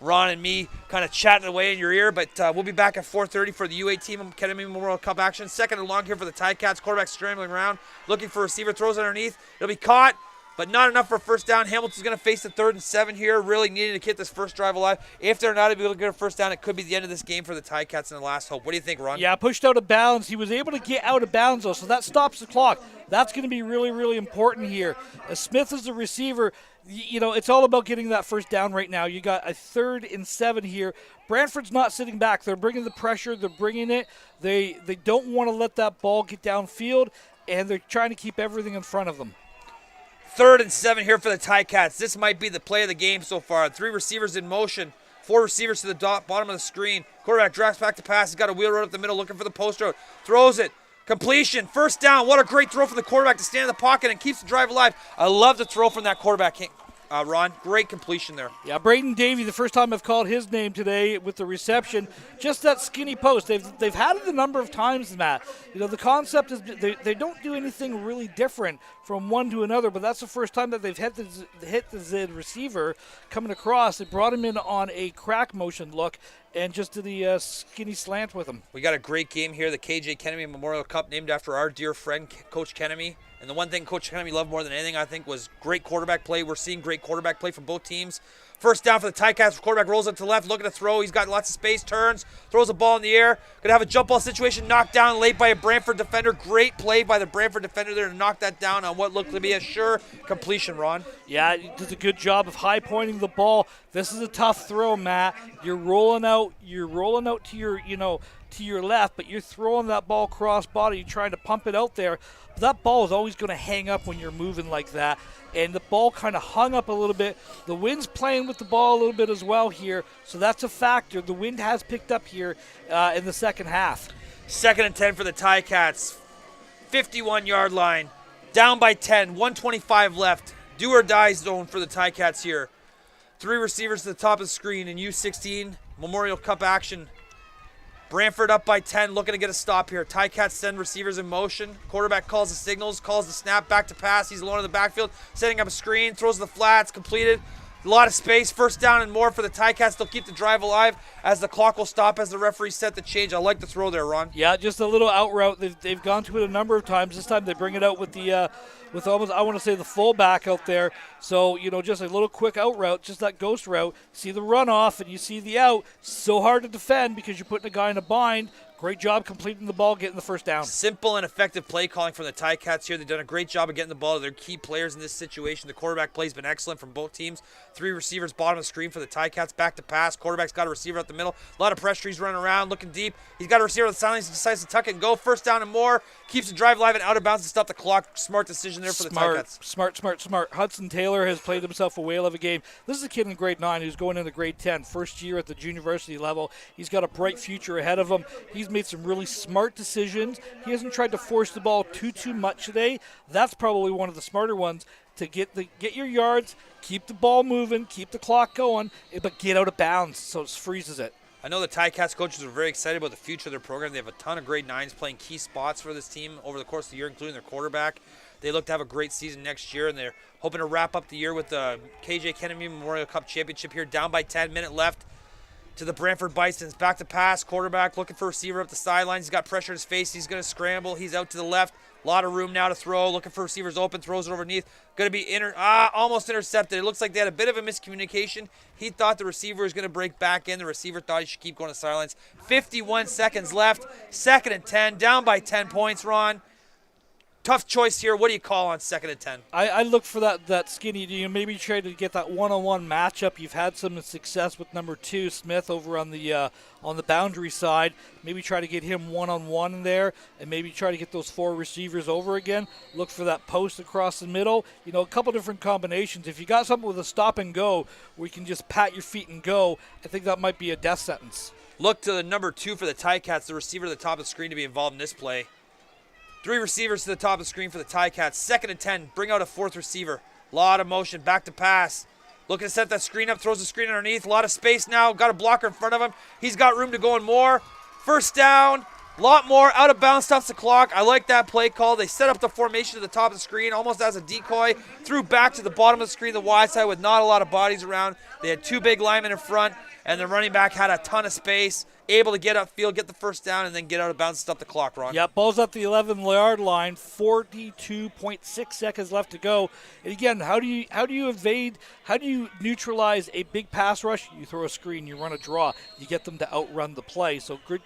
Ron and me kind of chatting away in your ear. But we'll be back at 4:30 for the U18 Kennedy Memorial Cup action. 2nd and long here for the Ticats. Quarterback scrambling around, looking for a receiver, throws underneath. It'll be caught, but not enough for a first down. Hamilton's going to face the 3rd and 7 here, really needing to get this first drive alive. If they're not able to get a first down, it could be the end of this game for the Ticats in the last hope. What do you think, Ron? Yeah, pushed out of bounds. He was able to get out of bounds, though, so that stops the clock. That's going to be really, really important here. As Smith is the receiver, it's all about getting that first down right now. You got a 3rd and 7 here. Brantford's not sitting back. They're bringing the pressure. They're bringing it. They don't want to let that ball get downfield, and they're trying to keep everything in front of them. 3rd and 7 here for the Ticats. This might be the play of the game so far. 3 receivers in motion. 4 receivers to the bottom of the screen. Quarterback drafts back to pass. He's got a wheel route up the middle looking for the post route. Throws it. Completion, first down. What a great throw from the quarterback to stand in the pocket and keeps the drive alive. I love the throw from that quarterback, Ron. Great completion there. Yeah, Braden Davey, the first time I've called his name today with the reception, just that skinny post. They've had it a number of times, Matt. You know, the concept is they don't do anything really different from one to another, but that's the first time that they've hit the receiver coming across. They brought him in on a crack motion look and just did the skinny slant with him. We got a great game here, the KJ Kennemy Memorial Cup, named after our dear friend, Coach Kennemy. And the one thing Coach Kennemy loved more than anything, I think, was great quarterback play. We're seeing great quarterback play from both teams. First down for the Ticats. Quarterback rolls up to the left, looking to throw. He's got lots of space, turns, throws the ball in the air. Going to have a jump ball situation knocked down late by a Brantford defender. Great play by the Brantford defender there to knock that down on what looked to be a sure completion, Ron. Yeah, he does a good job of high pointing the ball. This is a tough throw, Matt. You're rolling out to your, to your left, but you're throwing that ball cross body. You're trying to pump it out there. But that ball is always going to hang up when you're moving like that. And the ball kind of hung up a little bit. The wind's playing with the ball a little bit as well here, so that's a factor. The wind has picked up here in the second half. 2nd and 10 for the Ticats. 51-yard line. Down by 10. 1:25 left. Do or die zone for the Ticats here. 3 receivers to the top of the screen in U16 Memorial Cup action. Brantford up by 10, looking to get a stop here. Ticats send receivers in motion. Quarterback calls the signals, calls the snap, back to pass. He's alone in the backfield, setting up a screen, throws the flats, completed. A lot of space, first down and more for the Ticats. They'll keep the drive alive as the clock will stop as the referee set the change. I like the throw there, Ron. Yeah, just a little out route. They've gone to it a number of times. This time they bring it out with with almost, I want to say, the fullback out there. So, just a little quick out route, just that ghost route. See the runoff and you see the out. So hard to defend because you're putting a guy in a bind. Great job completing the ball, getting the first down. Simple and effective play calling from the Ticats here. They've done a great job of getting the ball to their key players in this situation. The quarterback play has been excellent from both teams. 3 receivers bottom of the screen for the Ticats. Back to pass. Quarterback's got a receiver up the middle. A lot of pressure. He's running around, looking deep. He's got a receiver on the sidelines. He decides to tuck it and go. First down and more. Keeps the drive live and out of bounds to stop the clock. Smart decision there for the Ticats. Smart. Hudson Taylor has played himself a whale of a game. This is a kid in grade 9 who's going into grade 10. First year at the university level. He's got a bright future ahead of him. He's made some really smart decisions. He hasn't tried to force the ball too much today. That's probably one of the smarter ones, to get your yards, keep the ball moving, keep the clock going, but get out of bounds so it freezes it. I know the Ticats coaches are very excited about the future of their program. They have a ton of grade 9s playing key spots for this team over the course of the year, including their quarterback. They look to have a great season next year, and they're hoping to wrap up the year with the KJ Kennemy Memorial Cup Championship here. Down by 10, minute left. To the Brantford Bisons, back to pass, quarterback looking for a receiver up the sidelines. He's got pressure in his face. He's going to scramble. He's out to the left. A lot of room now to throw. Looking for receivers open, throws it underneath. Going to be almost intercepted. It looks like they had a bit of a miscommunication. He thought the receiver was going to break back in. The receiver thought he should keep going to sidelines. 51 seconds left. 2nd and 10, down by 10 points, Ron. Tough choice here. What do you call on 2nd and 10? I look for that skinny. Maybe try to get that one-on-one matchup. You've had some success with number 2 Smith over on the boundary side. Maybe try to get him one-on-one in there, and maybe try to get those 4 receivers over again. Look for that post across the middle. A couple different combinations. If you got something with a stop and go where you can just pat your feet and go, I think that might be a death sentence. Look to the number 2 for the Ticats, the receiver at the top of the screen, to be involved in this play. 3 receivers to the top of the screen for the Ticats. 2nd and 10. Bring out a 4th receiver. A lot of motion. Back to pass. Looking to set that screen up. Throws the screen underneath. A lot of space now. Got a blocker in front of him. He's got room to go in more. First down. A lot more. Out of bounds. Stops the clock. I like that play call. They set up the formation to the top of the screen almost as a decoy. Threw back to the bottom of the screen, the wide side, with not a lot of bodies around. They had 2 big linemen in front, and the running back had a ton of space. Able to get upfield, get the first down, and then get out of bounds and stop the clock, Ron. Yeah, ball's at the 11-yard line, 42.6 seconds left to go. And again, how do you evade, how do you neutralize a big pass rush? You throw a screen, you run a draw, you get them to outrun the play. So good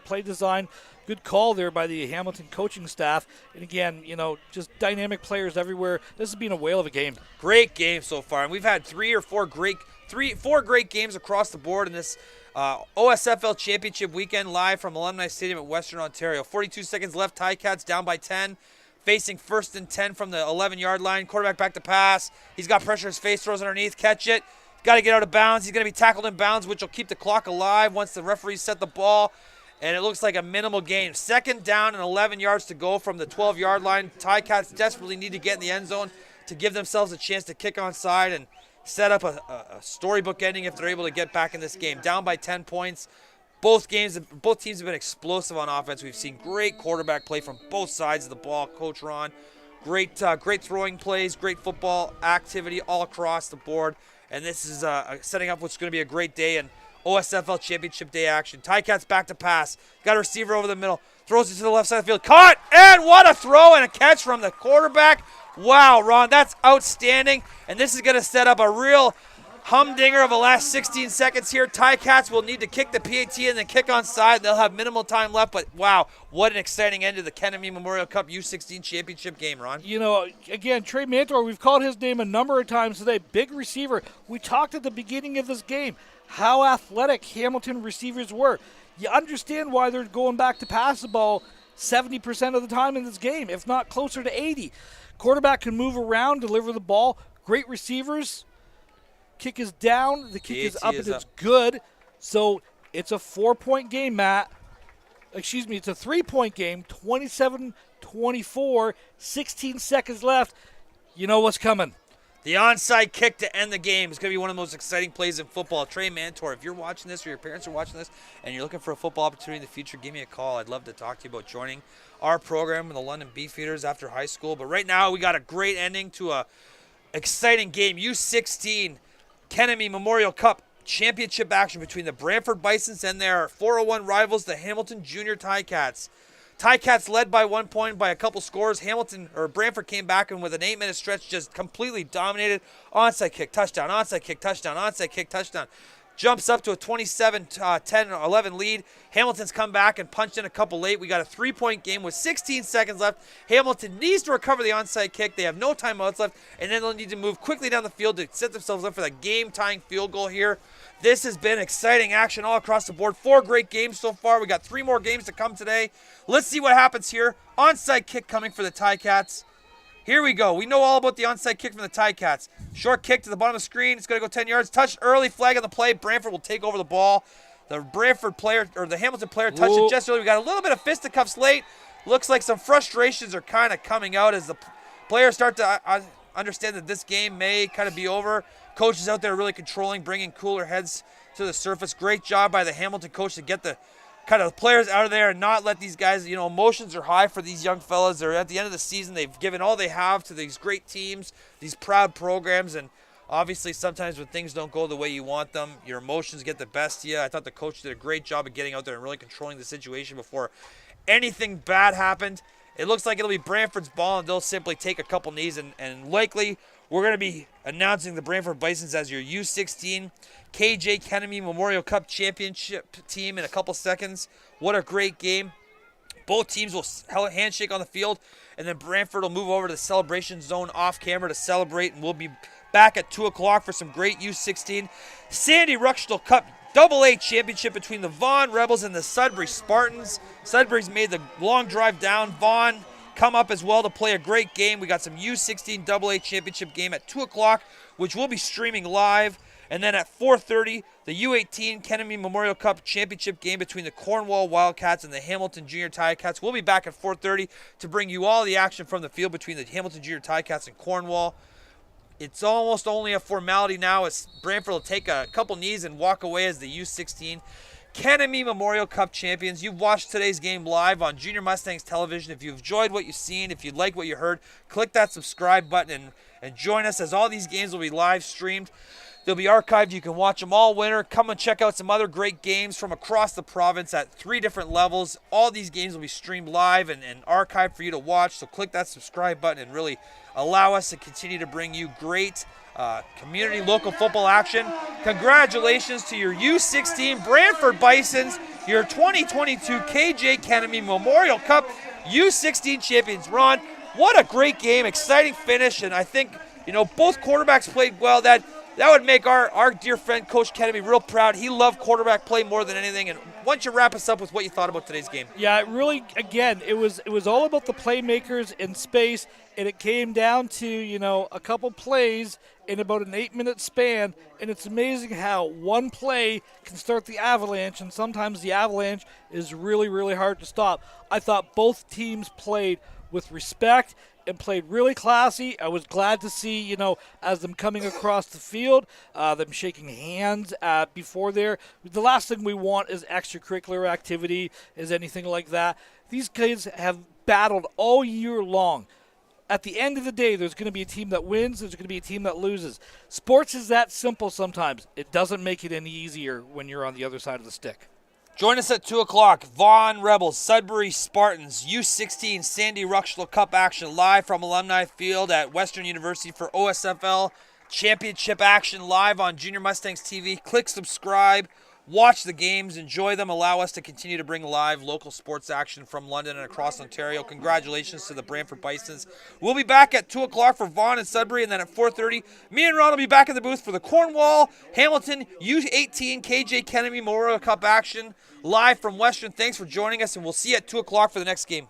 play design, good call there by the Hamilton coaching staff. And again, just dynamic players everywhere. This has been a whale of a game. Great game so far, and we've had 4 great games across the board in this OSFL Championship weekend, live from Alumni Stadium at Western Ontario. 42 seconds left. Ticats down by 10. Facing 1st and 10 from the 11-yard line. Quarterback back to pass. He's got pressure in his face. Throws underneath. Catch it. Got to get out of bounds. He's going to be tackled in bounds, which will keep the clock alive once the referees set the ball. and it looks like a minimal gain. 2nd down and 11 yards to go from the 12-yard line. Ticats desperately need to get in the end zone to give themselves a chance to kick onside and set up a storybook ending if they're able to get back in this game. Down by 10 points. Both teams have been explosive on offense. We've seen great quarterback play from both sides of the ball. Coach Ron, great throwing plays, great football activity all across the board. And this is setting up what's going to be a great day in OSFL Championship Day action. Ticats back to pass. Got a receiver over the middle. Throws it to the left side of the field. Caught! And what a throw and a catch from the quarterback. Wow, Ron, that's outstanding. And this is going to set up a real humdinger of the last 16 seconds here. Ticats will need to kick the PAT and then kick onside. They'll have minimal time left, but wow, what an exciting end to the Kennedy Memorial Cup U16 championship game, Ron. You know, again, Trey Mantor, we've called his name a number of times today. Big receiver. We talked at the beginning of this game how athletic Hamilton receivers were. You understand why they're going back to pass the ball 70% of the time in this game, if not closer to 80. Quarterback can move around, deliver the ball. Great receivers. Kick is down. The kick is up, and it's good. So it's a 4-point game, Matt. Excuse me, it's a 3-point game. 27-24, 16 seconds left. You know what's coming. The onside kick to end the game is going to be one of the most exciting plays in football. Trey Mantor, if you're watching this or your parents are watching this and you're looking for a football opportunity in the future, give me a call. I'd love to talk to you about joining our program in the London Beefeaters after high school. But right now we got a great ending to a exciting game. U16 Kennedy Memorial Cup championship action between the Brantford Bisons and their 401 rivals, the Hamilton Junior Ticats. Ticats led by 1 point by a couple scores. Brantford came back and with an 8-minute stretch just completely dominated. Onside kick, touchdown, onside kick, touchdown, onside kick, touchdown. Jumps up to a 27-10-11 lead. Hamilton's come back and punched in a couple late. We got a 3-point game with 16 seconds left. Hamilton needs to recover the onside kick. They have no timeouts left, and then they'll need to move quickly down the field to set themselves up for the game-tying field goal here. This has been exciting action all across the board. 4 great games so far. We got 3 more games to come today. Let's see what happens here. Onside kick coming for the Ticats. Here we go. We know all about the onside kick from the Ticats. Short kick to the bottom of the screen. It's going to go 10 yards. Touched early. Flag on the play. Brantford will take over the ball. The Brantford player, or the Hamilton player, touched it just early. We got a little bit of fisticuffs late. Looks like some frustrations are kind of coming out as the players start to understand that this game may kind of be over. Coaches out there really controlling, bringing cooler heads to the surface. Great job by the Hamilton coach to get the kind of players out of there and not let these guys, emotions are high for these young fellas. They're at the end of the season. They've given all they have to these great teams, these proud programs, and obviously sometimes when things don't go the way you want them, your emotions get the best of you. I thought the coach did a great job of getting out there and really controlling the situation before anything bad happened. It looks like it'll be Brantford's ball, and they'll simply take a couple knees, and likely we're going to be announcing the Brantford Bisons as your U16 KJ Kennedy Memorial Cup Championship team in a couple seconds. What a great game. Both teams will handshake on the field, and then Brantford will move over to the celebration zone off camera to celebrate, and we'll be back at 2 o'clock for some great U16 Sandy Ruxtall Cup AA championship between the Vaughan Rebels and the Sudbury Spartans. Sudbury's made the long drive down. Vaughan come up as well to play a great game. We got some U16 AA championship game at 2 o'clock, which we'll be streaming live. And then at 4:30, the U18 Kennedy Memorial Cup championship game between the Cornwall Wildcats and the Hamilton Junior Ticats. We'll be back at 4:30 to bring you all the action from the field between the Hamilton Junior Ticats and Cornwall. It's almost only a formality now as Brantford will take a couple knees and walk away as the U16 Kennedy Memorial Cup champions. You've watched today's game live on Junior Mustangs television. If you've enjoyed what you've seen, if you like what you heard, click that subscribe button and join us as all these games will be live streamed. They'll be archived. You can watch them all winter. Come and check out some other great games from across the province at 3 different levels. All these games will be streamed live and archived for you to watch. So click that subscribe button and really allow us to continue to bring you great community local football action. Congratulations to your U16 Brantford Bisons, your 2022 KJ Kennedy Memorial Cup U16 champions. Ron, what a great game, exciting finish, and I think both quarterbacks played well. That would make our dear friend Coach Kennedy real proud. He loved quarterback play more than anything, and don't you wrap us up with what you thought about today's game? Yeah, it really, again, it was all about the playmakers in space, and it came down to, a couple plays in about an 8-minute span, and it's amazing how one play can start the avalanche, and sometimes the avalanche is really, really hard to stop. I thought both teams played with respect and played really classy. I was glad to see, as them coming across the field, them shaking hands before there. The last thing we want is extracurricular activity, is anything like that. These kids have battled all year long. At the end of the day, there's going to be a team that wins, there's going to be a team that loses. Sports is that simple sometimes. It doesn't make it any easier when you're on the other side of the stick. Join us at 2 o'clock. Vaughan Rebels, Sudbury Spartans, U16 Sandy Ruxlow Cup action live from Alumni Field at Western University for OSFL Championship action live on Junior Mustangs TV. Click subscribe. Watch the games, enjoy them, allow us to continue to bring live local sports action from London and across Ontario. Congratulations to the Brantford Bisons. We'll be back at 2 o'clock for Vaughan and Sudbury, and then at 4:30, me and Ron will be back in the booth for the Cornwall, Hamilton, U18 KJ Kennedy Memorial Cup action live from Western. Thanks for joining us, and we'll see you at 2 o'clock for the next game.